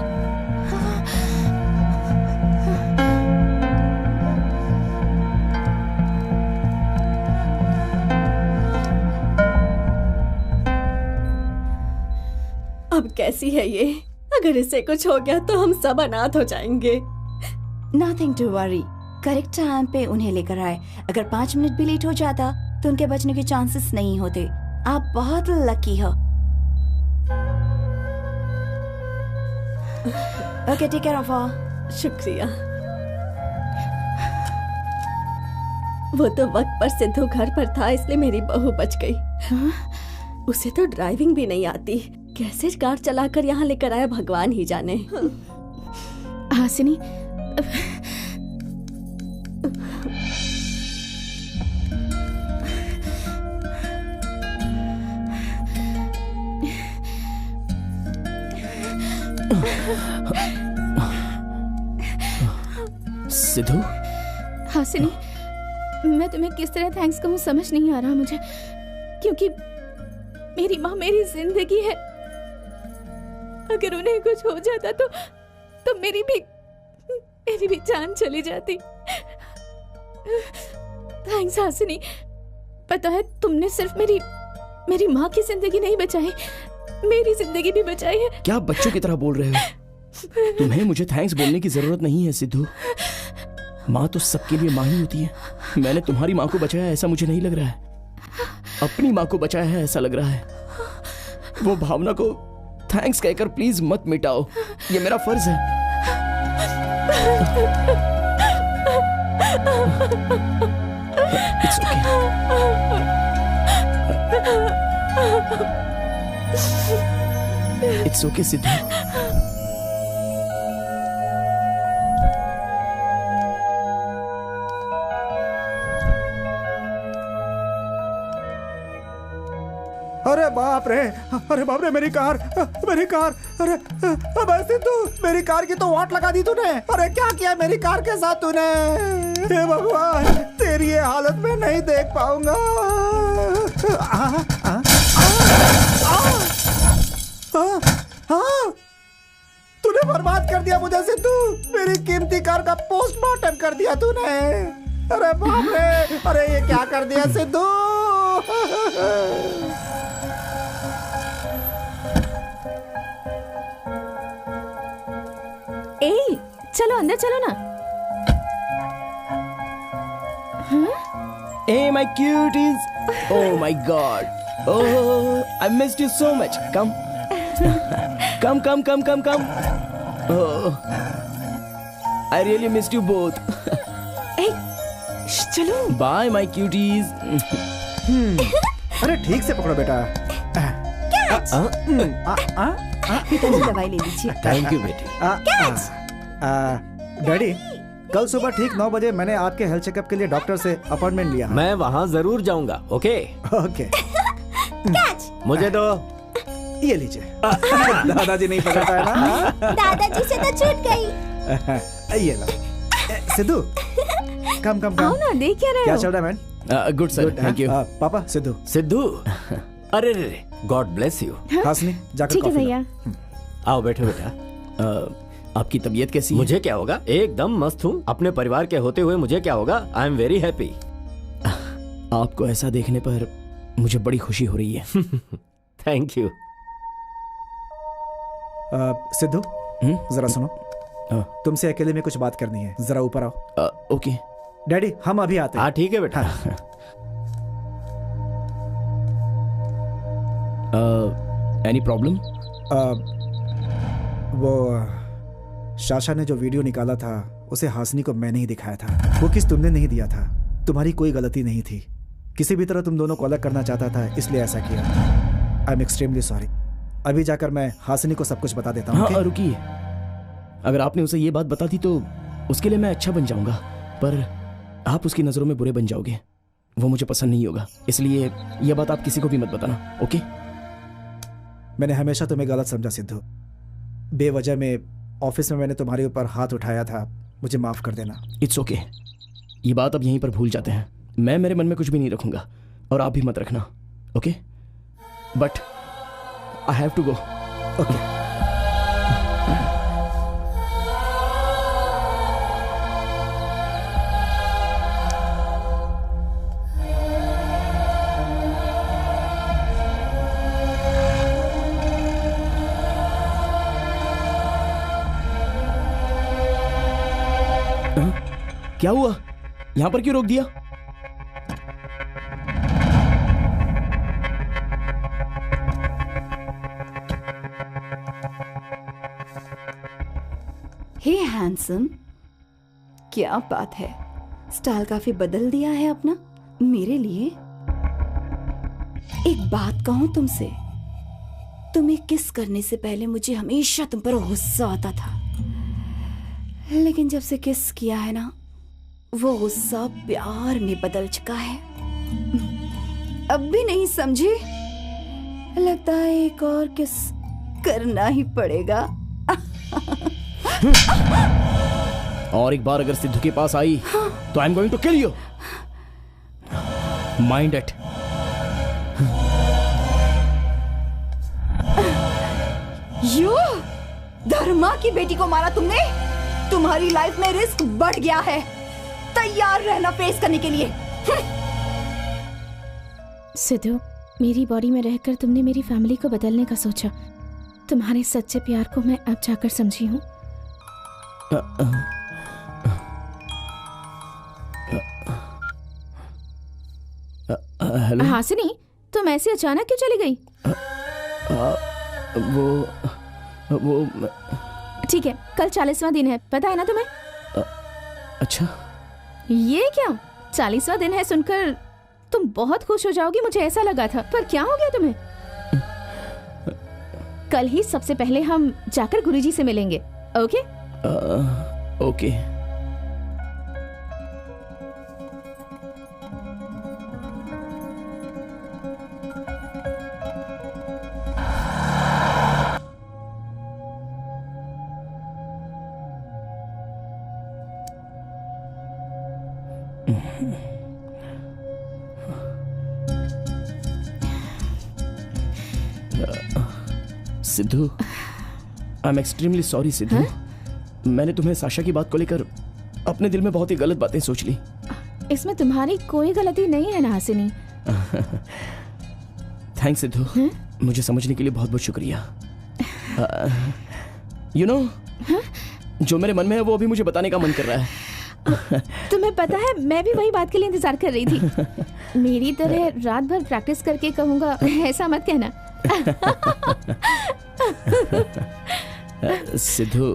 अब कैसी है ये? अगर इसे कुछ हो गया तो हम सब अनाथ हो जाएंगे। Nothing to worry, correct time पे उन्हें लेकर आए। अगर 5 मिनट भी लेट हो जाता तो उनके बचने के चांसेस नहीं होते। आप बहुत लकी हो। Okay, take care of her. शुक्रिया। वो तो वक्त पर सिद्धू घर पर था, इसलिए मेरी बहू बच गई। उसे तो ड्राइविंग भी नहीं आती, कैसे कार चलाकर यहाँ लेकर आया भगवान ही जाने। हासिनी, सिद्धू। हासिनी, मैं तुम्हें किस तरह थैंक्स कहूँ समझ नहीं आ रहा मुझे, क्योंकि मेरी माँ मेरी जिंदगी है। अगर उन्हें कुछ हो जाता तो मेरी भी जान चली जाती। थैंक्स हासिनी। पता है, तुमने सिर्फ मेरी माँ की जिंदगी नहीं बचाई, मेरी जिंदगी भी बचाई है। क्या बच्चों की तरह बोल रहे हो? तुम्हें मुझे थैंक्स बोलने की जरूरत नहीं है सिद्धू। माँ तो सबके लिए माँ ही होती है। मैंने तुम्हारी माँ को बचाया ऐसा मुझे नहीं लग रहा है, अपनी माँ को बचाया है ऐसा लग रहा है। वो भावना को थैंक्स कहकर प्लीज मत मिटाओ, ये मेरा फर्ज है। It's okay. It's okay, Sidhu. अरे बाप रे, मेरी कार, अरे सिद्धू, मेरी कार की तो वाट लगा दी तूने। अरे क्या किया मेरी कार के साथ तूने? हे भगवान, तेरी ये हालत में नहीं देख पाऊंगा। तूने बर्बाद कर दिया मुझे सिद्धू, मेरी कीमती कार का पोस्टमार्टम कर दिया तूने। अरे बाप रे, अरे ये क्या कर दिया सिद्धू? ए, चलो अंदर चलो ना। Hey my cuties, oh my god, oh I missed you so much. Come. Oh, I really missed you both. ए, चलो। Bye my cuties. अरे ठीक से पकड़ो बेटा। पिताजी दवाई ले लीजिए। थैंक यू बेटी। डैडी, कल सुबह ठीक 9 बजे मैंने आपके हेल्थ चेकअप के लिए डॉक्टर से अपॉइंटमेंट लिया। मैं वहाँ जरूर जाऊंगा। Okay okay. मुझे दो। ये लीजिए। दादाजी नहीं पकड़ पाया ना? दादाजी से तो छूट गई। ये लो। सिद्धू, कम आओ ना, देख क्या रहे क्या हो? चल रहा है man? Good sir, thank you. पापा, सिद्धू। अरे रे, गॉड ब्लेस यू। हासिनी, जाकर ठीक है कॉफी लो। भैया। आओ बैठो बेटा। आपकी तबीयत कैसी है? मुझे क्या होगा, एकदम मस्त हूँ। अपने परिवार के होते हुए मुझे क्या होगा? आई एम वेरी हैप्पी। आपको ऐसा देखने पर मुझे बड़ी खुशी हो रही है। Thank you. सिद्धू, जरा सुनो। तुमसे अकेले में कुछ बात करनी है, जरा ऊपर आओ। ओके डैडी, हम अभी आते हैं। हाँ ठीक है बेटा। Any problem? वो शाशा ने जो वीडियो निकाला था उसे हासिनी को मैंने ही दिखाया था। वो किस तुमने नहीं दिया था, तुम्हारी कोई गलती नहीं थी। किसी भी तरह तुम दोनों को अलग करना चाहता था, इसलिए ऐसा किया। I am extremely sorry. अभी जाकर मैं हासिनी को सब कुछ बता देता हूँ। हाँ, रुकिए। अगर आपने उसे ये बात बता दी तो उसके लिए मैं अच्छा बन जाऊंगा, पर आप उसकी नजरों में बुरे बन जाओगे। वो मुझे पसंद नहीं होगा, इसलिए यह बात आप किसी को भी मत बताना। ओके? मैंने हमेशा तुम्हें गलत समझा सिद्धू। बेवजह में ऑफिस में मैंने तुम्हारे ऊपर हाथ उठाया था, मुझे माफ कर देना। It's okay. ये बात अब यहीं पर भूल जाते हैं। मैं मेरे मन में कुछ भी नहीं रखूंगा और आप भी मत रखना। Okay? But I have to go. Okay. क्या हुआ? यहाँ पर क्यों रोक दिया? हे हैंडसम, क्या बात है, स्टाइल काफी बदल दिया है अपना मेरे लिए। एक बात कहूं तुमसे, तुम्हें किस करने से पहले मुझे हमेशा तुम पर गुस्सा आता था, लेकिन जब से किस किया है ना, वो गुस्सा प्यार में बदल चुका है। अब भी नहीं समझे? लगता है एक और किस करना ही पड़ेगा। और एक बार अगर सिद्धू के पास आई तो I am going to kill you. Mind it. You Dharma की बेटी को मारा तुमने। तुम्हारी लाइफ में रिस्क बढ़ गया है, तैयार रहना फेस करने के लिए। सिद्धू, मेरी बॉडी में रहकर तुमने मेरी फैमिली को बदलने का सोचा। तुम्हारे सच्चे प्यार को मैं अब जाकर समझी हूँ। हेलो हासिनी, तुम ऐसे अचानक क्यों चली गई? वो ठीक है, कल 40वां दिन है, पता है ना तुम्हें? अच्छा, ये क्या 40वां दिन है सुनकर तुम बहुत खुश हो जाओगी, मुझे ऐसा लगा था। पर क्या हो गया तुम्हें? कल ही सबसे पहले हम जाकर गुरुजी से मिलेंगे, okay? Okay. Sidhu, I am extremely sorry Sidhu. मैंने तुम्हें साशा की बात को लेकर अपने दिल में बहुत ही गलत बातें सोच ली। इसमें तुम्हारी कोई गलती नहीं है ना हासिनी। थैंक्स सिद्धू, मुझे समझने के लिए बहुत बहुत शुक्रिया। यू नो, जो मेरे मन में है वो अभी मुझे बताने का मन कर रहा है। तुम्हें पता है, मैं भी वही बात के लिए इंतजार कर रही थी। मेरी तरह रात भर प्रैक्टिस करके कहूंगा, ऐसा मत कहना। सिद्धू,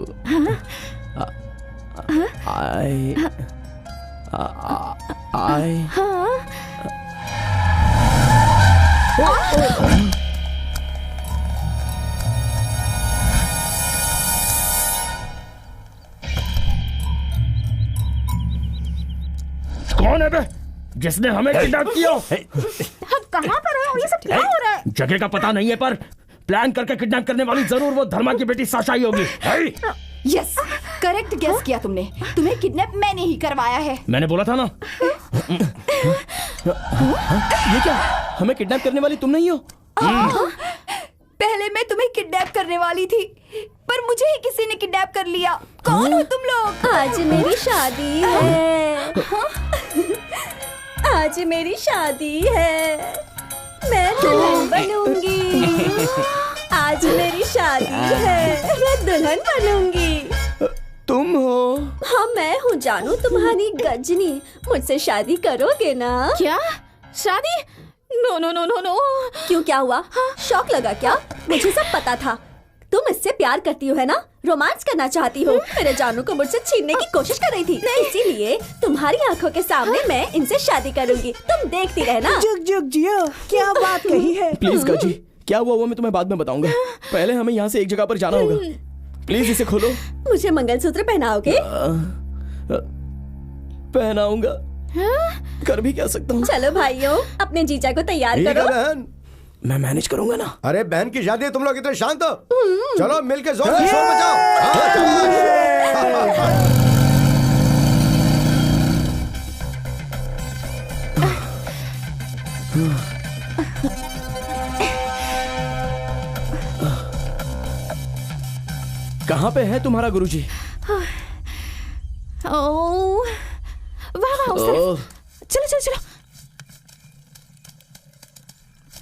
कौन है बे जिसने हमें किडनैप किया? हम कहाँ पर हैं? ये सब क्या हो रहा है? जगह का पता नहीं है, पर प्लान करके किडनैप करने वाली जरूर वो धर्मा की बेटी साशा ही होगी। यस, करेक्ट गेस किया तुमने। तुम्हें किडनैप मैंने ही करवाया है। मैंने बोला था ना। ये क्या, हमें किडनैप करने वाली तुम नहीं हो? पहले मैं तुम्हें किडनैप करने वाली थी, पर मुझे ही किसी ने किडनैप कर लिया। कौन हो तुम लोग? आज मेरी शादी है। आज मेरी शादी है, मैं दुल्हन बनूंगी। आज मेरी शादी है, मैं दुल्हन बनूंगी। तुम हो? हाँ, मैं हूँ जानू, तुम्हारी गजनी। मुझसे शादी करोगे ना? क्या शादी? No no no no no. क्यों, क्या हुआ? शौक लगा क्या? मुझे सब पता था। तुम इससे प्यार करती हो, है ना? रोमांस करना चाहती हो। मेरे जानू को मुझसे छीनने की कोशिश कर रही थी, इसीलिए तुम्हारी आंखों के सामने मैं इनसे शादी करूंगी। तुम देखती रहना। जुग जुग जियो, क्या बात कही है? प्लीज गाजी, क्या हुआ वो मैं तुम्हें बाद में बताऊंगा। पहले हमें यहाँ से एक जगह पर जाना होगा। प्लीज इसे खोलो। मुझे मंगलसूत्र पहनाओगे? पहनाऊंगा। कर भी क्या सकता हूँ। चलो भाइयों, अपने जीजा को तैयार करो। बहन, मैं मैनेज करूंगा ना। अरे बहन की शादी है, तुम लोग इतने शांत हो? चलो मिलके जोर से शोर मचाओ। हाँ, चलो। कहाँ पे है तुम्हारा गुरुजी? ओह, वाह वाह, उस तरफ। चलो चलो चलो।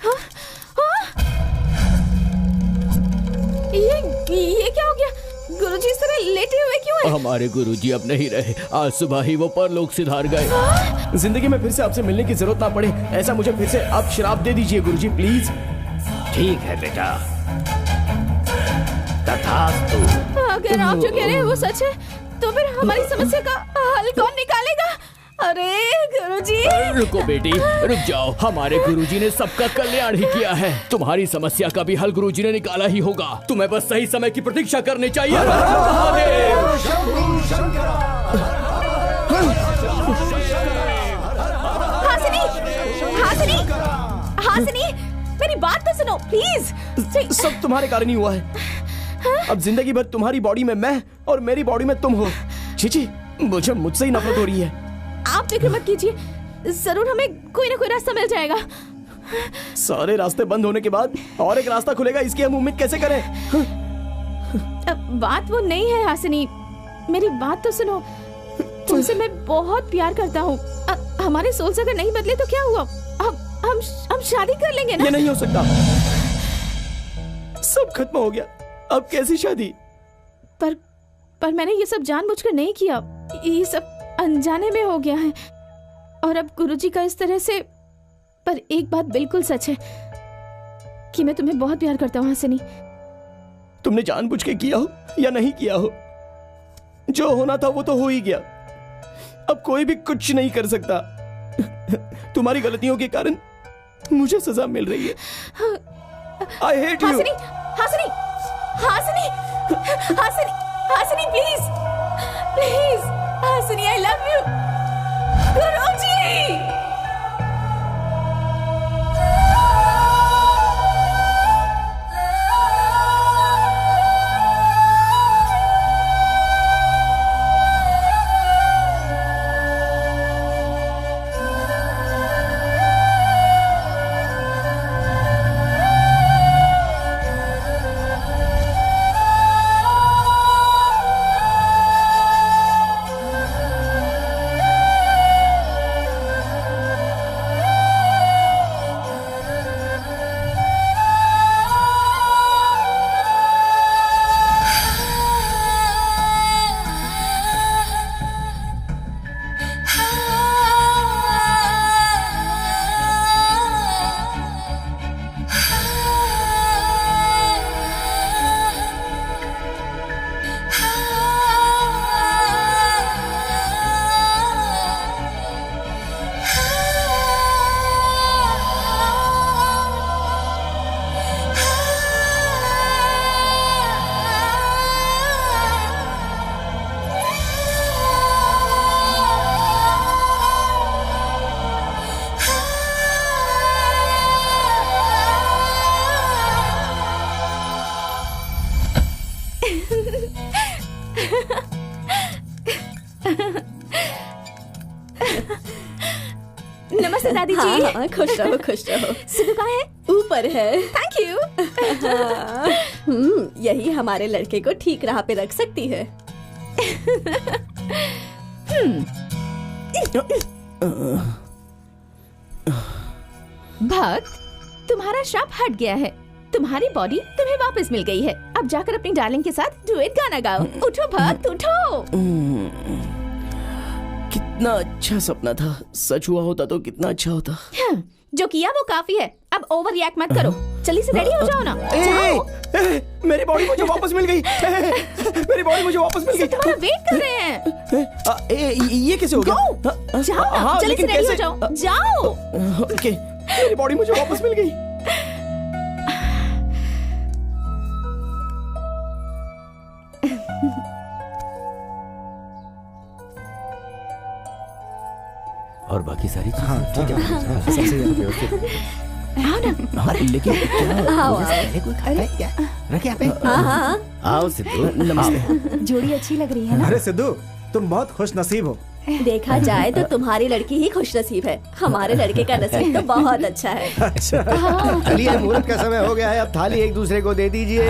हाँ, हाँ? ये क्या हो गया? गुरुजी इस तरह लेटे हुए क्यों हैं? हमारे गुरुजी अब नहीं रहे, आज सुबह ही वो परलोक सिधार गए। जिंदगी में फिर से आपसे मिलने की जरूरत ना पड़े, ऐसा मुझे फिर से आप श्राप दे दीजिए गुरुजी प्लीज। ठीक है बेटा, तथास्तु। अगर आप जो कह रहे हैं वो सच है तो फिर हमारी समस्या का हल कौन निकालेगा? अरे गुरुजी। रुको बेटी, रुक जाओ। हमारे गुरुजी ने सबका कल्याण ही किया है। तुम्हारी समस्या का भी हल गुरुजी ने निकाला ही होगा। तुम्हें बस सही समय की प्रतीक्षा करनी चाहिए। हासिनी, हासिनी, हासिनी, मेरी बात तो सुनो प्लीज। सब तुम्हारे कारण ही हुआ है। अब जिंदगी भर तुम्हारी बॉडी में मैं और मेरी बॉडी में तुम हो। चीची, मुझे मुझसे ही नफरत हो रही है। आप फिक्र मत कीजिए, जरूर हमें कोई ना कोई रास्ता मिल जाएगा। सारे रास्ते बंद होने के बाद और एक रास्ता खुलेगा, इसकी हम उम्मीद कैसे करें? बात वो नहीं है हासिनी, मेरी बात तो सुनो। तुमसे मैं बहुत प्यार करता हूँ। हमारे सोल्स अगर नहीं बदले तो क्या हुआ? हम शादी कर लेंगे ना? ये नहीं हो सकता, सब खत्म हो गया। अब कैसी शादी? पर मैंने ये सब जानबूझकर नहीं किया, ये सब अनजाने में हो गया है। और अब गुरुजी का इस तरह से। पर एक बात बिल्कुल सच है कि मैं तुम्हें बहुत प्यार करता हूँ हासिनी। तुमने जानबूझ के किया हो या नहीं किया हो, जो होना था वो तो हो ही गया। अब कोई भी कुछ नहीं कर सकता। तुम्हारी गलतियों के कारण मुझे सजा मिल रही है। I hate you. Hasini, Hasini, Hasini, Hasini, Hasini please, please, Hasini I love you. गुरुजी। नमस्ते दादी जी। हाँ, खुश रहो खुश रहो। सिद्धू कहाँ है? ऊपर है। Thank you. यही हमारे लड़के को ठीक राह पे रख सकती है। भक्त, तुम्हारा श्राप हट गया है। तुम्हारी बॉडी तुम्हें वापस मिल गई है। अब जाकर अपनी डार्लिंग के साथ डुएट गाना गाओ। उठो भक्त, उठो। कितना अच्छा सपना था, सच हुआ होता तो कितना अच्छा होता। हाँ, जो किया वो काफी है, अब ओवर रिएक्ट मत करो। जल्दी से रेडी हो जाओ ना। जाओ। मेरी बॉडी मुझे वापस मिल गई। मेरी बॉडी मुझे वापस मिल गई। तुम्हारा वेट कर रहे हैं। ये कैसे हो गया? जाओ, जल्दी से रेडी हो जाओ। जाओ। ओके, मेरी बॉडी मुझे वापस मिल गई। और बाकी सारी चीजें हाँ, ठीक है। हाँ, सबसे व्यवस्थित। आओ ना। हाँ, लेकिन आओ, रख यहाँ पे। आओ सिद्धू। नमस्ते। जोड़ी अच्छी लग रही है ना? अरे सिद्धू, तुम बहुत खुश नसीब हो। देखा जाए तो तुम्हारी लड़की ही खुशनसीब है, हमारे लड़के का नसीब तो बहुत अच्छा है। चलिए मुहूर्त का समय हो गया है, अब थाली एक दूसरे को दे दीजिए।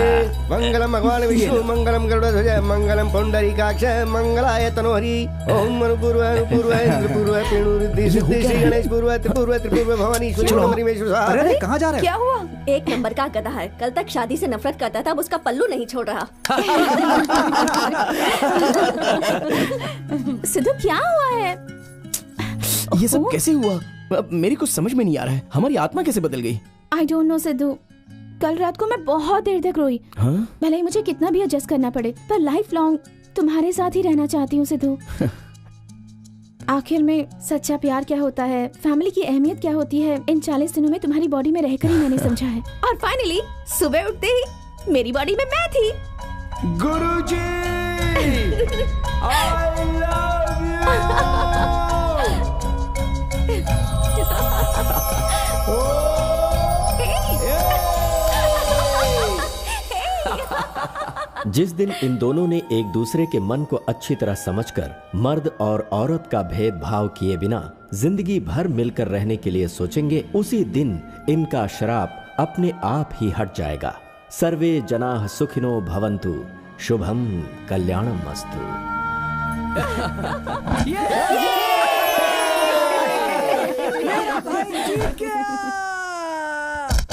मंगलम भगवान विष्णु मंगलम गरुड़ध्वज मंगलम पुंडरीकाक्ष मंगलाय तनोहरि ओम अनुपूर्व अनुपूर्व इंद्रपूर्व पिणुरुद्धि सिद्धि श्री गणेश पूर्व त्रिपूर्व त्रिपूर्व भवानी अरे कहाँ जा रहे हो? क्या हुआ? एक नंबर का गधा है, कल तक शादी से नफरत करता था, अब उसका पल्लू नहीं छोड़ रहा। सिद्धू क्या हुआ है? ये सब कैसे हुआ? मेरी कुछ समझ में नहीं आ रहा है। हमारी आत्मा कैसे बदल गई? आई डोंट नो सिद्धू, कल रात को मैं बहुत देर तक रोई। हाँ? भले ही मुझे कितना भी एडजस्ट करना पड़े, पर लाइफ लॉन्ग तुम्हारे साथ ही रहना चाहती हूँ सिद्धू। आखिर में सच्चा प्यार क्या होता है, फैमिली की अहमियत क्या होती है, इन 40 दिनों में तुम्हारी बॉडी में रहकर ही मैंने समझा है। और फाइनली सुबह उठते ही मेरी बॉडी में मैं थी। गुरुजी, I love जिस दिन इन दोनों ने एक दूसरे के मन को अच्छी तरह समझकर मर्द और औरत का भेदभाव किए बिना जिंदगी भर मिलकर रहने के लिए सोचेंगे, उसी दिन इनका श्राप अपने आप ही हट जाएगा। सर्वे जनाः सुखिनो भवन्तु, शुभम कल्याणम अस्तु।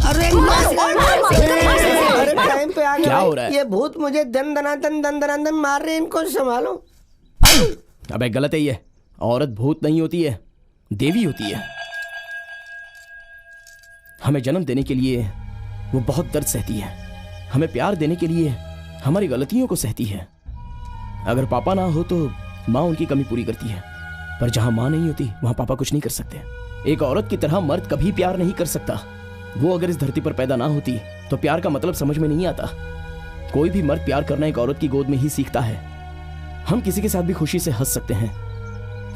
अरे टाइम पे आ गया। क्या हो रहा है? ये भूत मुझे दन दनादन मार रहे हैं, इनको संभालो। अबे गलत है ये। औरत भूत नहीं होती है, देवी होती है। हमें जन्म देने के लिए वो बहुत दर्द सहती है, हमें प्यार देने के लिए हमारी गलतियों को सहती है। अगर पापा ना हो तो माँ उनकी कमी पूरी करती है, पर जहां माँ नहीं होती वहां पापा कुछ नहीं कर सकते। एक औरत की तरह मर्द कभी प्यार नहीं कर सकता। वो अगर इस धरती पर पैदा ना होती तो प्यार का मतलब समझ में नहीं आता। कोई भी मर्द प्यार करना एक औरत की गोद में ही सीखता है। हम किसी के साथ भी खुशी से हंस सकते हैं,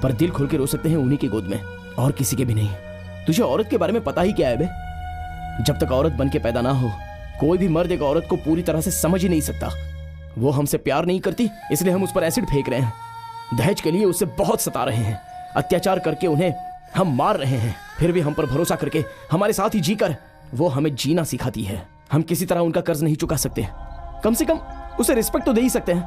पर दिल खोल के रो सकते हैं उन्हीं की गोद में, और किसी के भी नहीं। तुझे औरत के बारे में पता ही क्या है बे? जब तक औरत बन के पैदा ना हो, कोई भी मर्द एक औरत को पूरी तरह से समझ ही नहीं सकता। वो हमसे प्यार नहीं करती, इसलिए हम उस पर एसिड फेंक रहे हैं। दहेज के लिए उसे बहुत सता रहे हैं, अत्याचार करके उन्हें हम मार रहे हैं। फिर भी हम पर भरोसा करके हमारे साथ ही जीकर वो हमें जीना सिखाती है। हम किसी तरह उनका कर्ज नहीं चुका सकते, कम से कम उसे रिस्पेक्ट तो दे ही सकते हैं।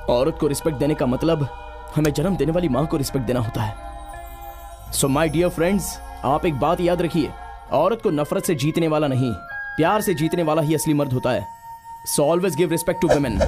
औरत को रिस्पेक्ट देने का मतलब हमें जन्म देने वाली मां को रिस्पेक्ट देना होता है। सो माय डियर फ्रेंड्स, आप एक बात याद रखिए, औरत को नफरत से जीतने वाला नहीं, प्यार से जीतने वाला ही असली मर्द होता है। So always give respect to women.